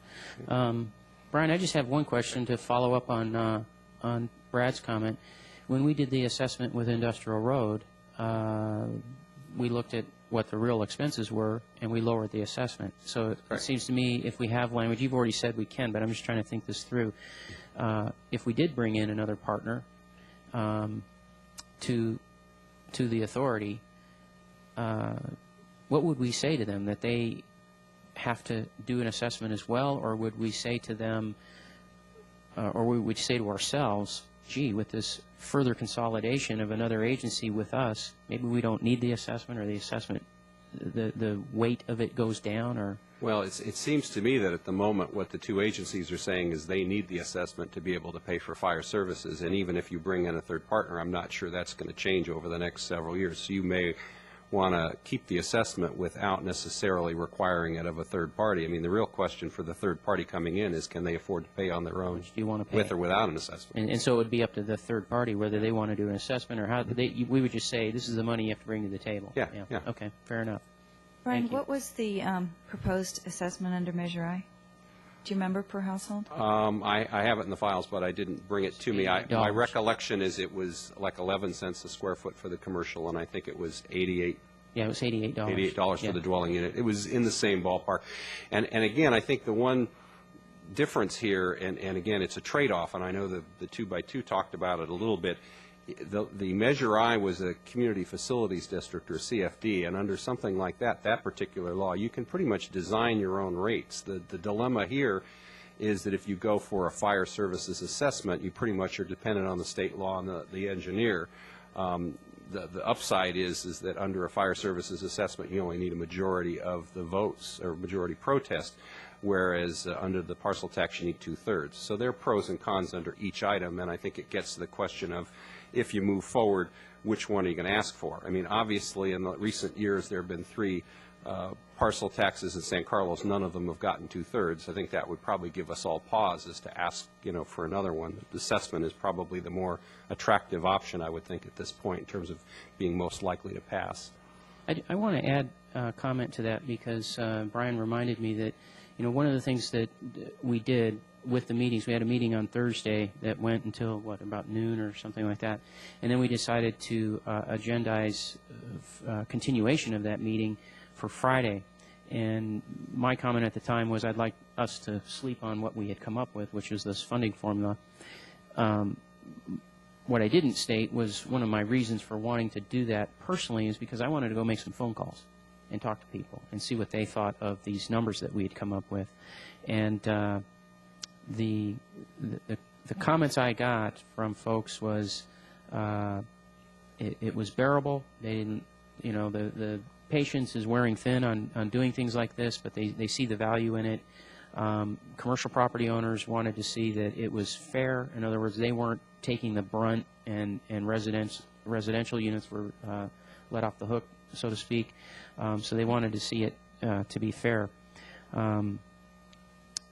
Brian, I just have one question to follow up on Brad's comment. When we did the assessment with Industrial Road, we looked at what the real expenses were, and we lowered the assessment. So it seems to me, if we have language, you've already said we can, but I'm just trying to think this through. If we did bring in another partner to the authority, what would we say to them? That they have to do an assessment as well, or would we say to them, or we would say to ourselves, gee, with this further consolidation of another agency with us, maybe we don't need the assessment, or the assessment, the weight of it goes down, or? Well, it seems to me that at the moment what the 2 agencies are saying is they need the assessment to be able to pay for fire services, and even if you bring in a third partner, I'm not sure that's going to change over the next several years. So you may want to keep the assessment without necessarily requiring it of a third party. I mean, the real question for the third party coming in is, can they afford to pay on their own, do you want to pay? With or without an assessment? And so it would be up to the third party whether they want to do an assessment, or how we would just say, this is the money you have to bring to the table. Yeah. Okay, fair enough. Brian, Thank you. what was the proposed assessment under Measure I? Do you remember per household? I have it in the files, but I didn't bring it to me. My $88. recollection is it was like 11 cents a square foot for the commercial, and I think it was 88. Yeah, it was $88. $88 Yeah. for the dwelling unit. It was in the same ballpark. And again, I think the one difference here, and again, it's a trade-off, and I know the 2x2 talked about it a little bit. The Measure I was a community facilities district, or CFD, and under something like that particular law, you can pretty much design your own rates. The dilemma here is that if you go for a fire services assessment, you pretty much are dependent on the state law and the engineer. The upside is that under a fire services assessment, you only need a majority of the votes, or majority protest, whereas under the parcel tax, you need 2/3. So there are pros and cons under each item, and I think it gets to the question of, if you move forward, which one are you going to ask for? I mean, obviously, in the recent years, there have been 3 parcel taxes in San Carlos. None of them have gotten 2/3. I think that would probably give us all pause as to ask, for another one. The assessment is probably the more attractive option, I would think, at this point, in terms of being most likely to pass. I want to add a comment to that, because Brian reminded me that, one of the things that we did with the meetings, we had a meeting on Thursday that went until, about noon or something like that, and then we decided to agendize continuation of that meeting for Friday. And my comment at the time was, I'd like us to sleep on what we had come up with, which was this funding formula. What I didn't state was, one of my reasons for wanting to do that personally is because I wanted to go make some phone calls and talk to people and see what they thought of these numbers that we had come up with. And the comments I got from folks was it was bearable. They didn't, the patience is wearing thin on doing things like this, but they see the value in it. Commercial property owners wanted to see that it was fair. In other words, they weren't taking the brunt, and residential units were let off the hook, so to speak. So they wanted to see it to be fair. And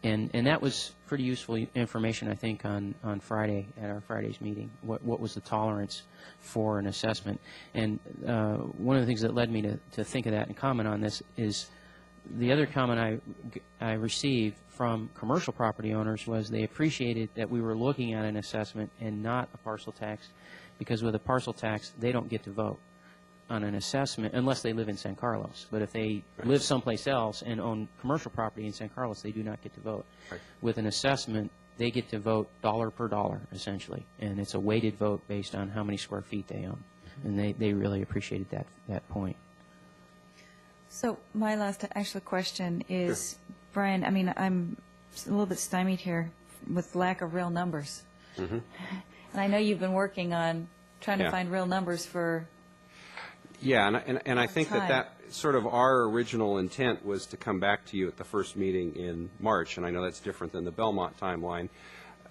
And that was pretty useful information, I think, on Friday, at our Friday's meeting, what was the tolerance for an assessment. And one of the things that led me to think of that and comment on this is the other comment I received from commercial property owners was they appreciated that we were looking at an assessment and not a parcel tax, because with a parcel tax, they don't get to vote on an assessment unless they live in San Carlos. But if they live someplace else and own commercial property in San Carlos, they do not get to vote. Right. With an assessment, they get to vote dollar per dollar, essentially, and it's a weighted vote based on how many square feet they own. And they really appreciated that point. So my last actual question is, Brian, I mean, I'm a little bit stymied here with lack of real numbers. Mm-hmm. And I know you've been working on trying to Yeah. find real numbers for Yeah, and I think time. that sort of our original intent was to come back to you at the first meeting in March, and I know that's different than the Belmont timeline.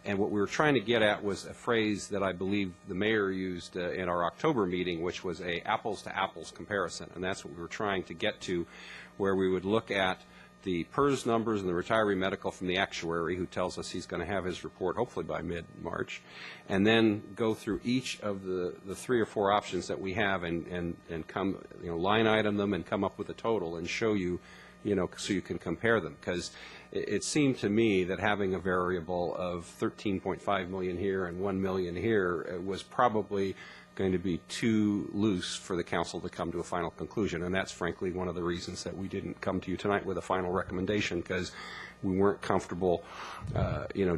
And what we were trying to get at was a phrase that I believe the mayor used in our October meeting, which was a apples-to-apples comparison. And that's what we were trying to get to, where we would look at the PERS numbers and the retiree medical from the actuary, who tells us he's going to have his report hopefully by mid-March, and then go through each of the 3 or 4 options that we have and come, line item them and come up with a total and show you, so you can compare them. Because it seemed to me that having a variable of 13.5 million here and 1 million here was probably going to be too loose for the council to come to a final conclusion. And that's frankly one of the reasons that we didn't come to you tonight with a final recommendation, because we weren't comfortable,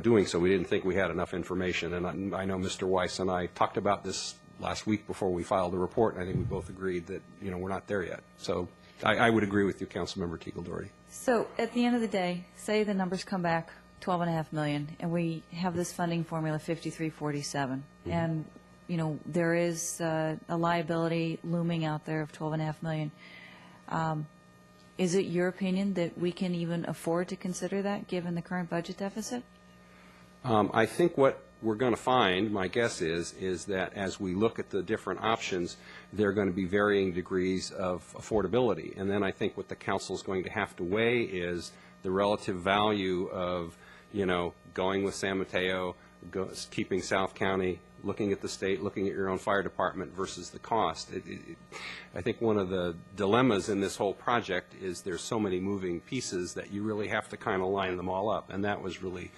doing so. We didn't think we had enough information. And I know Mr. Weiss and I talked about this last week before we filed the report, and I think we both agreed that, we're not there yet. So I would agree with you, Councilmember Teagle Doherty. So at the end of the day, say the numbers come back $12.5 million, and we have this funding formula 5347, and there is a liability looming out there of $12.5 million. Is it your opinion that we can even afford to consider that, given the current budget deficit? I think what we're going to find, my guess is that as we look at the different options, there are going to be varying degrees of affordability. And then I think what the council is going to have to weigh is the relative value of, going with San Mateo, keeping South County, looking at the state, looking at your own fire department versus the cost. I think one of the dilemmas in this whole project is there's so many moving pieces that you really have to kind of line them all up. And that was really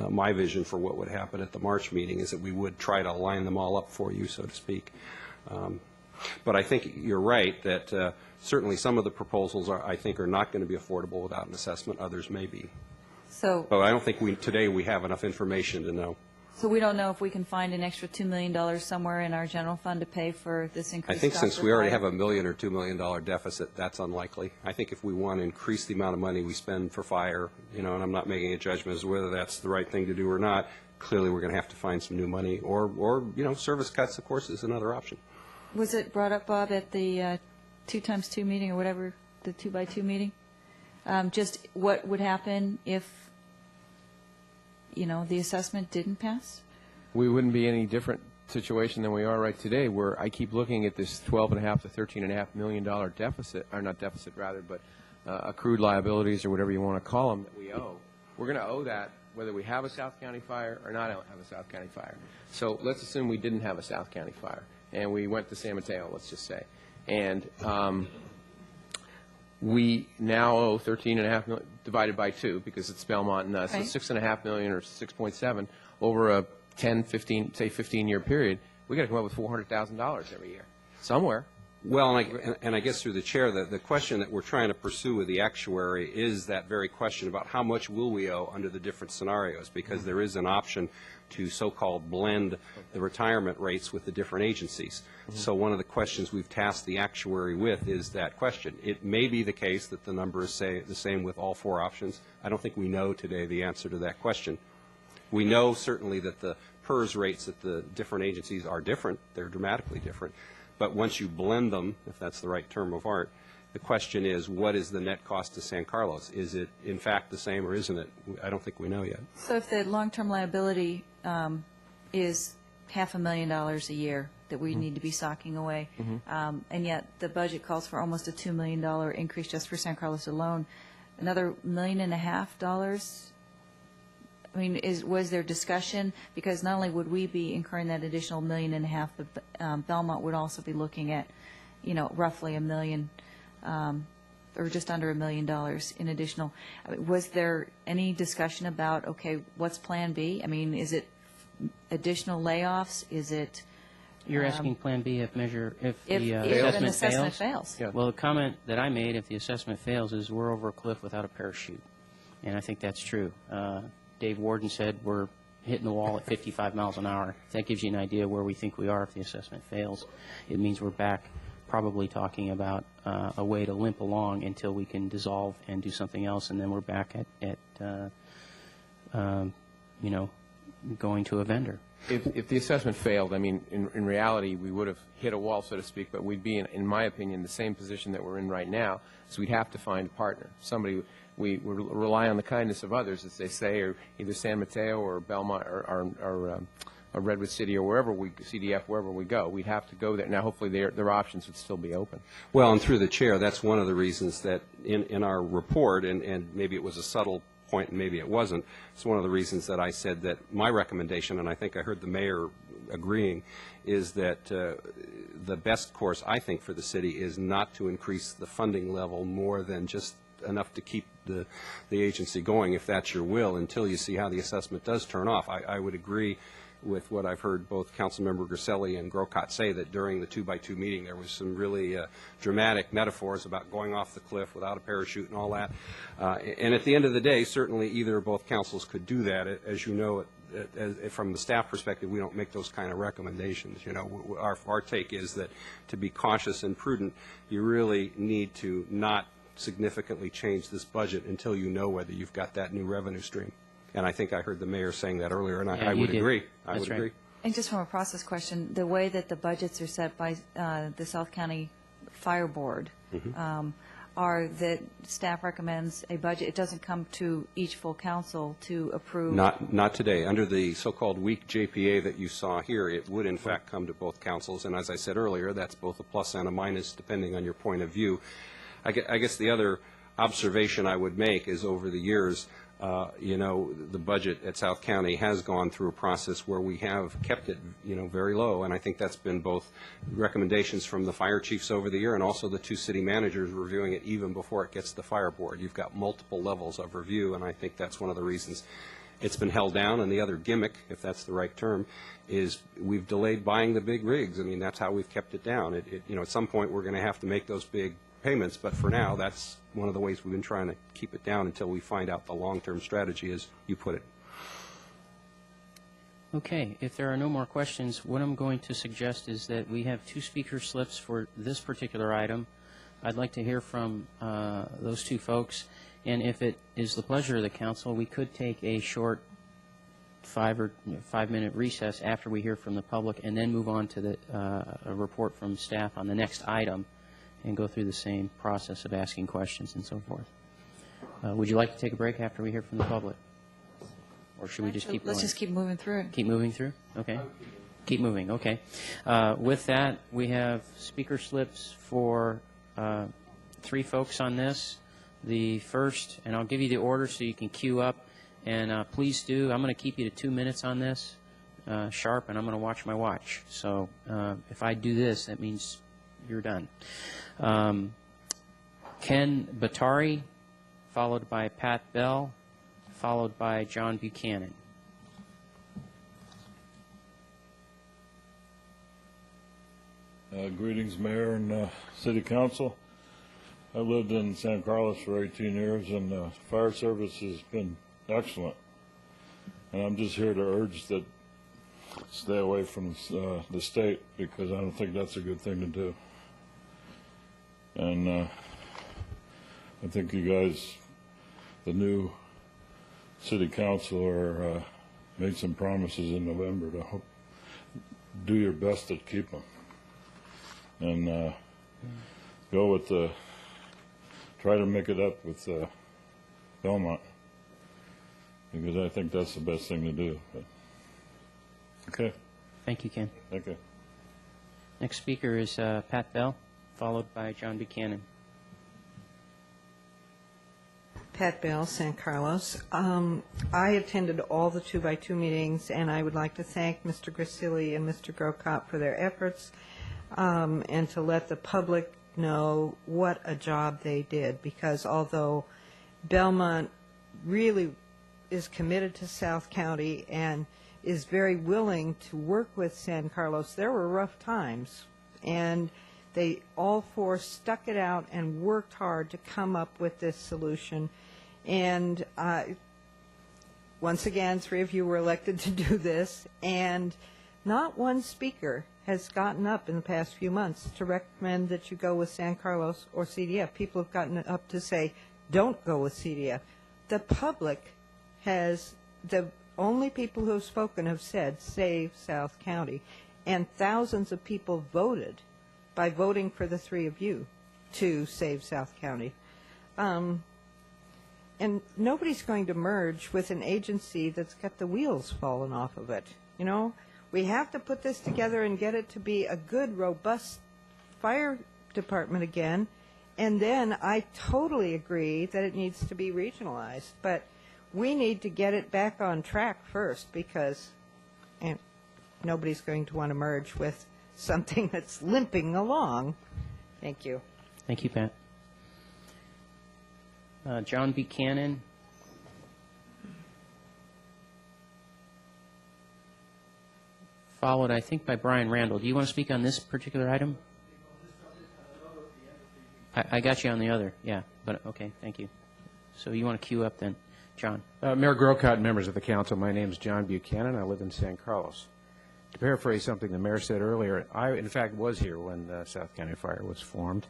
my vision for what would happen at the March meeting, is that we would try to line them all up for you, so to speak. But I think you're right that certainly some of the proposals I think are not going to be affordable without an assessment. Others may be. But I don't think today we have enough information to know. So we don't know if we can find an extra $2 million somewhere in our general fund to pay for this increased I think cost since of we already fire? have $1 million or $2 million deficit, that's unlikely. I think if we want to increase the amount of money we spend for fire, and I'm not making a judgment as to whether that's the right thing to do or not, clearly we're going to have to find some new money. Or service cuts, of course, is another option. Was it brought up, Bob, at the 2x2 meeting or whatever, the 2x2 meeting? Just what would happen if, the assessment didn't pass? We wouldn't be any different situation than we are right today, where I keep looking at this $12.5 to $13.5 million deficit, or not deficit rather, but accrued liabilities or whatever you want to call them that we owe. We're going to owe that whether we have a South County fire or not have a South County fire. So let's assume we didn't have a South County fire and we went to San Mateo, let's just say, and we now owe $13.5 million divided by 2 because it's Belmont and us, Right. so $6.5 million or 6.7 over a 10, 15, say 15-year period. We got to come up with $400,000 every year somewhere. Well, and I guess through the chair, the question that we're trying to pursue with the actuary is that very question about how much will we owe under the different scenarios, because there is an option to so-called blend the retirement rates with the different agencies. So one of the questions we've tasked the actuary with is that question. It may be the case that the number is the same with all 4 options. I don't think we know today the answer to that question. We know certainly that the PERS rates at the different agencies are different. They're dramatically different. But once you blend them, if that's the right term of art, the question is, what is the net cost to San Carlos? Is it, in fact, the same or isn't it? I don't think we know yet. So if the long-term liability is $500,000 a year that we need to be socking away, and yet the budget calls for almost a $2 million increase just for San Carlos alone, another $1.5 million I mean, was there discussion? Because not only would we be incurring that additional $1.5 million, but Belmont would also be looking at, roughly $1 million, or just under $1 million in additional. I mean, was there any discussion about, okay, what's Plan B? I mean, is it additional layoffs? Is it? You're asking Plan B if the an assessment assessment fails? fails. Well, the comment that I made, if the assessment fails, is we're over a cliff without a parachute. And I think that's true. Dave Warden said we're hitting the wall at 55 miles an hour. If that gives you an idea where we think we are if the assessment fails, it means we're back probably talking about a way to limp along until we can dissolve and do something else, and then we're back at going to a vendor. If the assessment failed, I mean, in reality, we would have hit a wall, so to speak, but we'd be, in my opinion, the same position that we're in right now, so we'd have to find a partner. Somebody, we rely on the kindness of others, as they say, or either San Mateo or Belmont or Redwood City or wherever CDF, wherever we go. We'd have to go there. Now, hopefully, their options would still be open. Well, and through the chair, that's one of the reasons that in our report, and maybe it was a subtle point and maybe it wasn't, it's one of the reasons that I said that my recommendation, and I think I heard the mayor agreeing, is that the best course, I think, for the city is not to increase the funding level more than just enough to keep the agency going, if that's your will, until you see how the assessment does turn off. I would agree with what I've heard both Councilmember Griselli and Grocott say, that during the 2x2 meeting there was some really dramatic metaphors about going off the cliff without a parachute and all that. And at the end of the day, certainly either or both councils could do that. As you know, from the staff perspective, we don't make those kind of recommendations. Our take is that to be cautious and prudent, you really need to not significantly change this budget until you know whether you've got that new revenue stream. And I think I heard the mayor saying that earlier, and I would agree. I would agree. And just from a process question, the way that the budgets are set by the South County Fire Board, are that staff recommends a budget, it doesn't come to each full council to approve? Not today. Under the so-called weak JPA that you saw here, it would in fact come to both councils, and as I said earlier, that's both a plus and a minus depending on your point of view. I guess the other observation I would make is over the years, the budget at South County has gone through a process where we have kept it, very low, and I think that's been both recommendations from the fire chiefs over the year and also the two city managers reviewing it even before it gets to the fire board. You've got multiple levels of review, and I think that's one of the reasons it's been held down. And the other gimmick, if that's the right term, is we've delayed buying the big rigs. I mean, that's how we've kept it down. At some point we're going to have to make those big payments, but for now, that's one of the ways we've been trying to keep it down until we find out the long-term strategy, as you put it. Okay, if there are no more questions, what I'm going to suggest is that we have 2 speaker slips for this particular item. I'd like to hear from those 2 folks, and if it is the pleasure of the council, we could take a short 5-minute recess after we hear from the public, and then move on to a report from staff on the next item, and go through the same process of asking questions and so forth. Would you like to take a break after we hear from the public? Or should we just keep going? Let's just keep moving through it. Keep moving through? Okay. Keep moving, okay. With that, we have speaker slips for 3 folks on this. The first, and I'll give you the order so you can queue up, and please do, I'm going to keep you to 2 minutes on this, sharp, and I'm going to watch my watch. So if I do this, that means you're done. Ken Batari, followed by Pat Bell, followed by John Buchanan. Greetings, Mayor and City Council. I lived in San Carlos for 18 years, and the fire service has been excellent. And I'm just here to urge that stay away from the state, because I don't think that's a good thing to do. And I think you guys, the new City Council, made some promises in November to do your best to keep them. And go with try to make it up with Belmont, because I think that's the best thing to do. But, okay. Thank you, Ken. Thank you. Next speaker is Pat Bell, followed by John Buchanan. Pat Bell, San Carlos. I attended all the 2x2 meetings, and I would like to thank Mr. Grisilli and Mr. Grocott for their efforts, and to let the public know what a job they did, because although Belmont really is committed to South County and is very willing to work with San Carlos, there were rough times, and they all four stuck it out and worked hard to come up with this solution. And once again, 3 of you were elected to do this, and not one speaker has gotten up in the past few months to recommend that you go with San Carlos or CDF. People have gotten up to say, don't go with CDF. The public has, the only people who have spoken have said, save South County. And thousands of people voted by voting for the 3 of you to save South County. And nobody's going to merge with an agency that's got the wheels falling off of it. You know, we have to put this together and get it to be a good, robust fire department again. And then I totally agree that it needs to be regionalized. But we need to get it back on track first, because nobody's going to want to merge with something that's limping along. Thank you. Thank you, Pat. John Buchanan. Followed, I think, by Brian Randall. Do you want to speak on this particular item? I got you on the other, yeah. But okay, thank you. So you want to queue up then, John? Mayor Grocott, members of the council, my name is John Buchanan. I live in San Carlos. To paraphrase something the mayor said earlier, I, in fact, was here when the South County Fire was formed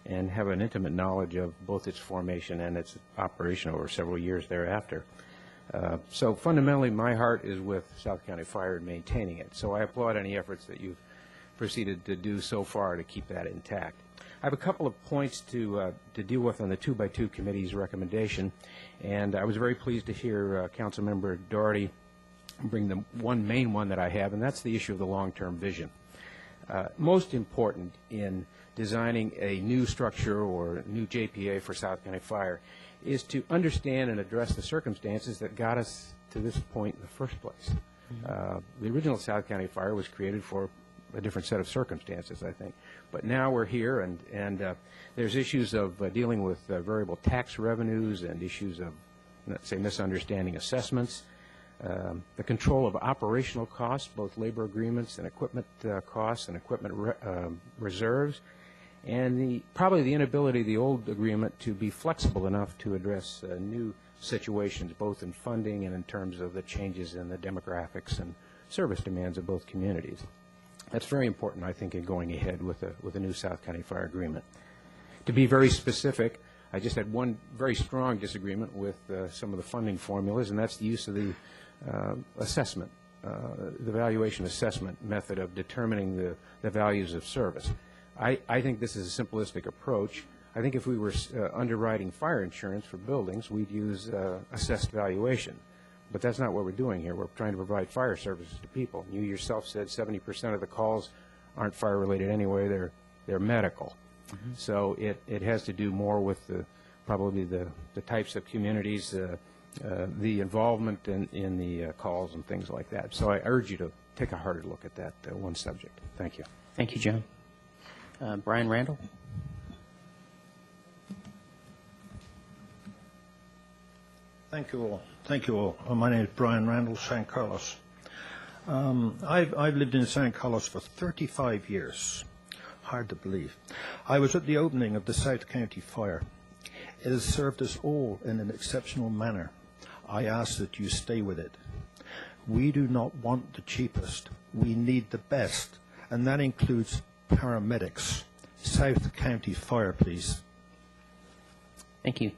and have an intimate knowledge of both its formation and its operation over several years thereafter. So fundamentally, my heart is with South County Fire and maintaining it. So I applaud any efforts that you've proceeded to do so far to keep that intact. I have a couple of points to deal with on the 2x2 committee's recommendation, and I was very pleased to hear Councilmember Doherty bring the one main one that I have, and that's the issue of the long-term vision. Most important in designing a new structure or new JPA for South County Fire is to understand and address the circumstances that got us to this point in the first place. The original South County Fire was created for a different set of circumstances, I think. But now we're here, and there's issues of dealing with variable tax revenues and issues of, let's say, misunderstanding assessments, the control of operational costs, both labor agreements and equipment costs and equipment reserves, and probably the inability of the old agreement to be flexible enough to address new situations, both in funding and in terms of the changes in the demographics and service demands of both communities. That's very important, I think, in going ahead with a new South County Fire agreement. To be very specific, I just had one very strong disagreement with some of the funding formulas, and that's the use of the assessment, the valuation assessment method of determining the values of service. I think this is a simplistic approach. I think if we were underwriting fire insurance for buildings, we'd use assessed valuation. But that's not what we're doing here. We're trying to provide fire services to people. You yourself said 70% of the calls aren't fire-related anyway. They're medical. Mm-hmm. So it has to do more with probably the types of communities, the involvement in the calls and things like that. So I urge you to take a harder look at that one subject. Thank you. Thank you, John. Brian Randall. Thank you all. Thank you all. My name is Brian Randall, San Carlos. I've lived in San Carlos for 35 years. Hard to believe. I was at the opening of the South County Fire. It has served us all in an exceptional manner. I ask that you stay with it. We do not want the cheapest. We need the best, and that includes paramedics. South County Fire, please. Thank you.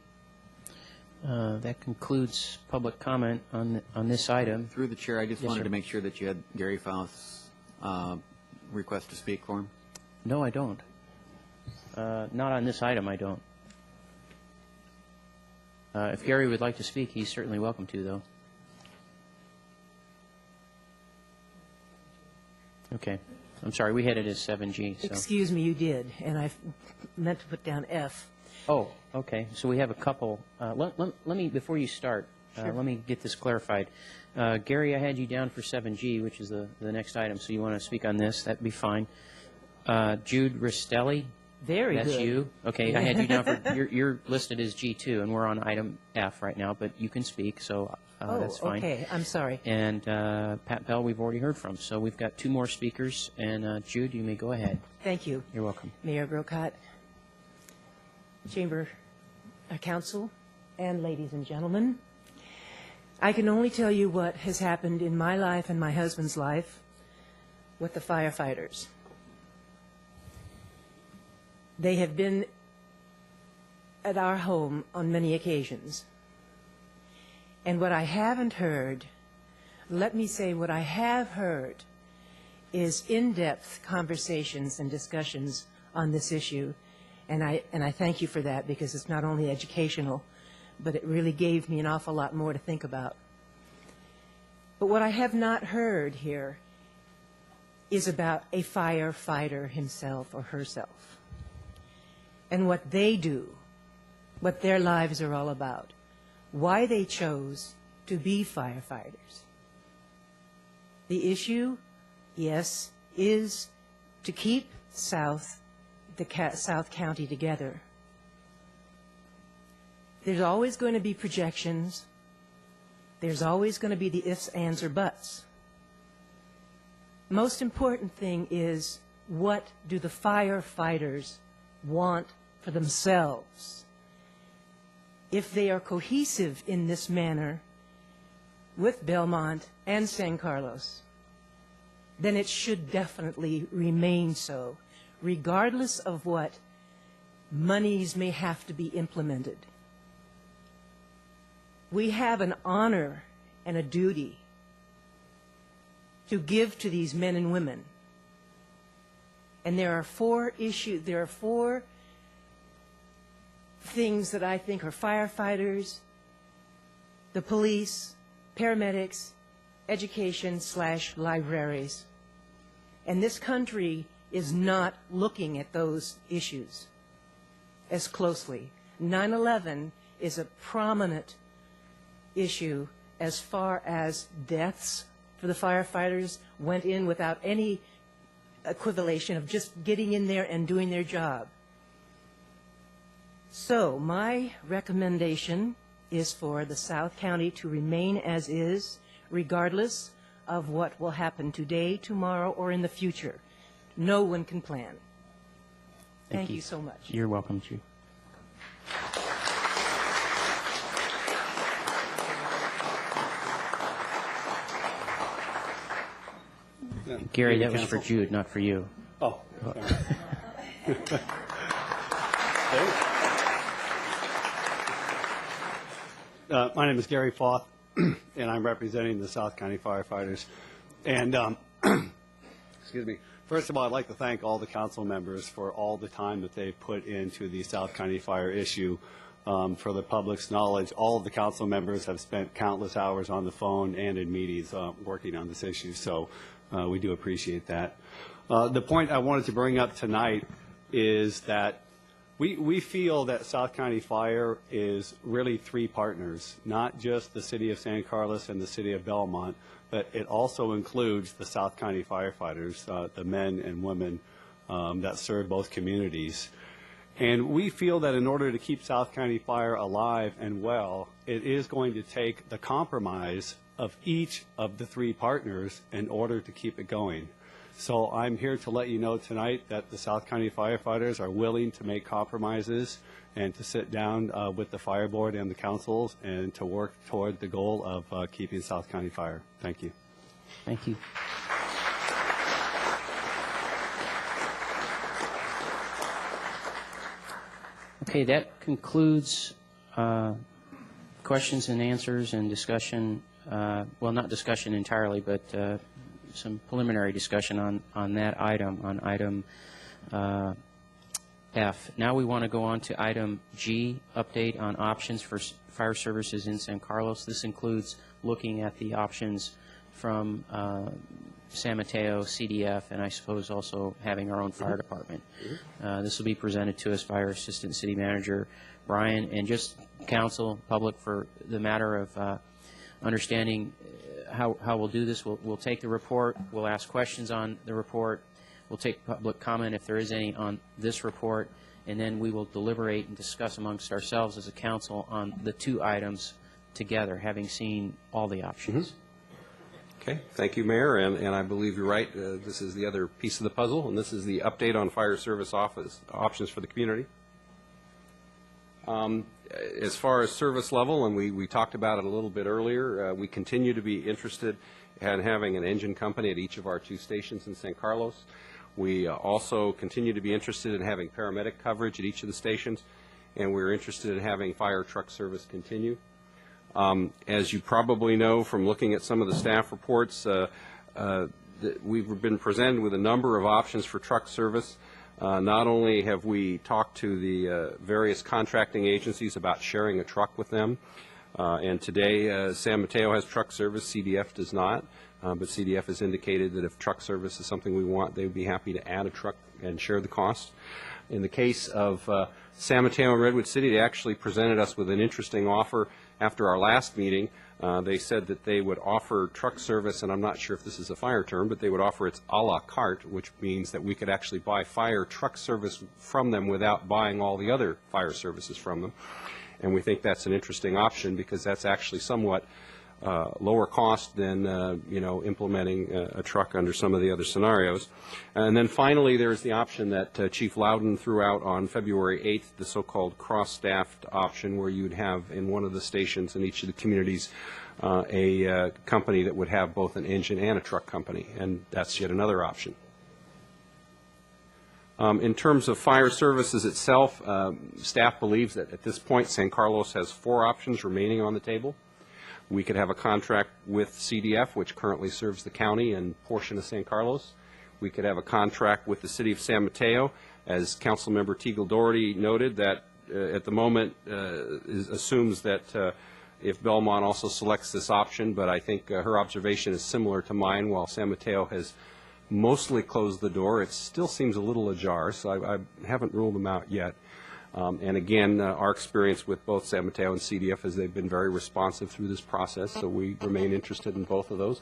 That concludes public comment on this item. Through the chair, I just Yes, wanted sir. to make sure that you had Gary Faust's request to speak for him. No, I don't. Not on this item, I don't. If Gary would like to speak, he's certainly welcome to, though. Okay. I'm sorry, we had it as 7G. So. Excuse me, you did, and I meant to put down F. Oh, okay. So we have a couple. Let me, before you start, Sure. let me get this clarified. Gary, I had you down for 7G, which is the next item, so you want to speak on this? That'd be fine. Jude Ristelli? Very That's good. you? Okay, I had you down for, you're listed as G2, and we're on item F right now, but you can speak, so that's fine. Okay, I'm sorry. And Pat Bell, we've already heard from. So we've got 2 more speakers, and Jude, you may go ahead. Thank you. You're welcome. Mayor Grocott, Chamber Council, and ladies and gentlemen. I can only tell you what has happened in my life and my husband's life with the firefighters. They have been at our home on many occasions. And what I haven't heard, let me say what I have heard, is in-depth conversations and discussions on this issue. And I thank you for that, because it's not only educational, but it really gave me an awful lot more to think about. But what I have not heard here is about a firefighter himself or herself, and what they do, what their lives are all about, why they chose to be firefighters. The issue, yes, is to keep South County together. There's always going to be projections. There's always going to be the ifs, ands, or buts. Most important thing is, what do the firefighters want for themselves? If they are cohesive in this manner with Belmont and San Carlos, then it should definitely remain so, regardless of what monies may have to be implemented. We have an honor and a duty to give to these men and women. And there are 4 things that I think are firefighters, the police, paramedics, education/libraries. And this country is not looking at those issues as closely. 9/11 is a prominent issue as far as deaths for the firefighters went in without any equivalation of just getting in there and doing their job. So my recommendation is for the South County to remain as is, regardless of what will happen today, tomorrow, or in the future. No one can plan. Thank you so much. You're welcome, Jude. Gary, that was for Jude, not for you. Oh. My name is Gary Foth, and I'm representing the South County firefighters. And excuse me. First of all, I'd like to thank all the council members for all the time that they've put into the South County fire issue. For the public's knowledge, all of the council members have spent countless hours on the phone and in meetings working on this issue, so we do appreciate that. The point I wanted to bring up tonight is that we feel that South County Fire is really 3 partners, not just the City of San Carlos and the City of Belmont, but it also includes the South County firefighters, the men and women that serve both communities. And we feel that in order to keep South County Fire alive and well, it is going to take the compromise of each of the 3 partners in order to keep it going. So I'm here to let you know tonight that the South County firefighters are willing to make compromises and to sit down with the fire board and the councils and to work toward the goal of keeping South County Fire. Thank you. Thank you. Okay, that concludes questions and answers and discussion, well, not discussion entirely, but some preliminary discussion on that item, on item F. Now we want to go on to item G, update on options for fire services in San Carlos. This includes looking at the options from San Mateo, CDF, and I suppose also having our own fire department. This will be presented to us by our Assistant City Manager, Brian, and just council, public, for the matter of understanding how we'll do this. We'll take the report, we'll ask questions on the report, we'll take public comment if there is any on this report, and then we will deliberate and discuss amongst ourselves as a council on the two items together, having seen all the options. Okay, thank you, Mayor, and I believe you're right. This is the other piece of the puzzle, and this is the update on fire service office options for the community. As far as service level, and we talked about it a little bit earlier, we continue to be interested in having an engine company at each of our 2 stations in San Carlos. We also continue to be interested in having paramedic coverage at each of the stations, and we're interested in having fire truck service continue. As you probably know from looking at some of the staff reports, we've been presented with a number of options for truck service. Not only have we talked to the various contracting agencies about sharing a truck with them, and today San Mateo has truck service, CDF does not, but CDF has indicated that if truck service is something we want, they would be happy to add a truck and share the cost. In the case of San Mateo and Redwood City, they actually presented us with an interesting offer after our last meeting. They said that they would offer truck service, and I'm not sure if this is a fire term, but they would offer it a la carte, which means that we could actually buy fire truck service from them without buying all the other fire services from them. And we think that's an interesting option because that's actually somewhat lower cost than implementing a truck under some of the other scenarios. And then finally, there's the option that Chief Loudon threw out on February 8th, the so-called cross-staffed option, where you'd have in one of the stations in each of the communities a company that would have both an engine and a truck company, and that's yet another option. In terms of fire services itself, staff believes that at this point San Carlos has 4 options remaining on the table. We could have a contract with CDF, which currently serves the county and portion of San Carlos. We could have a contract with the city of San Mateo. As Councilmember Teagle Doherty noted, that at the moment assumes that if Belmont also selects this option, but I think her observation is similar to mine. While San Mateo has mostly closed the door, it still seems a little ajar, so I haven't ruled them out yet. And again, our experience with both San Mateo and CDF is they've been very responsive through this process, so we remain interested in both of those.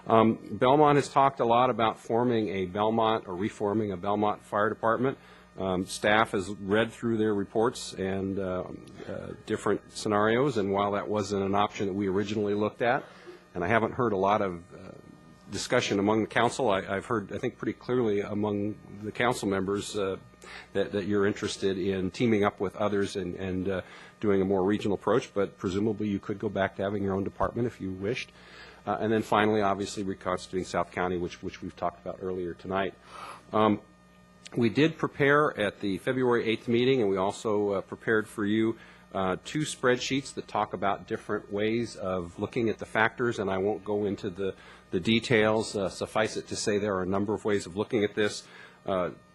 Belmont has talked a lot about forming a Belmont or reforming a Belmont Fire Department. Staff has read through their reports and different scenarios, and while that wasn't an option that we originally looked at, and I haven't heard a lot of discussion among the council, I've heard, I think, pretty clearly among the council members that you're interested in teaming up with others and doing a more regional approach, but presumably you could go back to having your own department if you wished. And then finally, obviously, reconstituting South County, which we've talked about earlier tonight. We did prepare at the February 8th meeting, and we also prepared for you 2 spreadsheets that talk about different ways of looking at the factors, and I won't go into the details. Suffice it to say there are a number of ways of looking at this.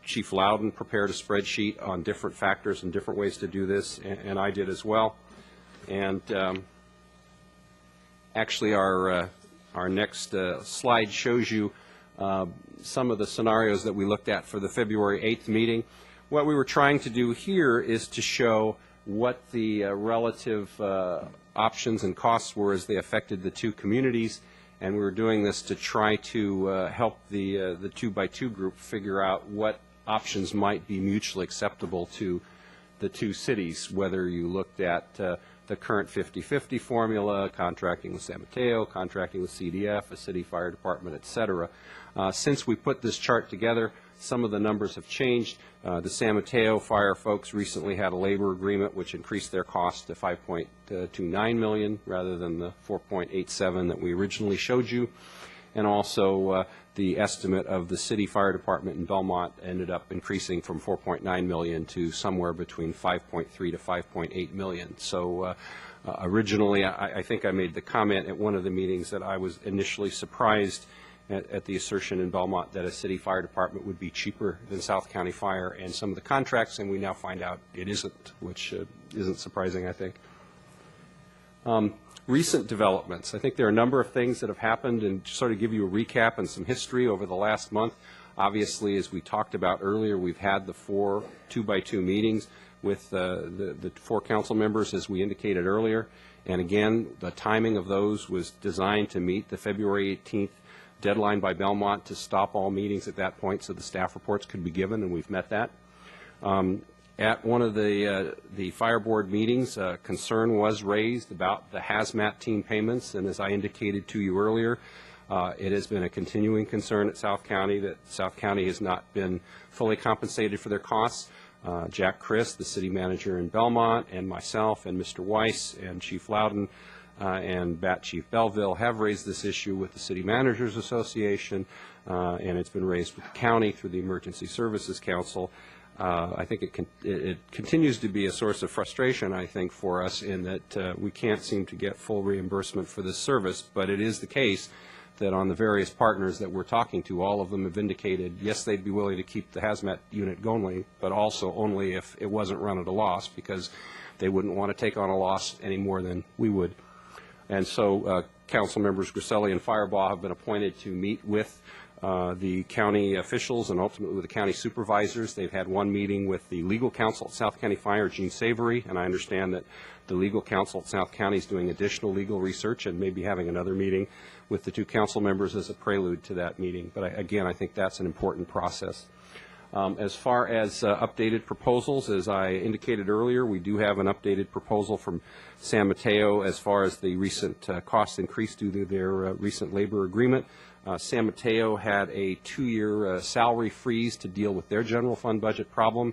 Chief Loudon prepared a spreadsheet on different factors and different ways to do this, and I did as well. And actually our next slide shows you some of the scenarios that we looked at for the February 8th meeting. What we were trying to do here is to show what the relative options and costs were as they affected the 2 communities, and we were doing this to try to help the 2x2 group figure out what options might be mutually acceptable to the 2 cities, whether you looked at the current 50-50 formula, contracting with San Mateo, contracting with CDF, a city fire department, et cetera. Since we put this chart together, some of the numbers have changed. The San Mateo fire folks recently had a labor agreement which increased their cost to $5.29 million rather than the $4.87 that we originally showed you. And also the estimate of the city fire department in Belmont ended up increasing from $4.9 million to somewhere between $5.3 to $5.8 million. So originally, I think I made the comment at one of the meetings that I was initially surprised at the assertion in Belmont that a city fire department would be cheaper than South County Fire and some of the contracts, and we now find out it isn't, which isn't surprising, I think. recent developments. I think there are a number of things that have happened, and to sort of give you a recap and some history over the last month. Obviously, as we talked about earlier, we've had the 4 2-by-2 meetings with the 4 council members, as we indicated earlier. And again, the timing of those was designed to meet the February 18th deadline by Belmont to stop all meetings at that point so the staff reports could be given, and we've met that. At one of the fire board meetings, concern was raised about the hazmat team payments, and as I indicated to you earlier, it has been a continuing concern at South County that South County has not been fully compensated for their costs. Jack Christ, the city manager in Belmont, and myself and Mr. Weiss and Chief Loudon and Bat Chief Belleville have raised this issue with the City Managers Association, and it's been raised with the county through the Emergency Services Council. I think it continues to be a source of frustration, I think, for us in that we can't seem to get full reimbursement for this service, but it is the case that on the various partners that we're talking to, all of them have indicated, yes, they'd be willing to keep the hazmat unit going, but also only if it wasn't run at a loss, because they wouldn't want to take on a loss any more than we would. And so Council members Griselli and Firebaugh have been appointed to meet with the county officials and ultimately with the county supervisors. They've had one meeting with the legal counsel at South County Fire, Gene Savory, and I understand that the legal counsel at South County is doing additional legal research and maybe having another meeting with the 2 council members as a prelude to that meeting. But again, I think that's an important process. As far as updated proposals, as I indicated earlier, we do have an updated proposal from San Mateo as far as the recent cost increase due to their recent labor agreement. San Mateo had a 2-year salary freeze to deal with their general fund budget problem,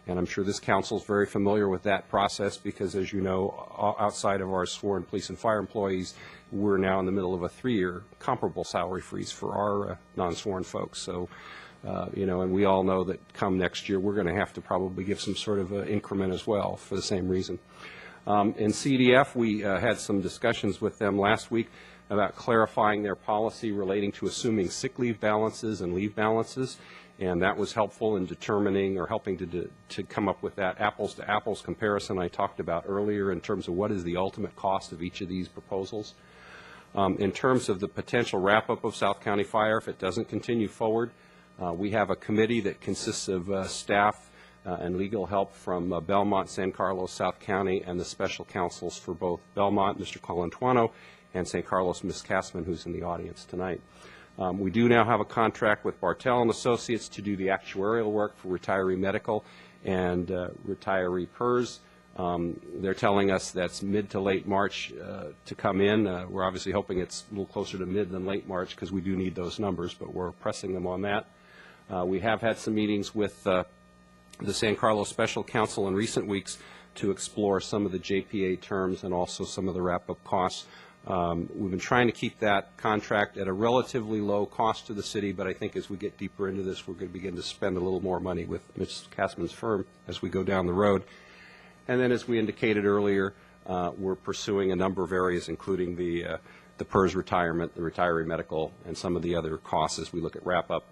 and I'm sure this council is very familiar with that process because, as you know, outside of our sworn police and fire employees, we're now in the middle of a 3-year comparable salary freeze for our non-sworn folks. So, you know, and we all know that come next year, we're going to have to probably give some sort of increment as well for the same reason. In CDF, we had some discussions with them last week about clarifying their policy relating to assuming sick leave balances and leave balances, and that was helpful in determining or helping to come up with that apples-to-apples comparison I talked about earlier in terms of what is the ultimate cost of each of these proposals. In terms of the potential wrap-up of South County Fire, if it doesn't continue forward, we have a committee that consists of staff and legal help from Belmont, San Carlos, South County, and the special counsels for both Belmont, Mr. Colantuano, and San Carlos, Ms. Kassman, who's in the audience tonight. We do now have a contract with Bartell and Associates to do the actuarial work for retiree medical and retiree PERS. They're telling us that's mid to late March to come in. We're obviously hoping it's a little closer to mid than late March because we do need those numbers, but we're pressing them on that. We have had some meetings with the San Carlos Special Counsel in recent weeks to explore some of the JPA terms and also some of the wrap-up costs. We've been trying to keep that contract at a relatively low cost to the city, but I think as we get deeper into this, we're going to begin to spend a little more money with Ms. Kassman's firm as we go down the road. And then, as we indicated earlier, we're pursuing a number of areas, including the PERS retirement, the retiree medical, and some of the other costs as we look at wrap-up.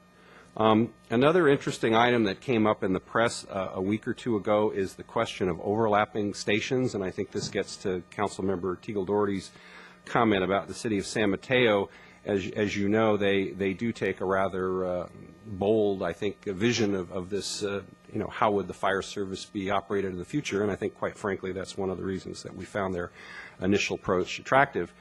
Another interesting item that came up in the press a week or two ago is the question of overlapping stations, and I think this gets to Councilmember Teagle Doherty's comment about the city of San Mateo. As you know, they do take a rather bold, I think, vision of this, you know, how would the fire service be operated in the future, and I think, quite frankly, that's one of the reasons that we found their initial approach attractive.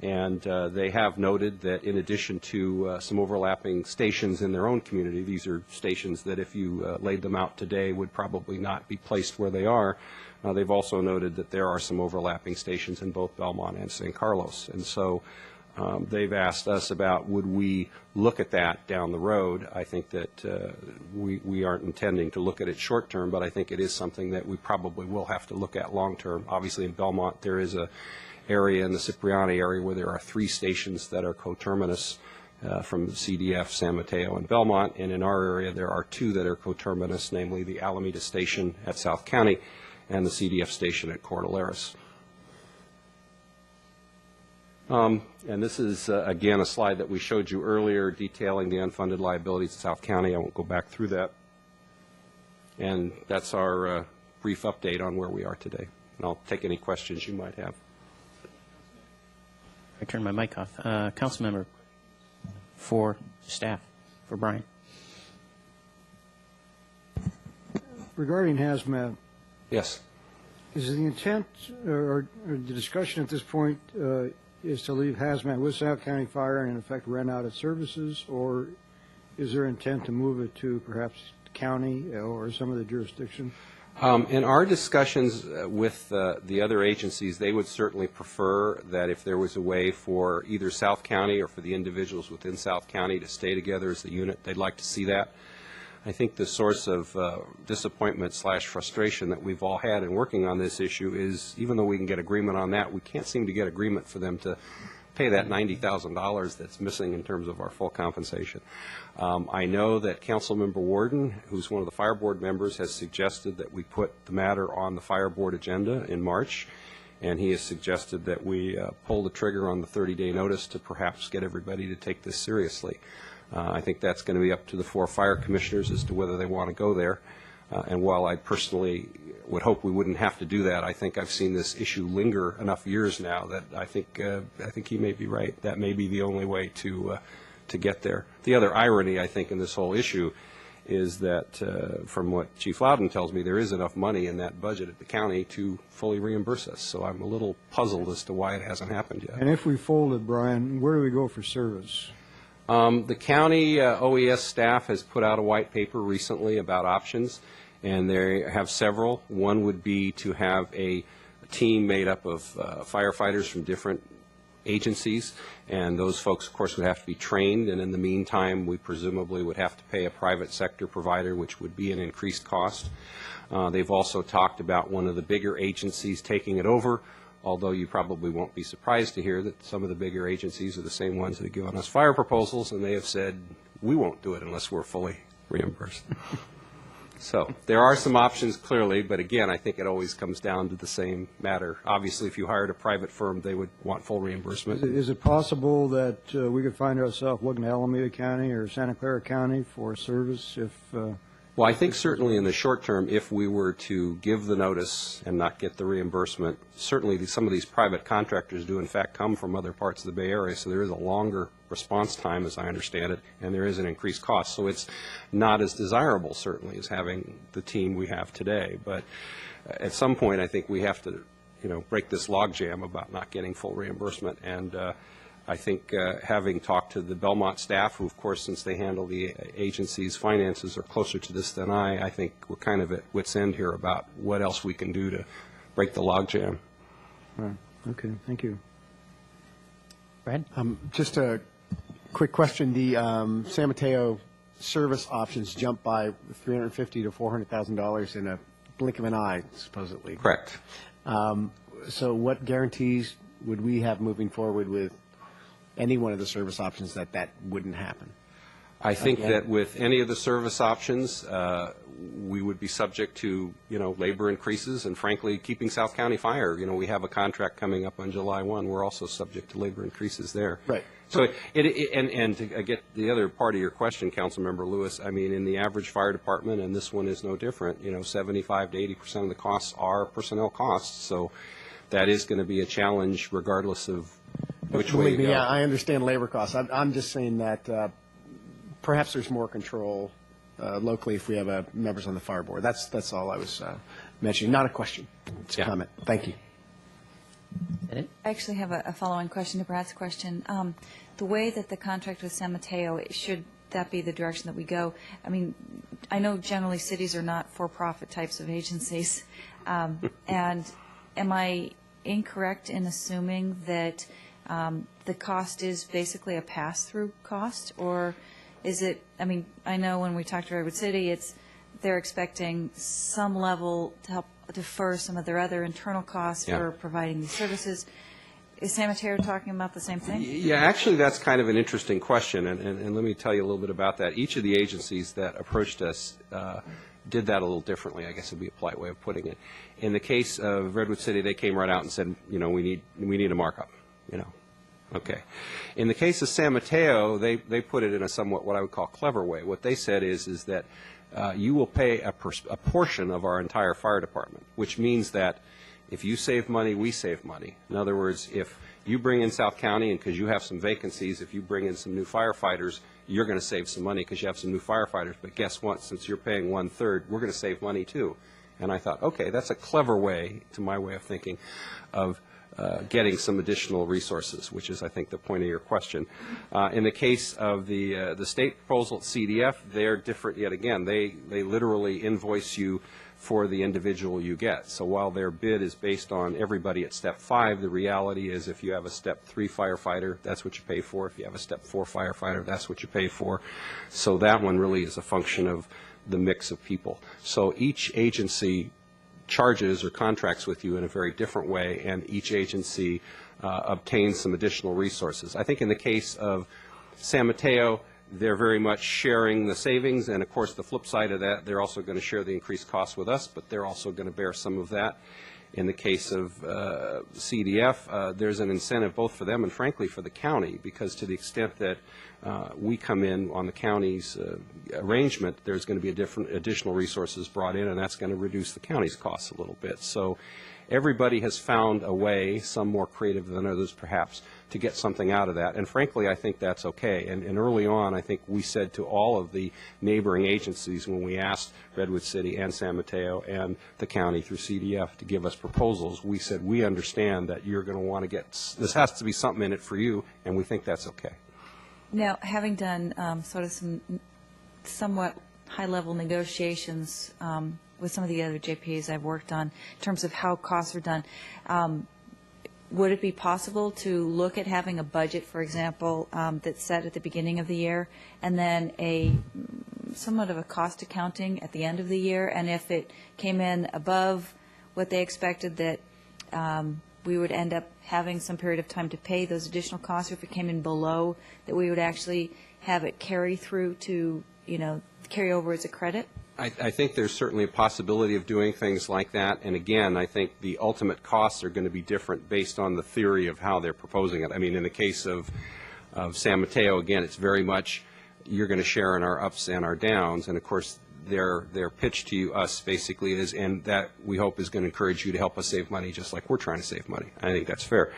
And they have noted that in addition to some overlapping stations in their own community, these are stations that if you laid them out today would probably not be placed where they are. They've also noted that there are some overlapping stations in both Belmont and San Carlos. And so they've asked us about would we look at that down the road. I think that we aren't intending to look at it short term, but I think it is something that we probably will have to look at long term. Obviously in Belmont there is a area in the Cipriani area where there are 3 stations that are coterminous from CDF, San Mateo, and Belmont, and in our area there are 2 that are coterminous, namely the Alameda Station at South County and the CDF station at Cordilleras. And this is, again, a slide that we showed you earlier detailing the unfunded liabilities of South County. I won't go back through that. And that's our brief update on where we are today. And I'll take any questions you might have. I turned my mic off. Council member for staff, for Brian. Regarding hazmat, Yes. is the intent or the discussion at this point is to leave hazmat with South County Fire and in effect rent out its services, or is there intent to move it to perhaps county or some of the jurisdiction? In our discussions with the other agencies, they would certainly prefer that if there was a way for either South County or for the individuals within South County to stay together as a unit, they'd like to see that. I think the source of disappointment/frustration that we've all had in working on this issue is, even though we can get agreement on that, we can't seem to get agreement for them to pay that $90,000 that's missing in terms of our full compensation. I know that Councilmember Warden, who's one of the Fire Board members, has suggested that we put the matter on the Fire Board agenda in March, and he has suggested that we pull the trigger on the 30-day notice to perhaps get everybody to take this seriously. I think that's going to be up to the 4 fire commissioners as to whether they want to go there. And while I personally would hope we wouldn't have to do that, I think I've seen this issue linger enough years now that I think he may be right. That may be the only way to get there. The other irony, I think, in this whole issue is that, from what Chief Loudon tells me, there is enough money in that budget at the county to fully reimburse us. So I'm a little puzzled as to why it hasn't happened yet. And if we folded, Brian, where do we go for service? The county OES staff has put out a white paper recently about options, and they have several. One would be to have a team made up of firefighters from different agencies, and those folks, of course, would have to be trained, and in the meantime, we presumably would have to pay a private sector provider, which would be an increased cost. They've also talked about one of the bigger agencies taking it over, although you probably won't be surprised to hear that some of the bigger agencies are the same ones that have given us fire proposals, and they have said, we won't do it unless we're fully reimbursed. So there are some options, clearly, but again, I think it always comes down to the same matter. Obviously, if you hired a private firm, they would want full reimbursement. Is it possible that we could find ourselves looking at Alameda County or Santa Clara County for service if... Well, I think certainly in the short term, if we were to give the notice and not get the reimbursement, certainly some of these private contractors do in fact come from other parts of the Bay Area, so there is a longer response time, as I understand it, and there is an increased cost. So it's not as desirable, certainly, as having the team we have today. But at some point, I think we have to, break this logjam about not getting full reimbursement. And I think having talked to the Belmont staff, who, of course, since they handle the agency's finances, are closer to this than I think we're kind of at wit's end here about what else we can do to break the logjam. Right. Okay, thank you. Brad? Just a quick question. The San Mateo service options jumped by $350,000 to $400,000 in a blink of an eye, supposedly. Correct. So what guarantees would we have moving forward with any one of the service options that wouldn't happen? I think that with any of the service options, we would be subject to, labor increases and, frankly, keeping South County Fire. We have a contract coming up on July 1. We're also subject to labor increases there. Right. So, and to get the other part of your question, Councilmember Lewis, I mean, in the average fire department, and this one is no different, 75 to 80% of the costs are personnel costs. So that is going to be a challenge regardless of which way you go. Yeah, I understand labor costs. I'm just saying that perhaps there's more control locally if we have members on the fire board. That's all I was mentioning. Not a question. It's a comment. Thank you. I actually have a follow-on question to Brad's question. The way that the contract with San Mateo, should that be the direction that we go? I mean, I know generally cities are not for-profit types of agencies. And am I incorrect in assuming that the cost is basically a pass-through cost? Or is it, I mean, I know when we talked to Redwood City, they're expecting some level to help defer some of their other internal costs for providing these services. Is San Mateo talking about the same thing? Yeah, actually, that's kind of an interesting question, and let me tell you a little bit about that. Each of the agencies that approached us did that a little differently, I guess would be a polite way of putting it. In the case of Redwood City, they came right out and said, we need a markup, Okay. In the case of San Mateo, they put it in a somewhat what I would call clever way. What they said is that you will pay a portion of our entire fire department, which means that if you save money, we save money. In other words, if you bring in South County, and because you have some vacancies, if you bring in some new firefighters, you're going to save some money because you have some new firefighters. But guess what? Since you're paying 1/3, we're going to save money too. And I thought, okay, that's a clever way, to my way of thinking, of getting some additional resources, which is, I think, the point of your question. In the case of the state proposal at CDF, they're different yet again. They literally invoice you for the individual you get. So while their bid is based on everybody at Step 5, the reality is if you have a Step 3 firefighter, that's what you pay for. If you have a Step 4 firefighter, that's what you pay for. So that one really is a function of the mix of people. So each agency charges or contracts with you in a very different way, and each agency obtains some additional resources. I think in the case of San Mateo, they're very much sharing the savings, and of course the flip side of that, they're also going to share the increased costs with us, but they're also going to bear some of that. In the case of CDF, there's an incentive both for them and frankly for the county, because to the extent that we come in on the county's arrangement, there's going to be additional resources brought in, and that's going to reduce the county's costs a little bit. So everybody has found a way, some more creative than others perhaps, to get something out of that. And frankly, I think that's okay. And early on, I think we said to all of the neighboring agencies when we asked Redwood City and San Mateo and the county through CDF to give us proposals, we said, we understand that you're going to want to get, this has to be something in it for you, and we think that's okay. Now, having done sort of some somewhat high-level negotiations with some of the other JPAs I've worked on in terms of how costs are done, would it be possible to look at having a budget, for example, that's set at the beginning of the year, and then somewhat of a cost accounting at the end of the year, and if it came in above what they expected, that we would end up having some period of time to pay those additional costs, or if it came in below, that we would actually have it carry through to, carry over as a credit? I think there's certainly a possibility of doing things like that. And again, I think the ultimate costs are going to be different based on the theory of how they're proposing it. I mean, in the case of San Mateo, again, it's very much you're going to share in our ups and our downs. And of course, their pitch to us basically is, and that we hope is going to encourage you to help us save money just like we're trying to save money. I think that's fair.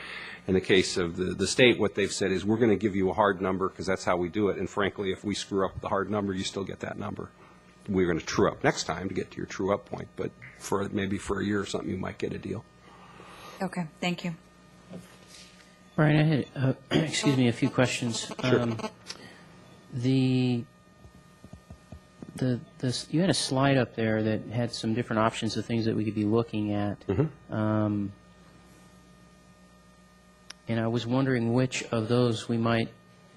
In the case of the state, what they've said is we're going to give you a hard number because that's how we do it. And frankly, if we screw up the hard number, you still get that number. We're going to true up next time to get to your true up point, but maybe for a year or something, you might get a deal. Okay, thank you. Brian, I had, a few questions. Sure. You had a slide up there that had some different options of things that we could be looking at. Mm-hmm. And I was wondering which of those we might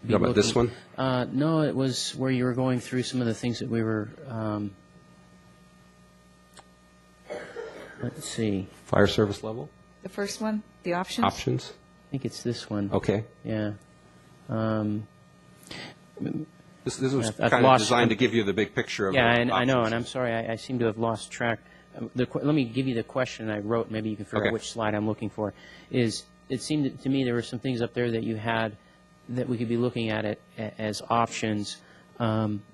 be How about this one? No, it was where you were going through some of the things that we were, let's see. Fire service level? The first one, the options? Options? I think it's this one. Okay. Yeah. This was I've kind of lost- designed to give you the big picture of Yeah, the and I know, options. and I'm sorry, I seem to have lost track. Let me give you the question I wrote, maybe you can figure Okay. out which slide I'm looking for. It seemed to me there were some things up there that you had that we could be looking at it as options,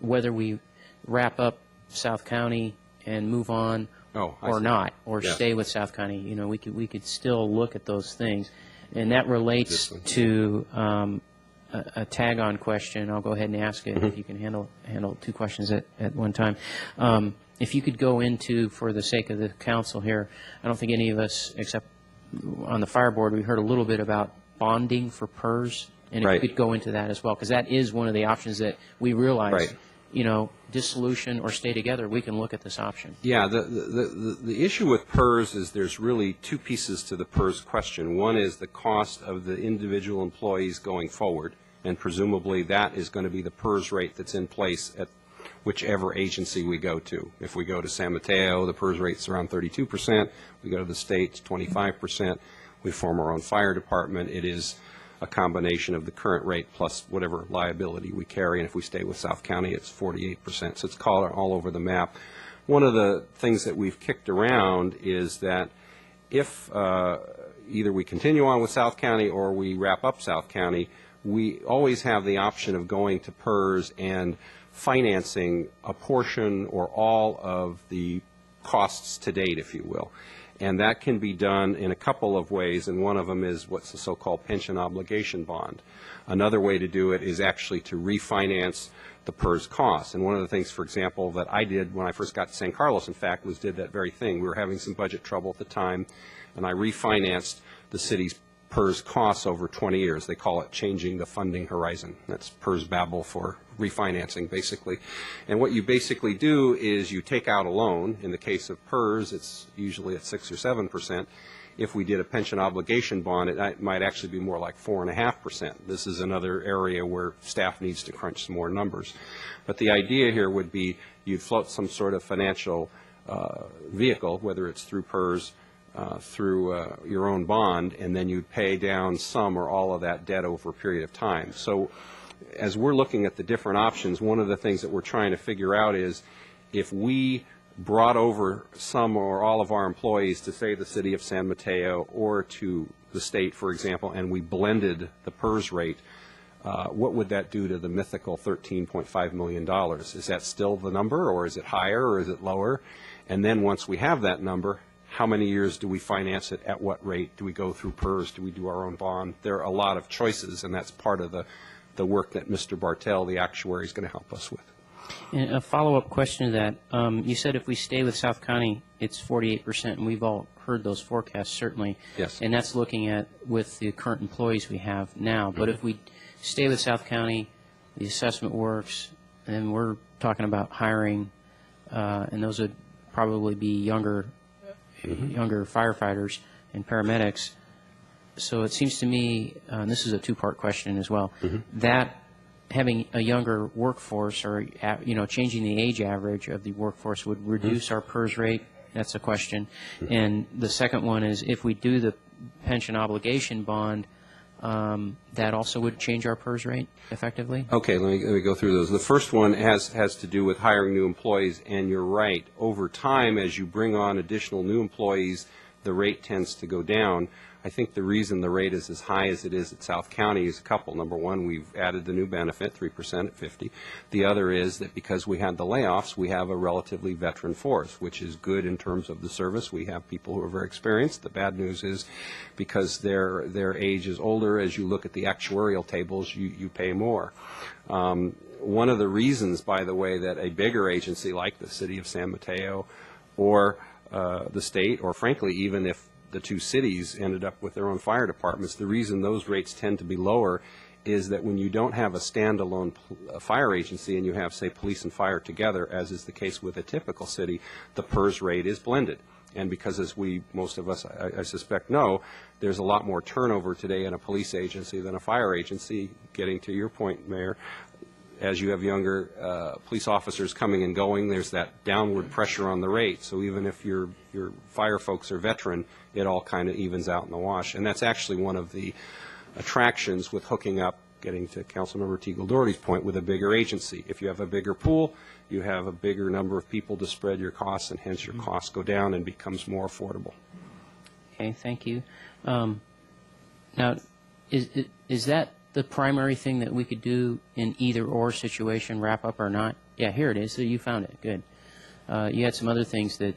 whether we wrap up South County and move on or not, or Yes. stay with South County. We could still look at those things. And that relates to a tag-on question. I'll go ahead and ask it if you can handle two questions at one time. If you could go into, for the sake of the council here, I don't think any of us, except on the fire board, we heard a little bit about bonding for PERS, and if you could go into that as well, because that is one of the options that we realize, dissolution or stay together, we can look at this option. Yeah, the issue with PERS is there's really two pieces to the PERS question. One is the cost of the individual employees going forward, and presumably that is going to be the PERS rate that's in place at whichever agency we go to. If we go to San Mateo, the PERS rate's around 32%. We go to the state, it's 25%. We form our own fire department. It is a combination of the current rate plus whatever liability we carry. And if we stay with South County, it's 48%. So it's all over the map. One of the things that we've kicked around is that if either we continue on with South County or we wrap up South County, we always have the option of going to PERS and financing a portion or all of the costs to date, if you will. And that can be done in a couple of ways, and one of them is what's the so-called pension obligation bond. Another way to do it is actually to refinance the PERS costs. And one of the things, for example, that I did when I first got to San Carlos, in fact, was did that very thing. We were having some budget trouble at the time, and I refinanced the city's PERS costs over 20 years. They call it changing the funding horizon. That's PERS babble for refinancing, basically. And what you basically do is you take out a loan. In the case of PERS, it's usually at 6 or 7%. If we did a pension obligation bond, it might actually be more like 4.5%. This is another area where staff needs to crunch some more numbers. But the idea here would be you'd float some sort of financial vehicle, whether it's through PERS, through your own bond, and then you pay down some or all of that debt over a period of time. So as we're looking at the different options, one of the things that we're trying to figure out is if we brought over some or all of our employees to, say, the city of San Mateo or to the state, for example, and we blended the PERS rate, what would that do to the mythical $13.5 million? Is that still the number, or is it higher, or is it lower? And then once we have that number, how many years do we finance it? At what rate? Do we go through PERS? Do we do our own bond? There are a lot of choices, and that's part of the work that Mr. Bartell, the actuary, is going to help us with. And a follow-up question to that. You said if we stay with South County, it's 48%, and we've all heard those forecasts, certainly. Yes. And that's looking at with the current employees we have now. But if we stay with South County, the assessment works, and we're talking about hiring, and those would probably be younger firefighters and paramedics. So it seems to me, and this is a two-part question as well, that having a younger workforce or, changing the age average of the workforce would reduce our PERS rate. That's a question. And the second one is if we do the pension obligation bond, that also would change our PERS rate effectively? Okay, let me go through those. The first one has to do with hiring new employees, and you're right. Over time, as you bring on additional new employees, the rate tends to go down. I think the reason the rate is as high as it is at South County is a couple. Number one, we've added the new benefit, 3% at 50. The other is that because we had the layoffs, we have a relatively veteran force, which is good in terms of the service. We have people who are very experienced. The bad news is because their age is older, as you look at the actuarial tables, you pay more. One of the reasons, by the way, that a bigger agency like the City of San Mateo or the state, or frankly, even if the two cities ended up with their own fire departments, the reason those rates tend to be lower is that when you don't have a standalone fire agency and you have, say, police and fire together, as is the case with a typical city, the PERS rate is blended. And because, as most of us, I suspect, know, there's a lot more turnover today in a police agency than a fire agency. Getting to your point, Mayor, as you have younger police officers coming and going, there's that downward pressure on the rate. So even if your fire folks are veteran, it all kind of evens out in the wash. And that's actually one of the attractions with hooking up, getting to Councilmember Teagle Doherty's point, with a bigger agency. If you have a bigger pool, you have a bigger number of people to spread your costs, and hence your costs go down and becomes more affordable. Okay, thank you. Now, is that the primary thing that we could do in either-or situation, wrap up or not? Yeah, here it is. So you found it. Good. You had some other things that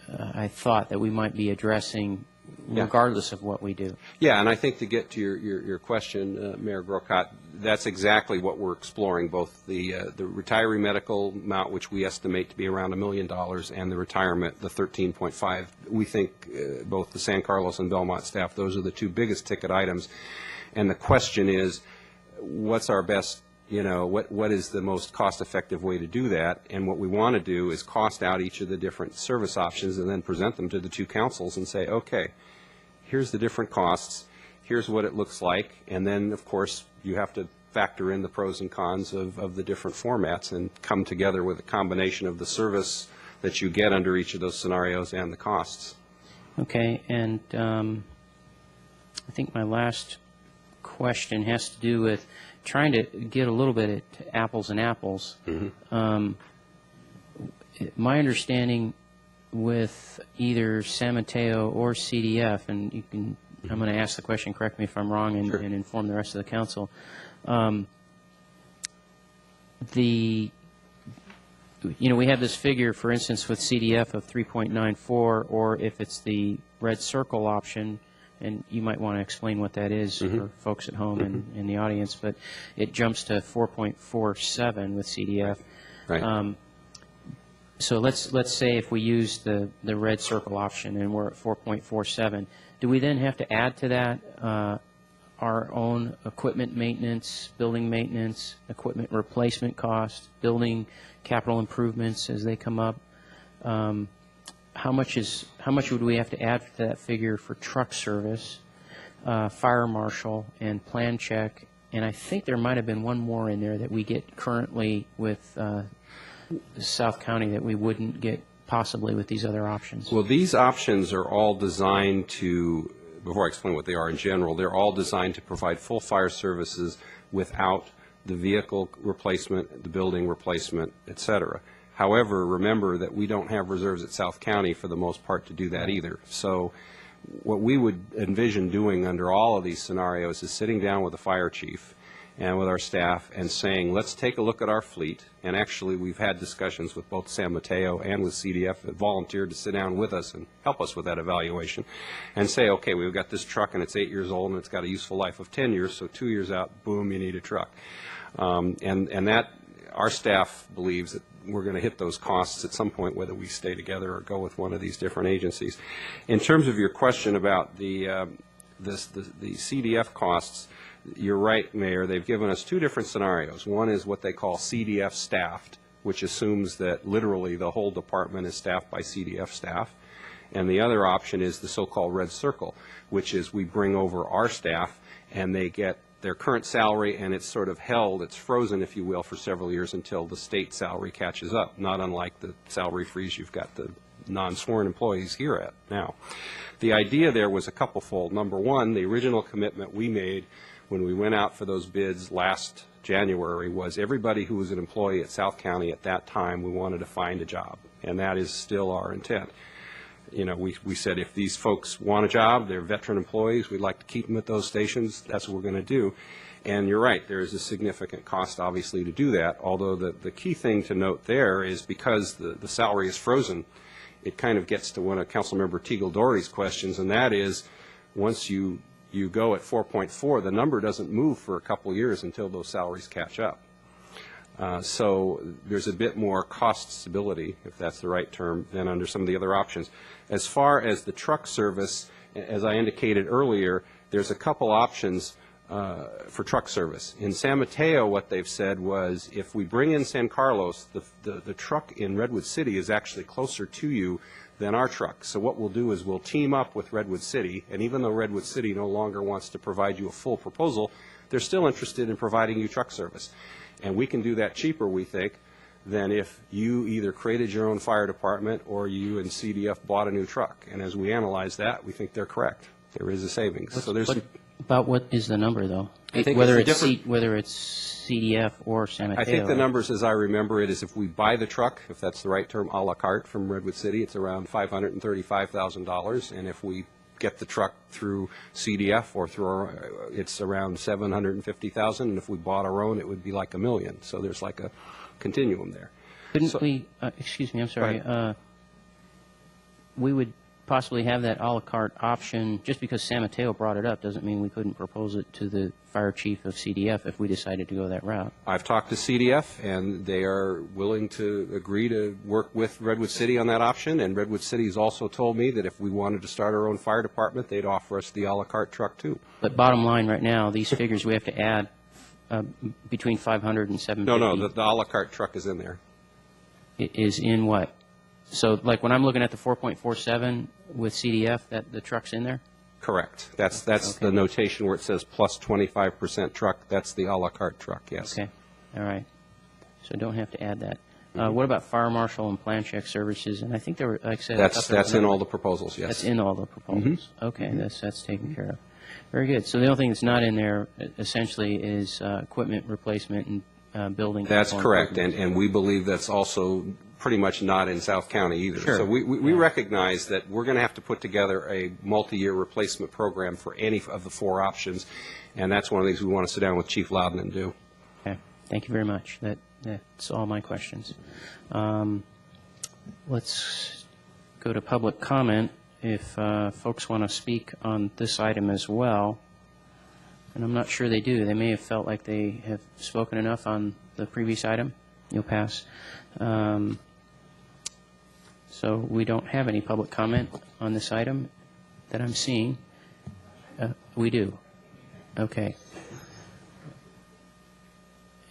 I thought that we might be addressing regardless of what we do. Yeah, and I think to get to your question, Mayor Grocott, that's exactly what we're exploring, both the retiree medical amount, which we estimate to be around $1 million, and the retirement, the 13.5. We think both the San Carlos and Belmont staff, those are the two biggest ticket items. And the question is, what's our best, what is the most cost-effective way to do that? And what we want to do is cost out each of the different service options and then present them to the two councils and say, okay, here's the different costs, here's what it looks like, and then, of course, you have to factor in the pros and cons of the different formats and come together with a combination of the service that you get under each of those scenarios and the costs. Okay, and I think my last question has to do with trying to get a little bit at apples and apples. My understanding with either San Mateo or CDF, and I'm going to ask the question, correct me if I'm wrong, and inform the rest of the council. The you know, we have this figure, for instance, with CDF of 3.94, or if it's the red circle option, and you might want to explain what that is for folks at home and in the audience, but it jumps to 4.47 with CDF. Right. So let's say if we use the red circle option and we're at 4.47, do we then have to add to that our own equipment maintenance, building maintenance, equipment replacement cost, building capital improvements as they come up? How much would we have to add to that figure for truck service, fire marshal, and plan check? And I think there might have been one more in there that we get currently with South County that we wouldn't get possibly with these other options. Well, these options are all designed to, before I explain what they are in general, they're all designed to provide full fire services without the vehicle replacement, the building replacement, et cetera. However, remember that we don't have reserves at South County for the most part to do that either. So what we would envision doing under all of these scenarios is sitting down with the fire chief and with our staff and saying, let's take a look at our fleet. And actually, we've had discussions with both San Mateo and with CDF that volunteered to sit down with us and help us with that evaluation and say, okay, we've got this truck and it's 8 years old and it's got a useful life of 10 years, so 2 years out, boom, you need a truck. And that, our staff believes that we're going to hit those costs at some point, whether we stay together or go with one of these different agencies. In terms of your question about the CDF costs, you're right, Mayor. They've given us two different scenarios. One is what they call CDF staffed, which assumes that literally the whole department is staffed by CDF staff. And the other option is the so-called red circle, which is we bring over our staff and they get their current salary and it's sort of held, it's frozen, if you will, for several years until the state salary catches up, not unlike the salary freeze you've got the non-sworn employees here at now. The idea there was a couple-fold. Number one, the original commitment we made when we went out for those bids last January was everybody who was an employee at South County at that time, we wanted to find a job, and that is still our intent. You know, we said if these folks want a job, they're veteran employees, we'd like to keep them at those stations, that's what we're going to do. And you're right, there is a significant cost, obviously, to do that, although the key thing to note there is because the salary is frozen, it kind of gets to one of Councilmember Teagle Doherty's questions, and that is once you go at 4.4, the number doesn't move for a couple of years until those salaries catch up. So there's a bit more cost stability, if that's the right term, than under some of the other options. As far as the truck service, as I indicated earlier, there's a couple options for truck service. In San Mateo, what they've said was if we bring in San Carlos, the truck in Redwood City is actually closer to you than our truck. So what we'll do is we'll team up with Redwood City, and even though Redwood City no longer wants to provide you a full proposal, they're still interested in providing you truck service. And we can do that cheaper, we think, than if you either created your own fire department or you and CDF bought a new truck. And as we analyze that, we think they're correct. There is a savings. So there's about what is the number, though? I think whether it's CDF or San Mateo. I think the numbers, as I remember it, is if we buy the truck, if that's the right term, a la carte from Redwood City, it's around $535,000. And if we get the truck through CDF or through our, it's around $750,000. And if we bought our own, it would be like $1 million. So there's like a continuum there. Couldn't we, excuse me, I'm sorry, we would possibly have that a la carte option, just because San Mateo brought it up doesn't mean we couldn't propose it to the fire chief of CDF if we decided to go that route. I've talked to CDF, and they are willing to agree to work with Redwood City on that option, and Redwood City has also told me that if we wanted to start our own fire department, they'd offer us the a la carte truck too. But bottom line right now, these figures we have to add between 500 and 750. No, the a la carte truck is in there. It is in what? So, like, when I'm looking at the 4.47 with CDF, that the truck's in there? Correct. That's the notation where it says plus 25% truck. That's the a la carte truck, yes. Okay. All right. So don't have to add that. What about fire marshal and plan check services? And I think there were, like I said, that's in all the proposals, yes. That's in all the proposals. Okay, that's taken care of. Very good. So the only thing that's not in there, essentially, is equipment replacement and building. That's correct, and we believe that's also pretty much not in South County either. Sure. So we recognize that we're going to have to put together a multi-year replacement program for any of the four options, and that's one of the things we want to sit down with Chief Loudon and do. Okay. Thank you very much. That's all my questions. Let's go to public comment. If folks want to speak on this item as well, and I'm not sure they do. They may have felt like they have spoken enough on the previous item. You'll pass. So we don't have any public comment on this item that I'm seeing. We do. Okay.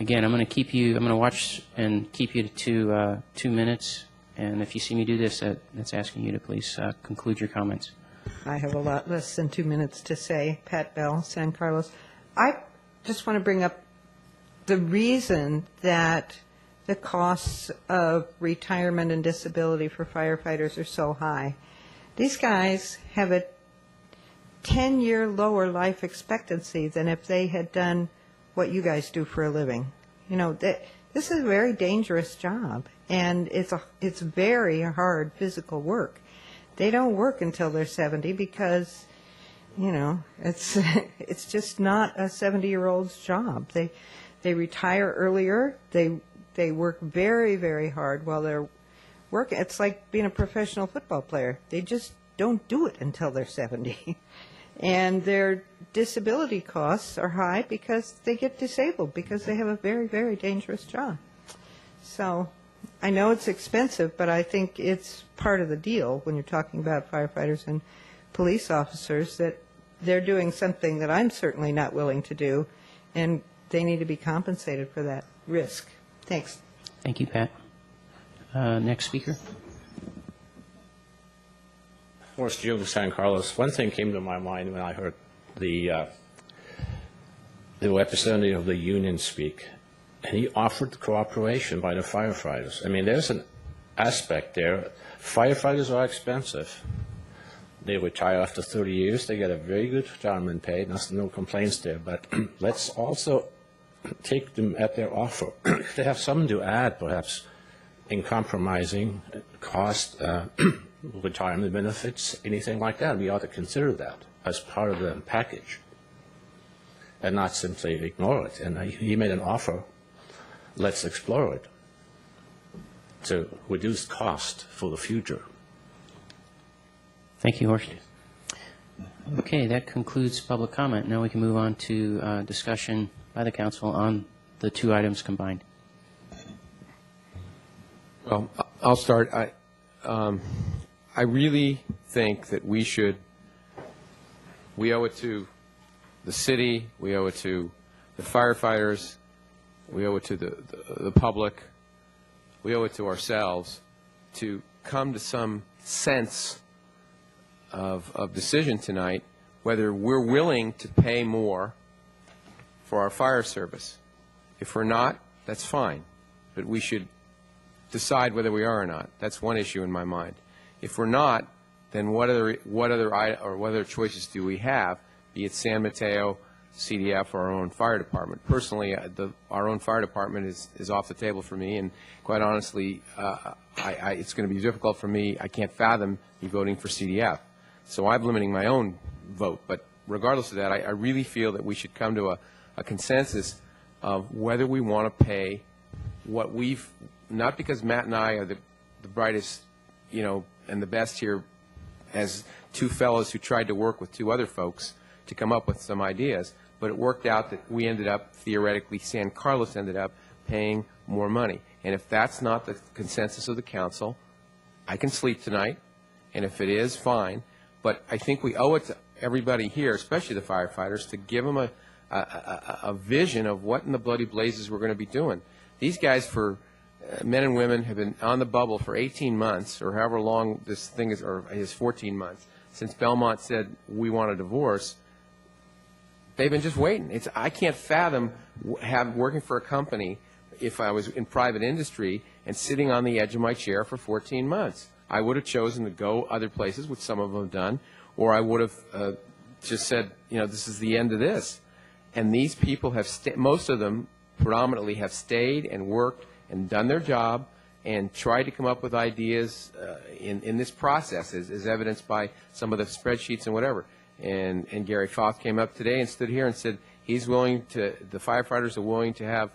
Again, I'm going to watch and keep you to 2 minutes. And if you see me do this, that's asking you to please conclude your comments. I have a lot less than 2 minutes to say. Pat Bell, San Carlos. I just want to bring up the reason that the costs of retirement and disability for firefighters are so high. These guys have a 10-year lower life expectancy than if they had done what you guys do for a living. You know, this is a very dangerous job, and it's very hard physical work. They don't work until they're 70 because, you know, it's just not a 70-year-old's job. They retire earlier. They work very, very hard while they're working. It's like being a professional football player. They just don't do it until they're 70. And their disability costs are high because they get disabled because they have a very, very dangerous job. So I know it's expensive, but I think it's part of the deal when you're talking about firefighters and police officers, that they're doing something that I'm certainly not willing to do, and they need to be compensated for that risk. Thanks. Thank you, Pat. Next speaker. Morris June, San Carlos. One thing came to my mind when I heard the representative of the union speak, and he offered cooperation by the firefighters. I mean, there's an aspect there. Firefighters are expensive. They retire after 30 years. They get a very good retirement pay. No complaints there. But let's also take them at their offer. They have something to add, perhaps, in compromising cost, retirement benefits, anything like that. We ought to consider that as part of the package and not simply ignore it. And he made an offer. Let's explore it to reduce cost for the future. Thank you, Horst. Okay, that concludes public comment. Now we can move on to discussion by the council on the two items combined. Well, I'll start. I really think that we owe it to the city, we owe it to the firefighters, we owe it to the public, we owe it to ourselves to come to some sense of decision tonight whether we're willing to pay more for our fire service. If we're not, that's fine, but we should decide whether we are or not. That's one issue in my mind. If we're not, then what other choices do we have, be it San Mateo, CDF, or our own fire department? Personally, our own fire department is off the table for me, and quite honestly, it's going to be difficult for me. I can't fathom me voting for CDF. So I'm limiting my own vote. But regardless of that, I really feel that we should come to a consensus of whether we want to pay what we've, not because Matt and I are the brightest, you know, and the best here as two fellows who tried to work with two other folks to come up with some ideas, but it worked out that we ended up, theoretically, San Carlos ended up paying more money. And if that's not the consensus of the council, I can sleep tonight, and if it is, fine. But I think we owe it to everybody here, especially the firefighters, to give them a vision of what in the bloody blazes we're going to be doing. These guys, for men and women, have been on the bubble for 18 months, or however long this thing is, or is 14 months, since Belmont said we want a divorce. They've been just waiting. I can't fathom working for a company if I was in private industry and sitting on the edge of my chair for 14 months. I would have chosen to go other places, which some of them have done, or I would have just said, you know, this is the end of this. And these people have, most of them predominantly have stayed and worked and done their job and tried to come up with ideas in this process, as evidenced by some of the spreadsheets and whatever. And Gary Foth came up today and stood here and said he's willing to, the firefighters are willing to have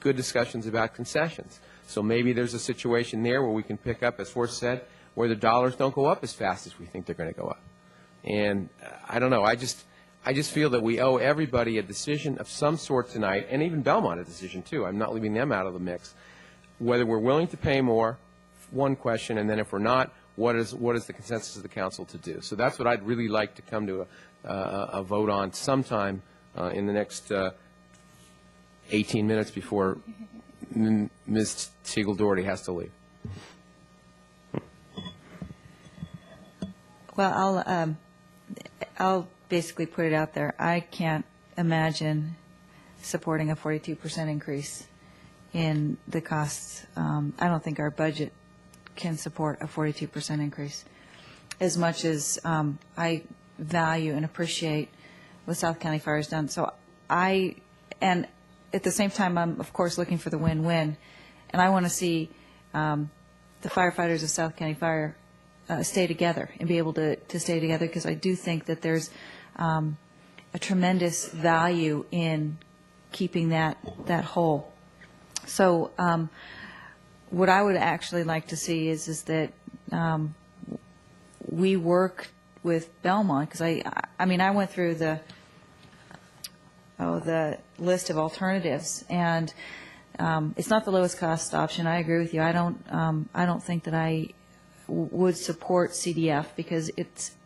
good discussions about concessions. So maybe there's a situation there where we can pick up, as Forrest said, where the dollars don't go up as fast as we think they're going to go up. And I don't know. I just feel that we owe everybody a decision of some sort tonight, and even Belmont a decision too. I'm not leaving them out of the mix. Whether we're willing to pay more, one question, and then if we're not, what is the consensus of the council to do? So that's what I'd really like to come to a vote on sometime in the next 18 minutes before Ms. Siegel-Doherty has to leave. Well, I'll basically put it out there. I can't imagine supporting a 42% increase in the costs. I don't think our budget can support a 42% increase. As much as I value and appreciate what South County Fire has done. So and at the same time, I'm of course looking for the win-win, and I want to see the firefighters of South County Fire stay together and be able to stay together, because I do think that there's a tremendous value in keeping that whole. So what I would actually like to see is that we work with Belmont, because I mean I went through the list of alternatives, and it's not the lowest cost option. I agree with you. I don't think that I would support CDF, because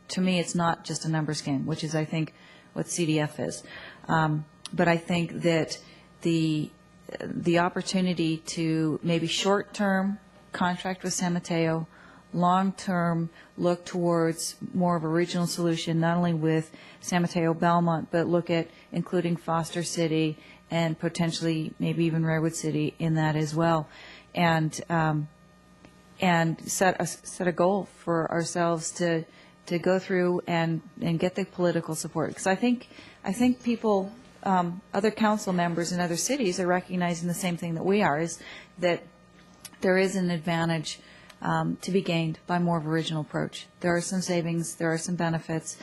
to me it's not just a numbers game, which is I think what CDF is. But I think that the opportunity to maybe short-term contract with San Mateo, long-term look towards more of a regional solution, not only with San Mateo, Belmont, but look at including Foster City and potentially maybe even Redwood City in that as well, and set a goal for ourselves to go through and get the political support, because I think people, other council members in other cities are recognizing the same thing that we are, is that there is an advantage to be gained by more of a regional approach. There are some savings, there are some benefits.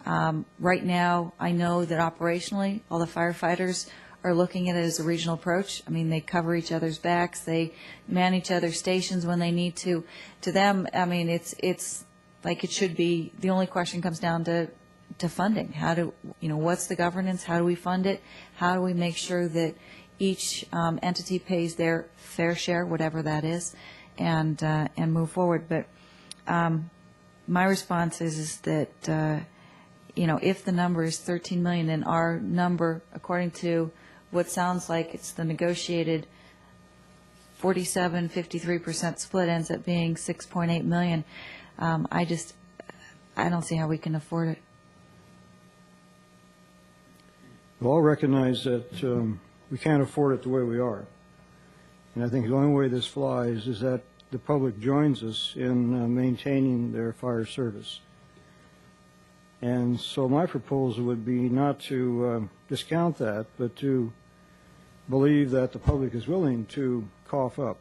Right now, I know that operationally, all the firefighters are looking at it as a regional approach. I mean, they cover each other's backs, they man each other's stations when they need to. To them, I mean, it's like it should be. The only question comes down to funding. What's the governance? How do we fund it? How do we make sure that each entity pays their fair share, whatever that is, and move forward? But my response is that if the number is 13 million, and our number, according to what sounds like it's the negotiated 47-53% split, ends up being 6.8 million. I don't see how we can afford it. We'll all recognize that we can't afford it the way we are. And I think the only way this flies is that the public joins us in maintaining their fire service. And so my proposal would be not to discount that, but to believe that the public is willing to cough up.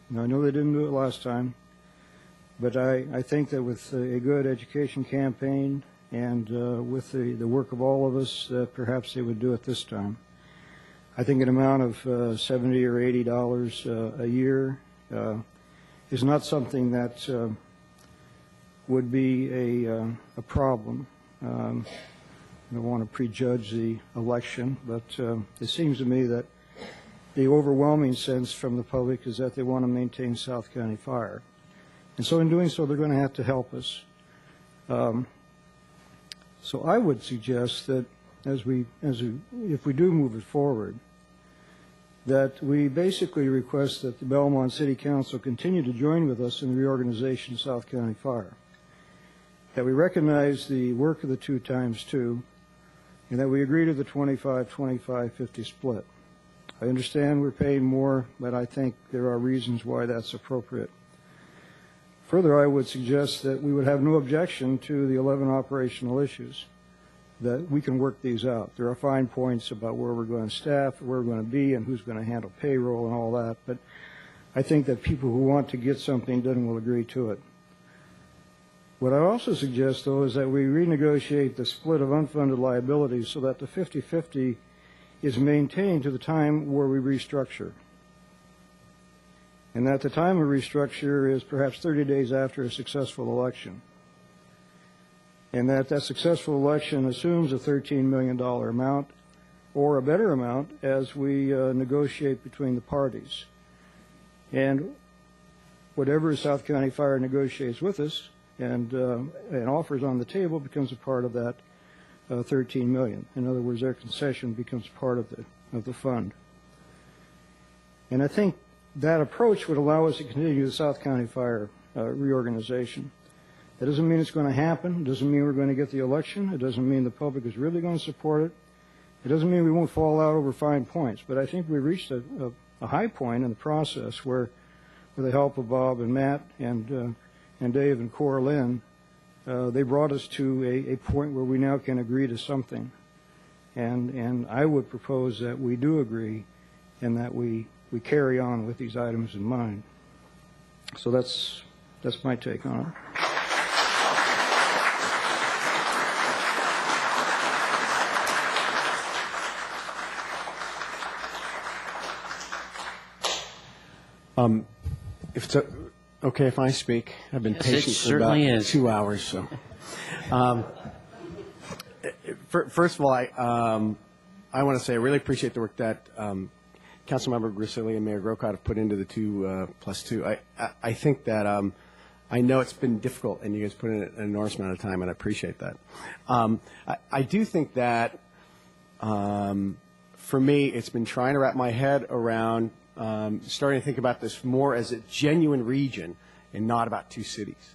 Now, I know they didn't do it last time, but I think that with a good education campaign and with the work of all of us, perhaps they would do it this time. I think an amount of $70 or $80 a year is not something that would be a problem. I don't want to prejudge the election, but it seems to me that the overwhelming sense from the public is that they want to maintain South County Fire. And so in doing so, they're going to have to help us. So I would suggest that if we do move it forward, that we basically request that the Belmont City Council continue to join with us in the reorganization of South County Fire, that we recognize the work of the 2x2, and that we agree to the 25-25-50 split. I understand we're paying more, but I think there are reasons why that's appropriate. Further, I would suggest that we would have no objection to the 11 operational issues, that we can work these out. There are fine points about where we're going to staff, where we're going to be, and who's going to handle payroll and all that, but I think that people who want to get something done will agree to it. What I also suggest, though, is that we renegotiate the split of unfunded liabilities so that the 50-50 is maintained to the time where we restructure. And that the time of restructure is perhaps 30 days after a successful election. And that successful election assumes a $13 million amount or a better amount as we negotiate between the parties. And whatever South County Fire negotiates with us and offers on the table becomes a part of that $13 million. In other words, their concession becomes part of the fund. And I think that approach would allow us to continue the South County Fire reorganization. That doesn't mean it's going to happen. It doesn't mean we're going to get the election. It doesn't mean the public is really going to support it. It doesn't mean we won't fall out over fine points. But I think we reached a high point in the process where, with the help of Bob and Matt and Dave and Cora Lynn, they brought us to a point where we now can agree to something. And I would propose that we do agree and that we carry on with these items in mind. So that's my take on it. If it's okay if I speak, I've been Yes, patient it for about certainly is. 2 hours. So, first of all, I want to say I really appreciate the work that Councilmember Grisilli and Mayor Grocott have put into the 2+2. I think that I know it's been difficult, and you guys put in an enormous amount of time, and I appreciate that. I do think that for me, it's been trying to wrap my head around starting to think about this more as a genuine region and not about two cities.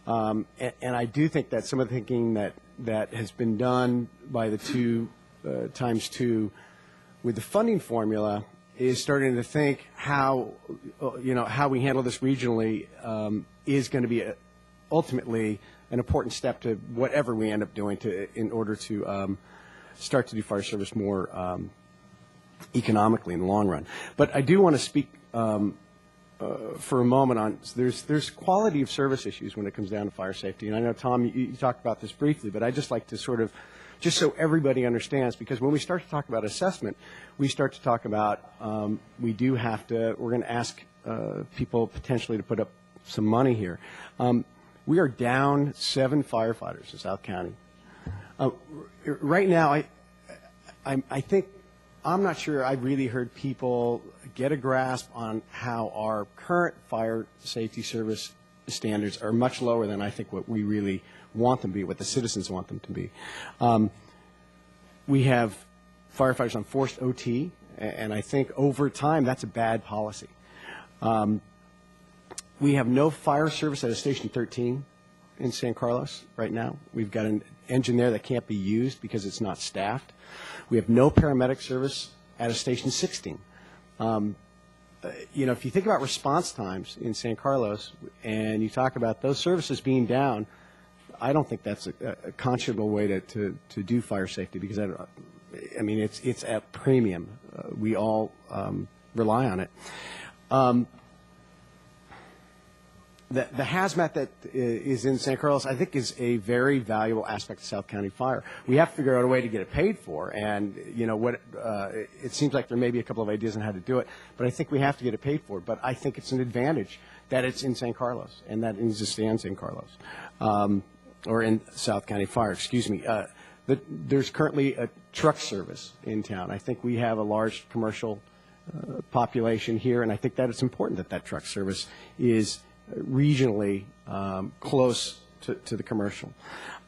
And I do think that some of the thinking that has been done by the 2x2 with the funding formula is starting to think how we handle this regionally is going to be ultimately an important step to whatever we end up doing in order to start to do fire service more economically in the long run. But I do want to speak for a moment on there's quality of service issues when it comes down to fire safety. And I know, Tom, you talked about this briefly, but I'd just like to sort of, just so everybody understands, because when we start to talk about assessment, we start to talk about we're going to ask people potentially to put up some money here. We are down 7 firefighters in South County. Right now, I think, I'm not sure I've really heard people get a grasp on how our current fire safety service standards are much lower than I think what we really want them to be, what the citizens want them to be. We have firefighters on forced OT, and I think over time that's a bad policy. We have no fire service at a Station 13 in San Carlos right now. We've got an engine there that can't be used because it's not staffed. We have no paramedic service at a Station 16. If you think about response times in San Carlos and you talk about those services being down, I don't think that's a conscionable way to do fire safety, because it's at premium. We all rely on it. The hazmat that is in San Carlos, I think, is a very valuable aspect of South County Fire. We have to figure out a way to get it paid for, and it seems like there may be a couple of ideas on how to do it, but I think we have to get it paid for. But I think it's an advantage that it's in San Carlos, and that it needs to stay in San Carlos, or in South County Fire, excuse me. There's currently a truck service in town. I think we have a large commercial population here, and I think that it's important that that truck service is regionally close to the commercial.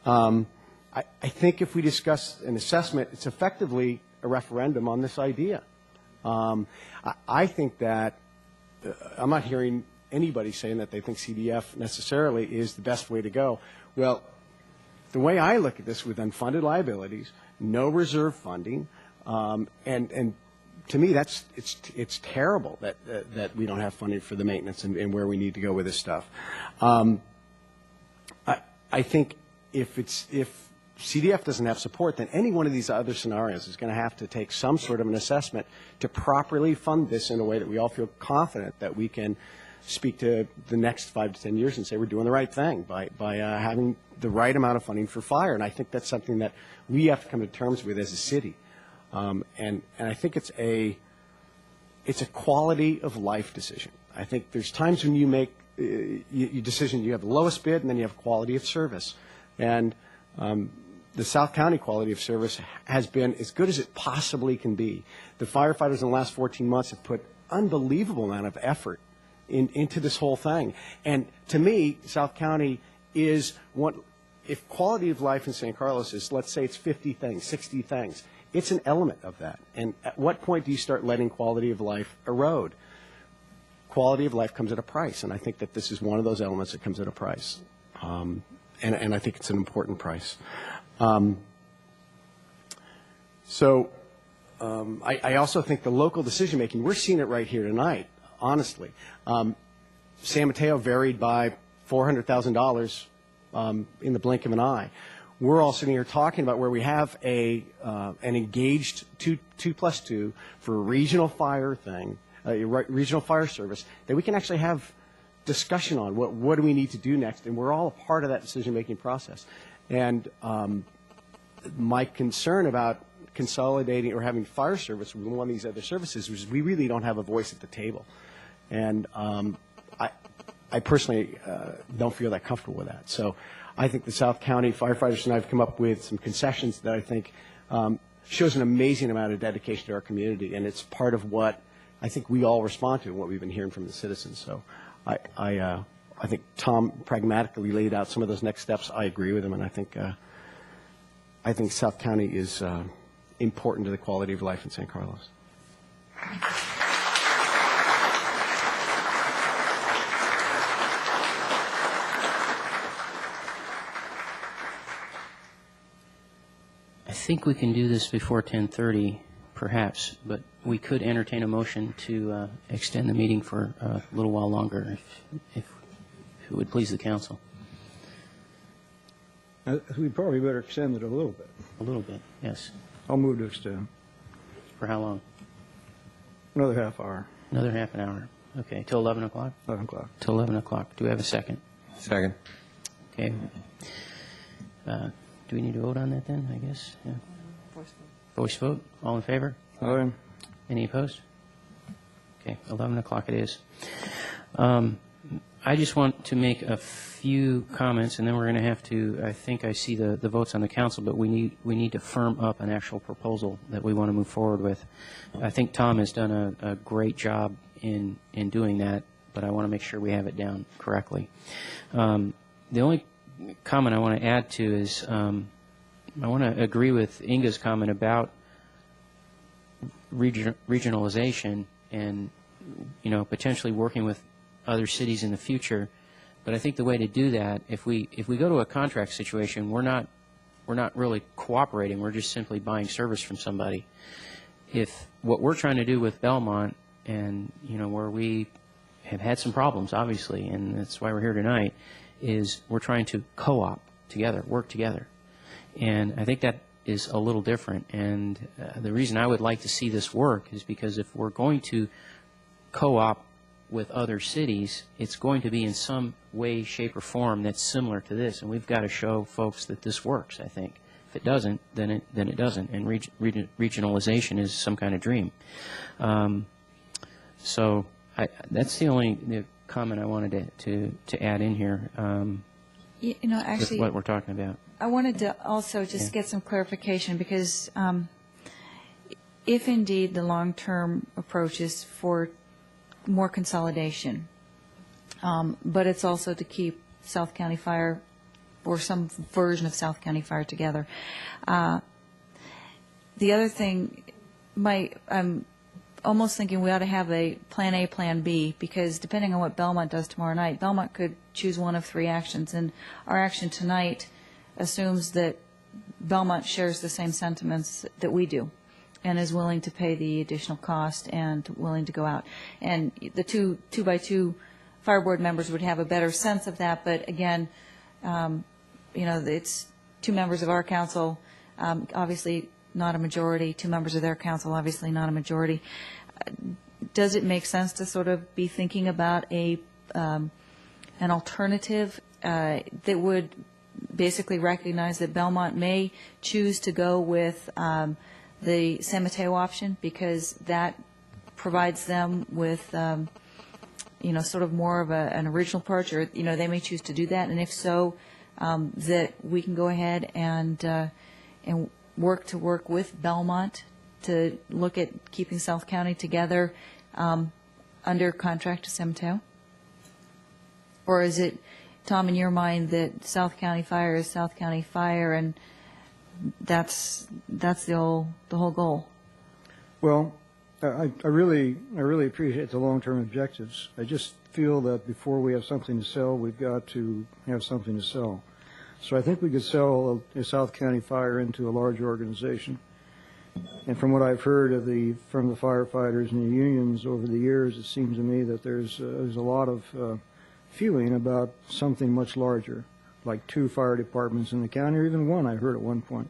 I think if we discuss an assessment, it's effectively a referendum on this idea. I think that I'm not hearing anybody saying that they think CDF necessarily is the best way to go. Well, the way I look at this, with unfunded liabilities, no reserve funding, and to me, it's terrible that we don't have funding for the maintenance and where we need to go with this stuff. I think if CDF doesn't have support, then any one of these other scenarios is going to have to take some sort of an assessment to properly fund this in a way that we all feel confident that we can speak to the next 5 to 10 years and say we're doing the right thing by having the right amount of funding for fire. And I think that's something that we have to come to terms with as a city. And I think it's a quality of life decision. I think there's times when you make your decision, you have the lowest bid, and then you have quality of service. And the South County quality of service has been as good as it possibly can be. The firefighters in the last 14 months have put unbelievable amount of effort into this whole thing. And to me, South County is what, if quality of life in San Carlos is, let's say it's 50 things, 60 things, it's an element of that. And at what point do you start letting quality of life erode? Quality of life comes at a price, and I think that this is one of those elements that comes at a price. And I think it's an important price. I also think the local decision-making, we're seeing it right here tonight, honestly. San Mateo varied by $400,000 in the blink of an eye. We're all sitting here talking about where we have an engaged 2+2 for a regional fire thing, regional fire service, that we can actually have discussion on what do we need to do next, and we're all a part of that decision-making process. And my concern about consolidating or having fire service with one of these other services is we really don't have a voice at the table. And I personally don't feel that comfortable with that. So I think the South County firefighters and I have come up with some concessions that I think shows an amazing amount of dedication to our community, and it's part of what I think we all respond to and what we've been hearing from the citizens. So I think Tom pragmatically laid out some of those next steps. I agree with him, and I think South County is important to the quality of life in San Carlos. I think we can do this before 10:30, perhaps, but we could entertain a motion to extend the meeting for a little while longer, if it would please the council. We probably better extend it a little bit. A little bit, yes. I'll move to extend. For how long? Another half hour. Another half an hour. Okay, till 11 o'clock? 11 o'clock. Till 11 o'clock. Do we have a second? Second. Okay. Do we need to vote on that then, I guess? Yeah. Voice vote. All in favor? Aye. Any opposed? Okay, 11 o'clock it is. I just want to make a few comments, and then we're going to have to, I think I see the votes on the council, but we need to firm up an actual proposal that we want to move forward with. I think Tom has done a great job in doing that, but I want to make sure we have it down correctly. The only comment I want to add to is I want to agree with Inga's comment about regionalization and, potentially working with other cities in the future. But I think the way to do that, if we go to a contract situation, we're not really cooperating. We're just simply buying service from somebody. If what we're trying to do with Belmont, and where we have had some problems, obviously, and that's why we're here tonight, is we're trying to co-op together, work together. And I think that is a little different. And the reason I would like to see this work is because if we're going to co-op with other cities, it's going to be in some way, shape, or form that's similar to this. And we've got to show folks that this works, I think. If it doesn't, then it doesn't. And regionalization is some kind of dream. So that's the only comment I wanted to add in here. Actually, with what we're talking about. I wanted to also just get some clarification, because if indeed the long-term approach is for more consolidation, but it's also to keep South County Fire or some version of South County Fire together. The other thing, I'm almost thinking we ought to have a plan A, plan B, because depending on what Belmont does tomorrow night, Belmont could choose one of three actions, and our action tonight assumes that Belmont shares the same sentiments that we do and is willing to pay the additional cost and willing to go out. And the two by two fire board members would have a better sense of that, but again, it's two members of our council, obviously not a majority, two members of their council, obviously not a majority. Does it make sense to sort of be thinking about an alternative that would basically recognize that Belmont may choose to go with the San Mateo option, because that provides them with, sort of more of an original approach, or, they may choose to do that, and if so, that we can go ahead and work with Belmont to look at keeping South County together under contract to San Mateo? Or is it, Tom, in your mind, that South County Fire is South County Fire, and that's the whole goal? Well, I really appreciate the long-term objectives. I just feel that before we have something to sell, we've got to have something to sell. So I think we could sell a South County Fire into a large organization. And from what I've heard from the firefighters and the unions over the years, it seems to me that there's a lot of feeling about something much larger, like 2 fire departments in the county, or even 1, I heard at one point.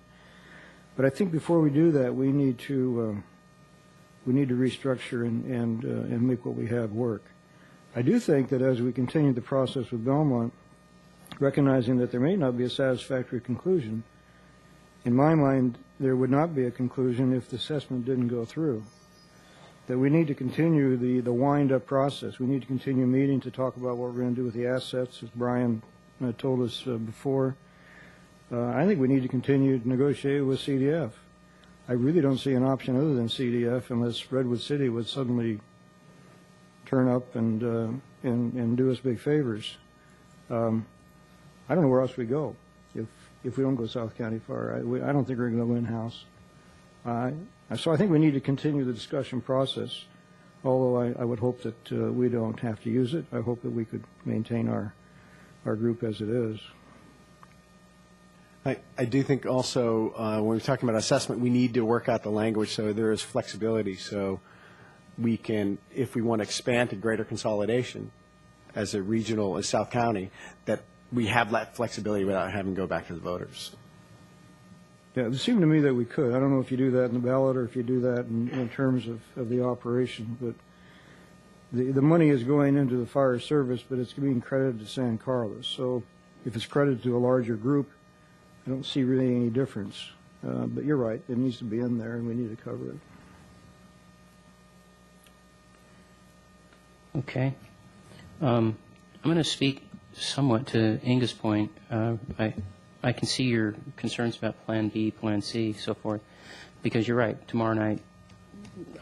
But I think before we do that, we need to restructure and make what we have work. I do think that as we continue the process with Belmont, recognizing that there may not be a satisfactory conclusion, in my mind, there would not be a conclusion if the assessment didn't go through. That we need to continue the wind-up process. We need to continue meeting to talk about what we're going to do with the assets, as Brian told us before. I think we need to continue to negotiate with CDF. I really don't see an option other than CDF unless Redwood City would suddenly turn up and do us big favors. I don't know where else we go if we don't go South County Fire. I don't think we're going to go in-house. So I think we need to continue the discussion process, although I would hope that we don't have to use it. I hope that we could maintain our group as it is. I do think also when we're talking about assessment, we need to work out the language so there is flexibility, so we can, if we want to expand to greater consolidation as a regional, as South County, that we have that flexibility without having to go back to the voters. Yeah, it seemed to me that we could. I don't know if you do that in the ballot or if you do that in terms of the operation, but the money is going into the fire service, but it's being credited to San Carlos. So if it's credited to a larger group, I don't see really any difference. But you're right, it needs to be in there, and we need to cover it. Okay. I'm going to speak somewhat to Inga's point. I can see your concerns about Plan B, Plan C, so forth, because you're right. Tomorrow night,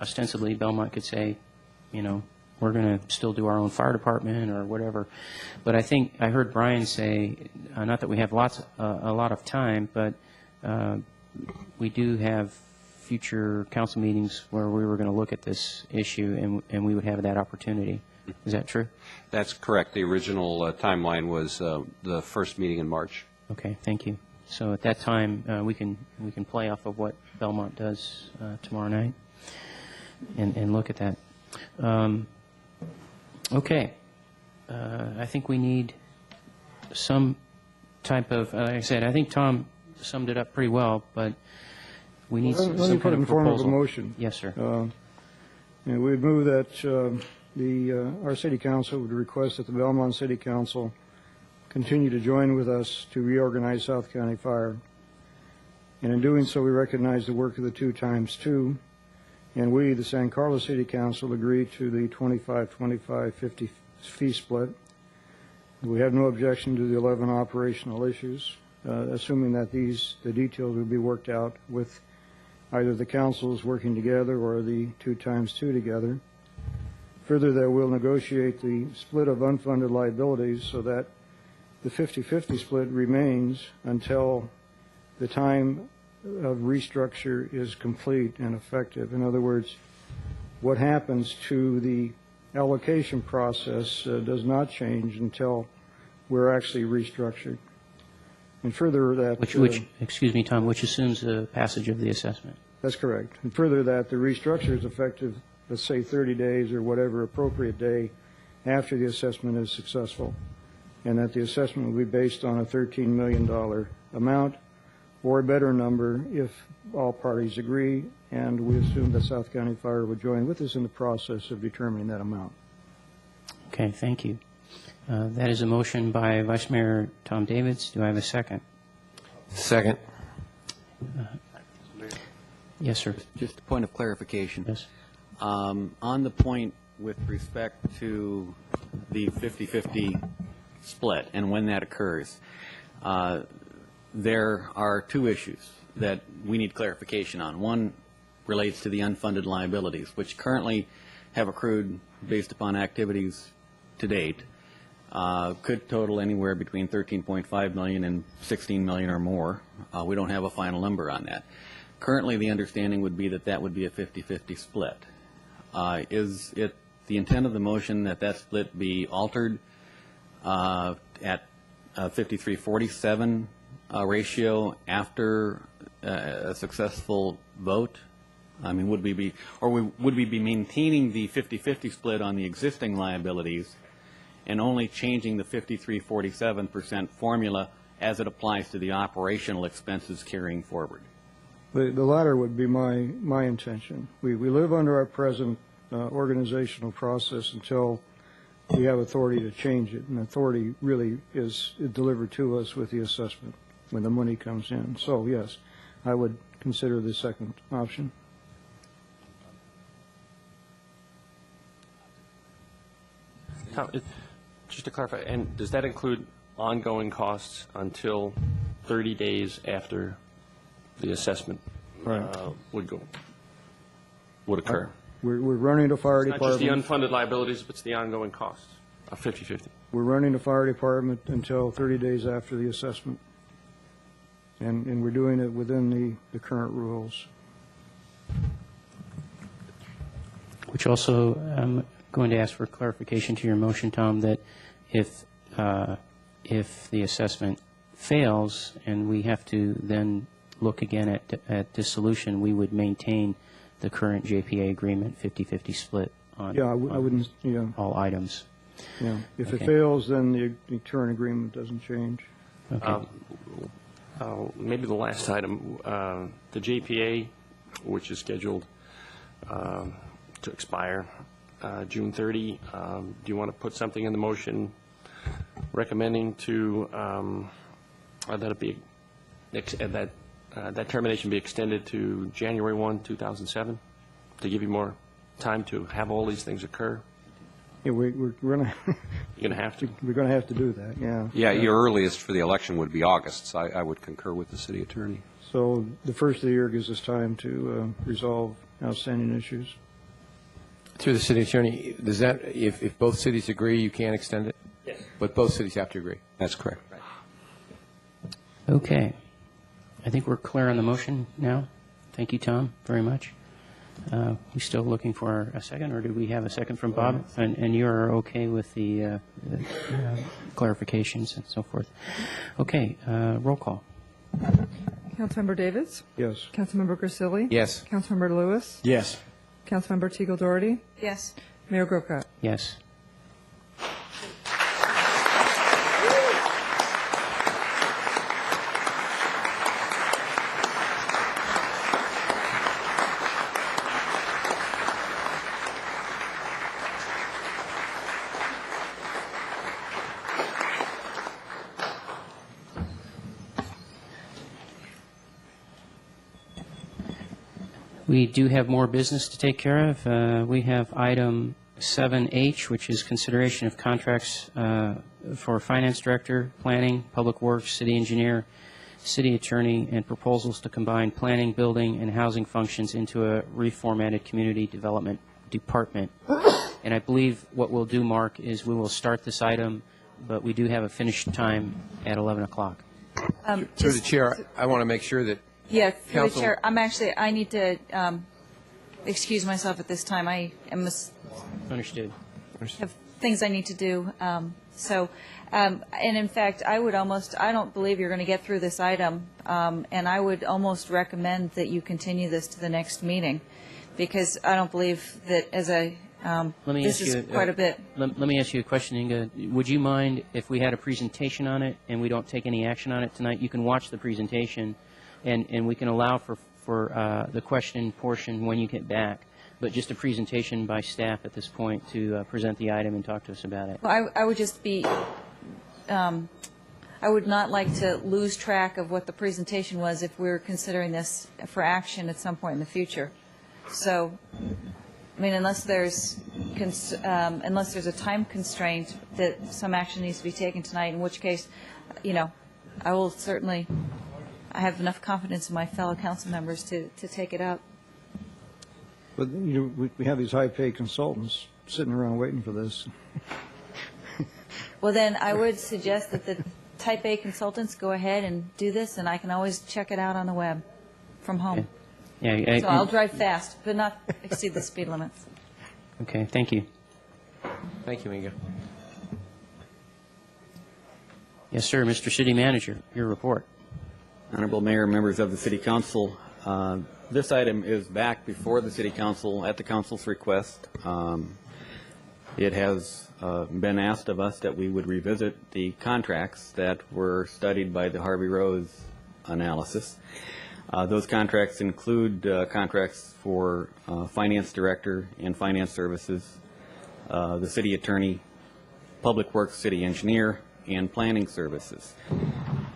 ostensibly, Belmont could say, we're going to still do our own fire department or whatever. But I think I heard Brian say, not that we have a lot of time, but we do have future council meetings where we were going to look at this issue, and we would have that opportunity. Is that true? That's correct. The original timeline was the first meeting in March. Okay, thank you. So at that time, we can play off of what Belmont does tomorrow night and look at that. Okay. I think we need some type of, like I said, I think Tom summed it up pretty well, but we need some kind of proposal. Let me put it in form of a motion. Yes, sir. We would move that our city council would request that the Belmont City Council continue to join with us to reorganize South County Fire. And in doing so, we recognize the work of the 2x2, and we, the San Carlos City Council, agree to the 25-25-50 fee split. We have no objection to the 11 operational issues, assuming that the details will be worked out with either the councils working together or the 2x2 together. Further, that we'll negotiate the split of unfunded liabilities so that the 50-50 split remains until the time of restructure is complete and effective. In other words, what happens to the allocation process does not change until we're actually restructured. And further, that which excuse me, Tom, which assumes the passage of the assessment. That's correct. And further, that the restructure is effective, let's say 30 days or whatever appropriate day after the assessment is successful, and that the assessment will be based on a $13 million amount or a better number if all parties agree, and we assume that South County Fire would join with us in the process of determining that amount. Okay, thank you. That is a motion by Vice Mayor Tom Davids. Do I have a second? Second. Yes, sir. Just a point of clarification. Yes. On the point with respect to the 50-50 split and when that occurs, there are two issues that we need clarification on. One relates to the unfunded liabilities, which currently have accrued based upon activities to date, could total anywhere between $13.5 million and $16 million or more. We don't have a final number on that. Currently, the understanding would be that that would be a 50-50 split. Is it the intent of the motion that that split be altered at 53-47 ratio after a successful vote? I mean, would we be maintaining the 50-50 split on the existing liabilities and only changing the 53-47% formula as it applies to the operational expenses carrying forward? The latter would be my intention. We live under our present organizational process until we have authority to change it, and authority really is delivered to us with the assessment when the money comes in. So, yes, I would consider the second option. Tom, just to clarify, and does that include ongoing costs until 30 days after the assessment would occur? We're running the fire It's not department. just the unfunded liabilities, but it's the ongoing costs of 50-50. We're running the fire department until 30 days after the assessment. And we're doing it within the current rules. Which also, I'm going to ask for clarification to your motion, Tom, that if the assessment fails and we have to then look again at dissolution, we would maintain the current JPA agreement, 50-50 split on, Yeah, I wouldn't, all items. Yeah. If it Okay. fails, then the current agreement doesn't change. Okay. Maybe the last item, the JPA, which is scheduled to expire June 30. Do you want to put something in the motion recommending to that it be that termination be extended to January 1, 2007, to give you more time to have all these things occur? Yeah, we're gonna You're going to have to. we're gonna have to do that. Yeah. Yeah, your earliest for the election would be August. So I would concur with the city attorney. So the first of the year gives us time to resolve outstanding issues. Through the city attorney, does that, if both cities agree, you can't extend it? Yes. But both cities have to agree? That's correct. Okay. I think we're clear on the motion now. Thank you, Tom, very much. We still looking for a second, or do we have a second from Bob? And you're okay with the clarifications and so forth? Okay, roll call. Councilmember Davis? Yes. Councilmember Grisilli? Yes. Councilmember Lewis? Yes. Councilmember Teagle Doherty? Yes. Mayor Grocott? Yes. We do have more business to take care of. We have item 7H, which is consideration of contracts for finance director, planning, public works, city engineer, city attorney, and proposals to combine planning, building, and housing functions into a reformatted community development department. And I believe what we'll do, Mark, is we will start this item, but we do have a finish time at 11 o'clock. Through the chair, I want to make sure that Yeah, through the Council- chair, I need to excuse myself at this time. I Understood. have things I need to do. And in fact, I don't believe you're going to get through this item, and I would almost recommend that you continue this to the next meeting, because I don't believe that this is quite a bit. Let me ask you a question, Inga. Would you mind if we had a presentation on it and we don't take any action on it tonight? You can watch the presentation, and we can allow for the question portion when you get back, but just a presentation by staff at this point to present the item and talk to us about it. Well, I would just be, I would not like to lose track of what the presentation was if we're considering this for action at some point in the future. So, I mean, unless there's a time constraint that some action needs to be taken tonight, in which case, you know, I will certainly, I have enough confidence in my fellow council members to take it up. But you know, we have these high-paid consultants sitting around waiting for this. Well, then I would suggest that the Type A consultants go ahead and do this, and I can always check it out on the web from home. Yeah, So I'll drive fast, but not exceed the speed limits. Okay, thank you. Thank you, Inga. Yes, sir, Mr. City Manager, your report. Honorable Mayor, members of the City Council, this item is back before the City Council at the Council's request. It has been asked of us that we would revisit the contracts that were studied by the Harvey Rose analysis. Those contracts include contracts for Finance Director and Finance Services, the City Attorney, Public Works City Engineer, and Planning Services.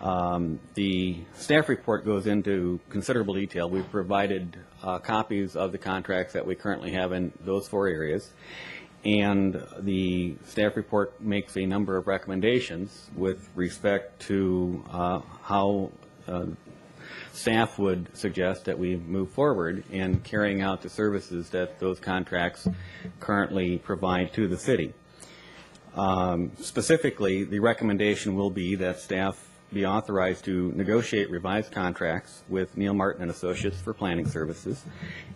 The staff report goes into considerable detail. We've provided copies of the contracts that we currently have in those 4 areas. And the staff report makes a number of recommendations with respect to how staff would suggest that we move forward in carrying out the services that those contracts currently provide to the city. Specifically, the recommendation will be that staff be authorized to negotiate revised contracts with Neil Martin and Associates for planning services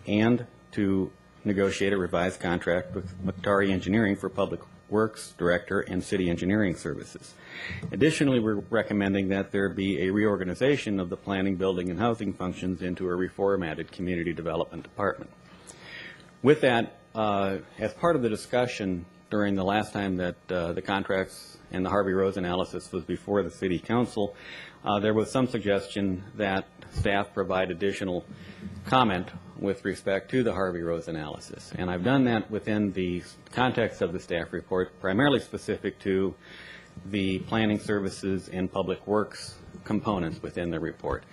and to negotiate a revised contract with Mactari Engineering for Public Works Director and City Engineering Services. Additionally, we're recommending that there be a reorganization of the planning, building, and housing functions into a reformatted community development department. With that, as part of the discussion during the last time that the contracts and the Harvey Rose analysis was before the City Council, there was some suggestion that staff provide additional comment with respect to the Harvey Rose analysis. And I've done that within the context of the staff report, primarily specific to the planning services and public works components within the report.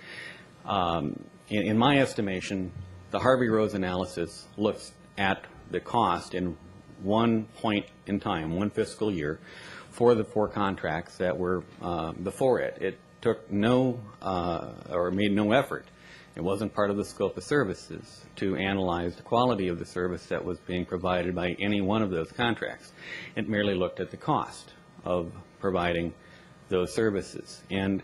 In my estimation, the Harvey Rose analysis looks at the cost in one point in time, one fiscal year, for the 4 contracts that were before it. It took no, or made no effort. It wasn't part of the scope of services to analyze the quality of the service that was being provided by any one of those contracts. It merely looked at the cost of providing those services. And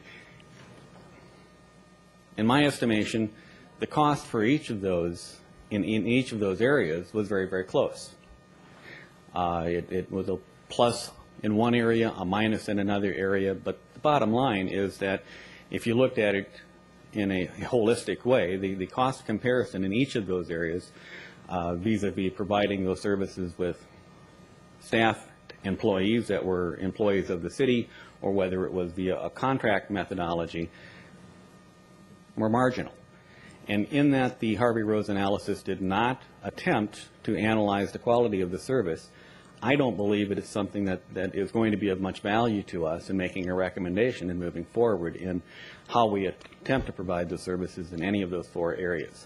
in my estimation, the cost for each of those, in each of those areas, was very, very close. It was a plus in one area, a minus in another area, but the bottom line is that if you looked at it in a holistic way, the cost comparison in each of those areas vis-a-vis providing those services with staff employees that were employees of the city or whether it was via a contract methodology were marginal. And in that the Harvey Rose analysis did not attempt to analyze the quality of the service, I don't believe it is something that is going to be of much value to us in making a recommendation and moving forward in how we attempt to provide the services in any of those 4 areas.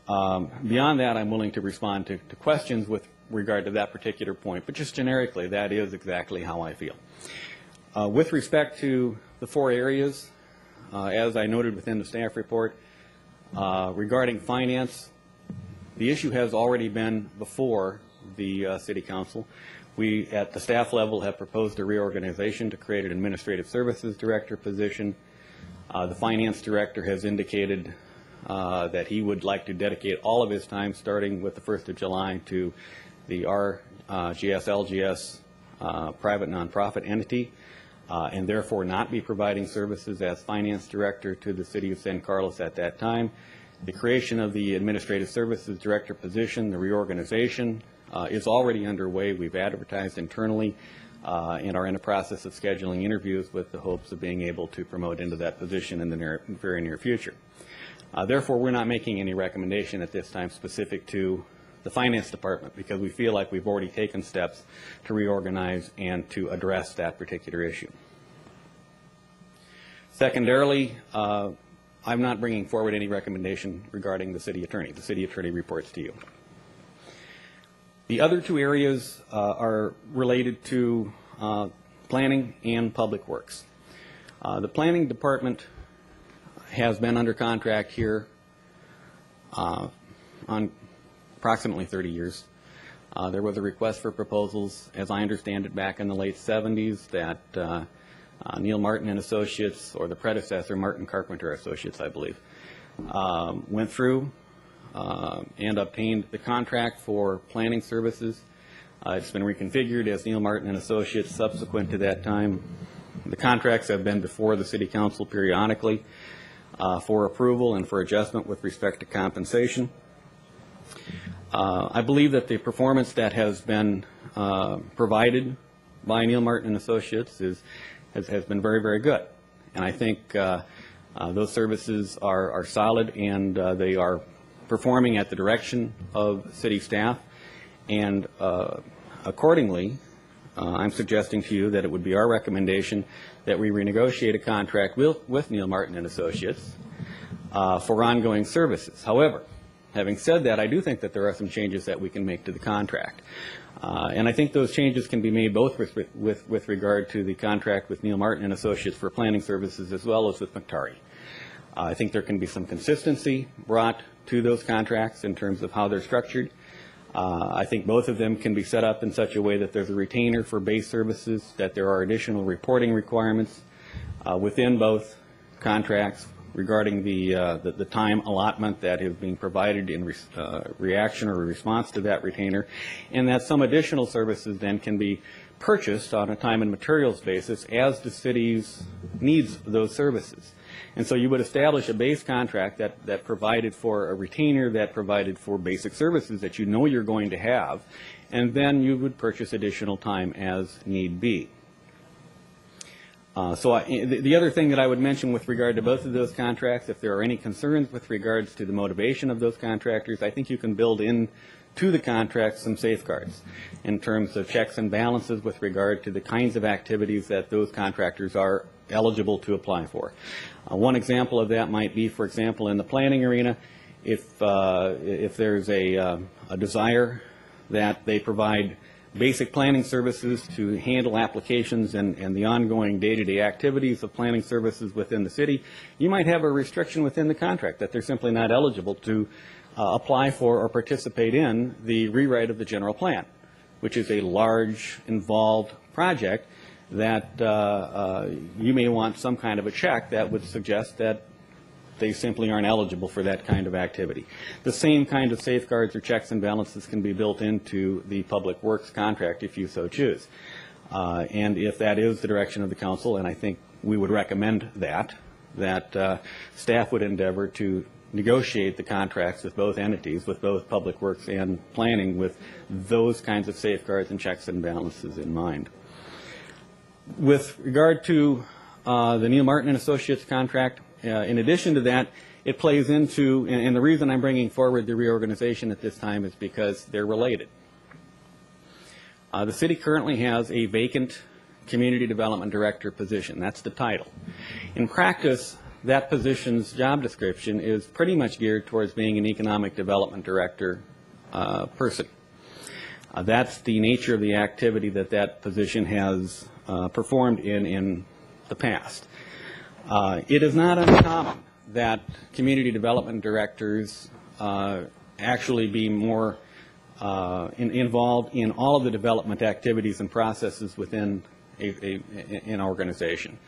Beyond that, I'm willing to respond to questions with regard to that particular point, but just generically, that is exactly how I feel. With respect to the 4 areas, as I noted within the staff report, regarding finance, the issue has already been before the City Council. We, at the staff level, have proposed a reorganization to create an Administrative Services Director position. The Finance Director has indicated that he would like to dedicate all of his time, starting with the 1st of July, to the RGS-LGS private nonprofit entity, and therefore not be providing services as Finance Director to the City of San Carlos at that time. The creation of the Administrative Services Director position, the reorganization, is already underway. We've advertised internally and are in the process of scheduling interviews with the hopes of being able to promote into that position in the very near future. Therefore, we're not making any recommendation at this time specific to the Finance Department because we feel like we've already taken steps to reorganize and to address that particular issue. Secondarily, I'm not bringing forward any recommendation regarding the city attorney. The city attorney reports to you. The other two areas are related to planning and public works. The planning department has been under contract here on approximately 30 years. There was a request for proposals, as I understand it, back in the late 70s that Neil Martin and Associates, or the predecessor, Martin Carpenter Associates, I believe, went through and obtained the contract for planning services. It's been reconfigured as Neil Martin and Associates subsequent to that time. The contracts have been before the City Council periodically for approval and for adjustment with respect to compensation. I believe that the performance that has been provided by Neil Martin and Associates has been very, very good. And I think those services are solid, and they are performing at the direction of city staff. And accordingly, I'm suggesting to you that it would be our recommendation that we renegotiate a contract with Neil Martin and Associates for ongoing services. However, having said that, I do think that there are some changes that we can make to the contract. And I think those changes can be made both with regard to the contract with Neil Martin and Associates for planning services as well as with McTarry. I think there can be some consistency brought to those contracts in terms of how they're structured. I think both of them can be set up in such a way that there's a retainer for base services, that there are additional reporting requirements within both contracts regarding the time allotment that is being provided in reaction or response to that retainer, and that some additional services then can be purchased on a time and materials basis as the city's needs those services. And so you would establish a base contract that provided for a retainer, that provided for basic services that you know you're going to have, and then you would purchase additional time as need be. The other thing that I would mention with regard to both of those contracts, if there are any concerns with regards to the motivation of those contractors, I think you can build in to the contract some safeguards in terms of checks and balances with regard to the kinds of activities that those contractors are eligible to apply for. One example of that might be, for example, in the planning arena, if there's a desire that they provide basic planning services to handle applications and the ongoing day-to-day activities of planning services within the city, you might have a restriction within the contract that they're simply not eligible to apply for or participate in the rewrite of the general plan, which is a large, involved project that you may want some kind of a check that would suggest that they simply aren't eligible for that kind of activity. The same kind of safeguards or checks and balances can be built into the public works contract if you so choose. And if that is the direction of the council, and I think we would recommend that staff would endeavor to negotiate the contracts with both entities, with both public works and planning, with those kinds of safeguards and checks and balances in mind. With regard to the Neil Martin and Associates contract, in addition to that, it plays into, and the reason I'm bringing forward the reorganization at this time is because they're related. The city currently has a vacant community development director position. That's the title. In practice, that position's job description is pretty much geared towards being an economic development director person. That's the nature of the activity that that position has performed in the past. It is not uncommon that community development directors actually be more involved in all of the development activities and processes within an organization.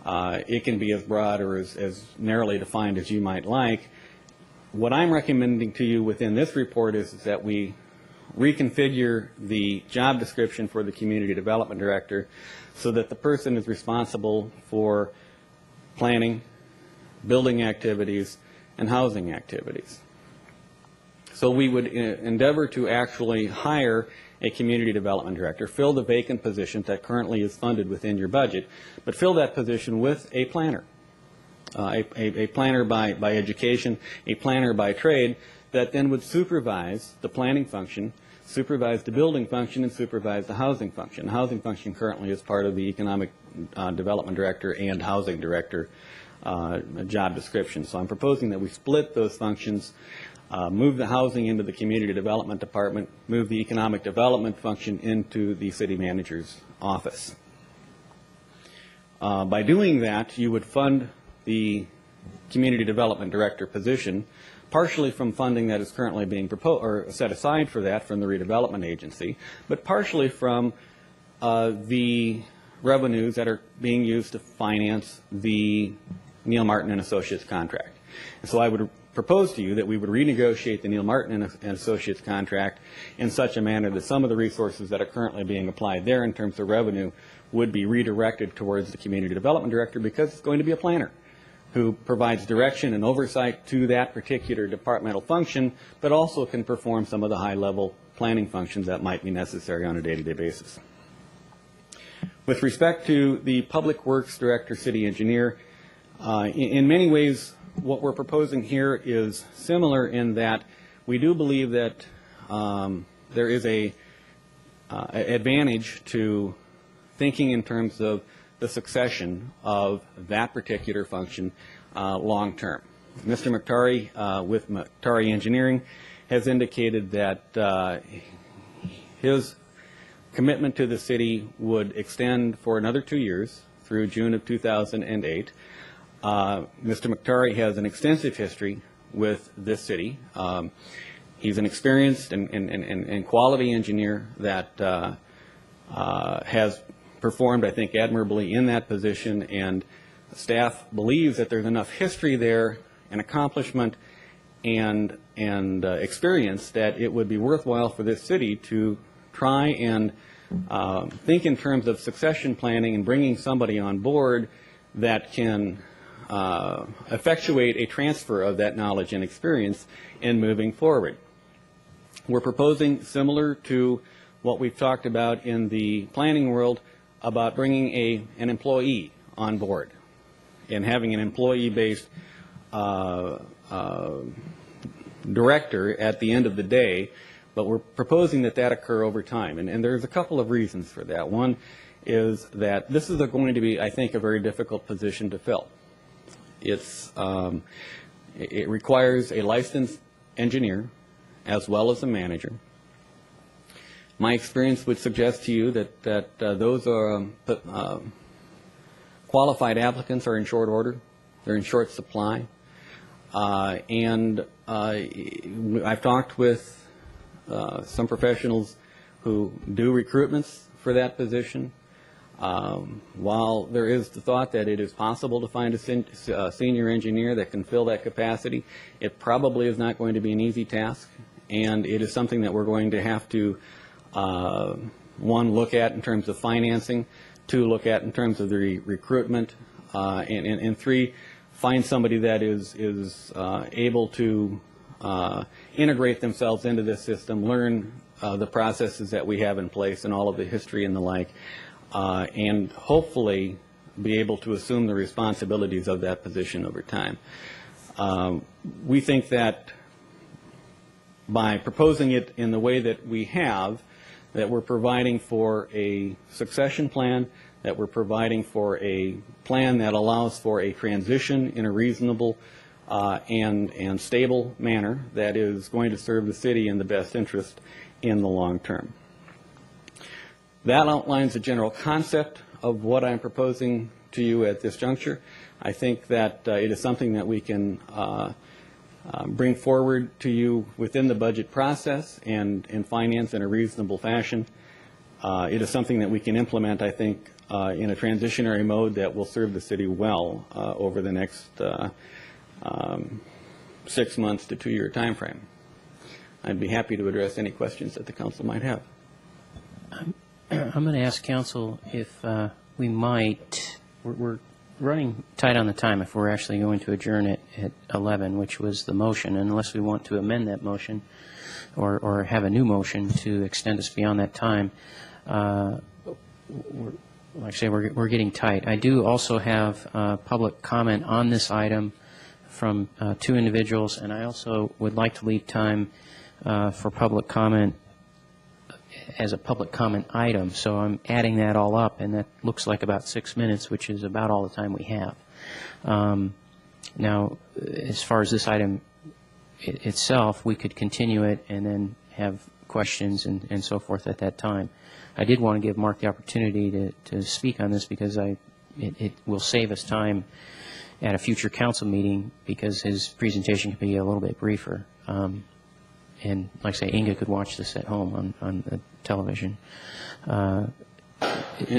It can be as broad or as narrowly defined as you might like. What I'm recommending to you within this report is that we reconfigure the job description for the community development director so that the person is responsible for planning, building activities, and housing activities. So we would endeavor to actually hire a community development director, fill the vacant position that currently is funded within your budget, but fill that position with a planner, a planner by education, a planner by trade, that then would supervise the planning function, supervise the building function and supervise the housing function. The housing function currently is part of the Economic Development Director and Housing Director job description. So I'm proposing that we split those functions, move the housing into the Community Development Department, move the Economic Development function into the City Manager's office. By doing that, you would fund the Community Development Director position partially from funding that is currently being proposed or set aside for that from the redevelopment agency, but partially from the revenues that are being used to finance the Neil Martin and Associates contract. And so I would propose to you that we would renegotiate the Neil Martin and Associates contract in such a manner that some of the resources that are currently being applied there in terms of revenue would be redirected towards the Community Development Director, because it's going to be a planner who provides direction and oversight to that particular departmental function, but also can perform some of the high-level planning functions that might be necessary on a day-to-day basis. With respect to the Public Works Director, City Engineer, in many ways, what we're proposing here is similar in that we do believe that there is a advantage to thinking in terms of the succession of that particular function long term. Mr. Mukhtari with Mukhtari Engineering has indicated that his commitment to the city would extend for another 2 years through June of 2008. Mr. Mukhtari has an extensive history with this city. He's an experienced and quality engineer that has performed, I think, admirably in that position, and staff believes that there's enough history there and accomplishment and experience that it would be worthwhile for this city to try and think in terms of succession planning and bringing somebody on board that can effectuate a transfer of that knowledge and experience in moving forward. We're proposing, similar to what we've talked about in the planning world, about bringing an employee on board and having an employee-based director at the end of the day, but we're proposing that that occur over time. And there's a couple of reasons for that. One is that this is going to be, I think, a very difficult position to fill. It requires a licensed engineer as well as a manager. My experience would suggest to you that those are qualified applicants are in short order. They're in short supply. And I've talked with some professionals who do recruitments for that position. While there is the thought that it is possible to find a senior engineer that can fill that capacity, it probably is not going to be an easy task, and it is something that we're going to have to one, look at in terms of financing, two, look at in terms of the recruitment, and three, find somebody that is able to integrate themselves into this system, learn the processes that we have in place and all of the history and the like, and hopefully be able to assume the responsibilities of that position over time. We think that by proposing it in the way that we have, that we're providing for a succession plan, that we're providing for a plan that allows for a transition in a reasonable and stable manner that is going to serve the city in the best interest in the long term. That outlines the general concept of what I'm proposing to you at this juncture. I think that it is something that we can bring forward to you within the budget process and finance in a reasonable fashion. It is something that we can implement, I think, in a transitionary mode that will serve the city well over the next 6 months to 2 year time frame. I'd be happy to address any questions that the council might have. I'm going to ask council if we might, we're running tight on the time if we're actually going to adjourn it at 11, which was the motion, unless we want to amend that motion or have a new motion to extend us beyond that time. Like I say, we're getting tight. I do also have public comment on this item from 2 individuals, and I also would like to leave time for public comment as a public comment item, so I'm adding that all up, and that looks like about 6 minutes, which is about all the time we have. Now, as far as this item itself, we could continue it and then have questions and so forth at that time. I did want to give Mark the opportunity to speak on this because it will save us time at a future council meeting because his presentation could be a little bit briefer. And like I say, Inga could watch this at home on the television. And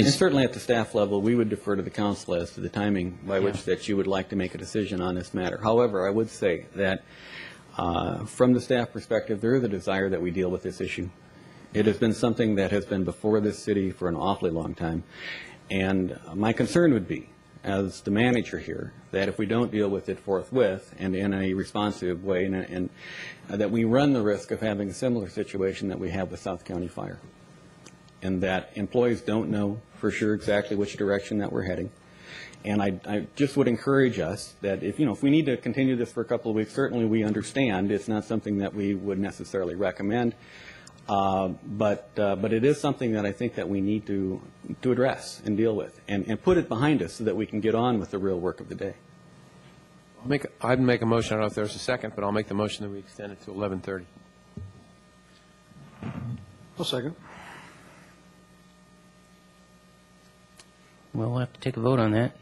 certainly at the staff level, we would defer to the council as to the timing by which that you would like to make a decision on this matter. However, I would say that from the staff perspective, there is a desire that we deal with this issue. It has been something that has been before this city for an awfully long time. And my concern would be, as the manager here, that if we don't deal with it forthwith and in a responsive way, and that we run the risk of having a similar situation that we have with South County Fire, and that employees don't know for sure exactly which direction that we're heading. And I just would encourage us that if we need to continue this for a couple of weeks, certainly we understand it's not something that we would necessarily recommend. But it is something that I think that we need to address and deal with and put it behind us so that we can get on with the real work of the day. I'd make a motion. I don't know if there's a second, but I'll make the motion that we extend it to 11:30. I'll second. We'll have to take a vote on that.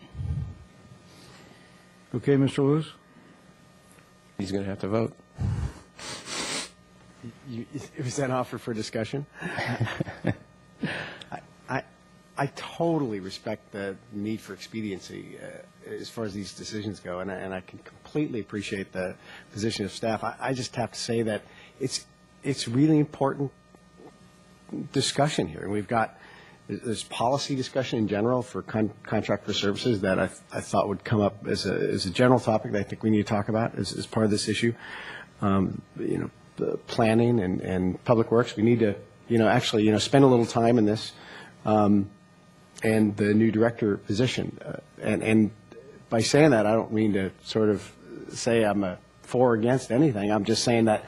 Okay, Mr. Lewis? He's going to have to vote. Was that an offer for discussion? I totally respect the need for expediency as far as these decisions go, and I can completely appreciate the position of staff. I just have to say that it's really important discussion here, and we've got there's policy discussion in general for contract for services that I thought would come up as a general topic that I think we need to talk about as part of this issue. The planning and public works, we need to actually spend a little time in this, and the new director position, and by saying that I don't mean to sort of say I'm for or against anything. I'm just saying that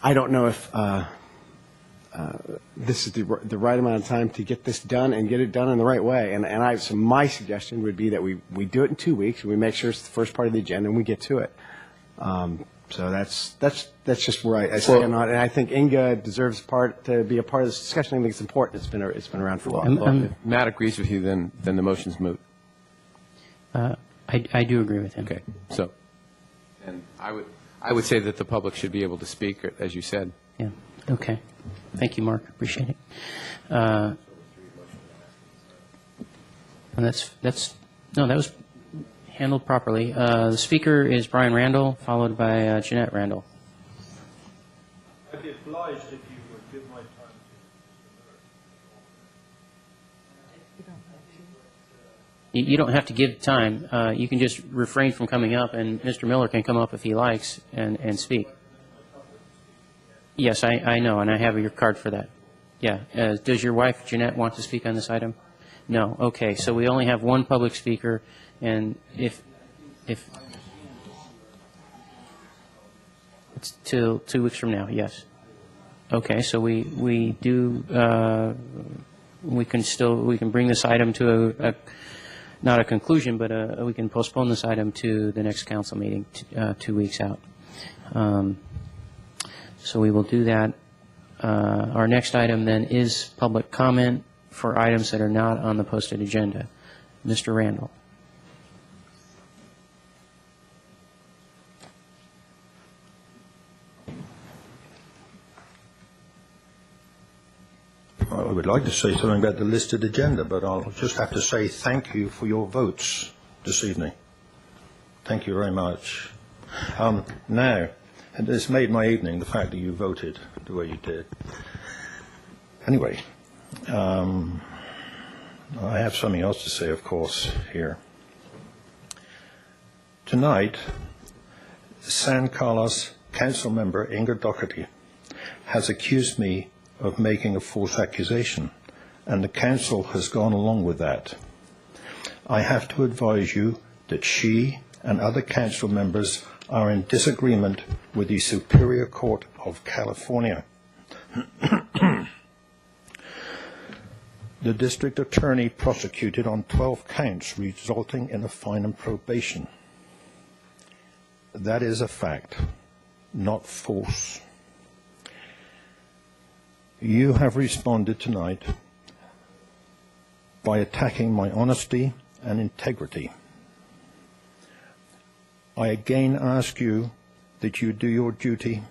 I don't know if this is the right amount of time to get this done and get it done in the right way. And so my suggestion would be that we do it in 2 weeks, and we make sure it's the first part of the agenda and we get to it. So that's just where I stand on it. And I think Inga deserves to be a part of this discussion. I think it's important. It's been around for a long. If Matt agrees with you, then the motion's moot. I do agree with him. Okay. So, and I would say that the public should be able to speak, as you said. Yeah. Okay. Thank you, Mark. Appreciate it. And that was handled properly. The speaker is Brian Randall, followed by Jeanette Randall. I'd be obliged if you would give my time to. You don't have to give time. You can just refrain from coming up, and Mr. Miller can come up if he likes and speak. Yes, I know, and I have your card for that. Yeah. Does your wife, Jeanette, want to speak on this item? No. Okay. So we only have one public speaker, and if it's till 2 weeks from now, yes. Okay. So we can bring this item to not a conclusion, but we can postpone this item to the next council meeting 2 weeks out. So we will do that. Our next item then is public comment for items that are not on the posted agenda. Mr. Randall. I would like to say something about the listed agenda, but I'll just have to say thank you for your votes this evening. Thank you very much. Now, and it's made my evening, the fact that you voted the way you did. Anyway, I have something else to say, of course, here. Tonight, San Carlos Council member Inga Doherty has accused me of making a false accusation, and the council has gone along with that. I have to advise you that she and other council members are in disagreement with the Superior Court of California. The district attorney prosecuted on 12 counts, resulting in a fine and probation. That is a fact, not false. You have responded tonight by attacking my honesty and integrity. I again ask you that you do your duty,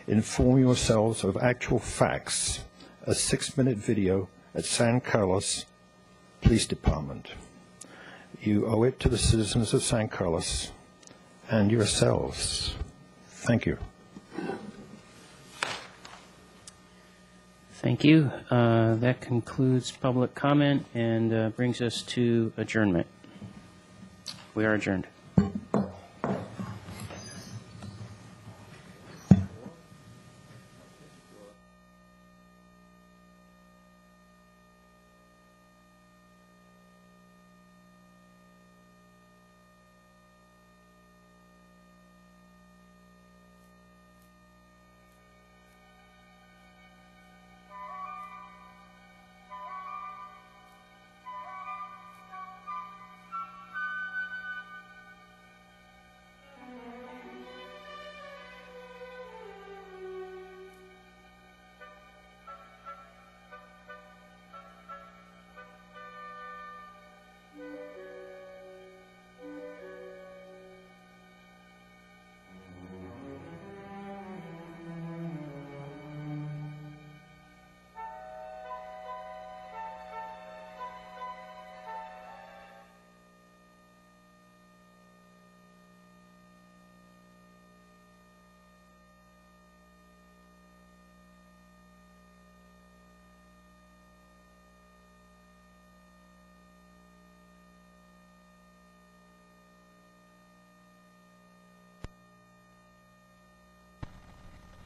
inform yourselves of actual facts, a 6-minute video at San Carlos Police Department. You owe it to the citizens of San Carlos and yourselves. Thank you. Thank you. That concludes public comment and brings us to adjournment. We are adjourned.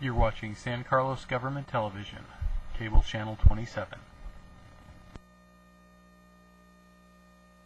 You're watching San Carlos Government Television, cable channel 27.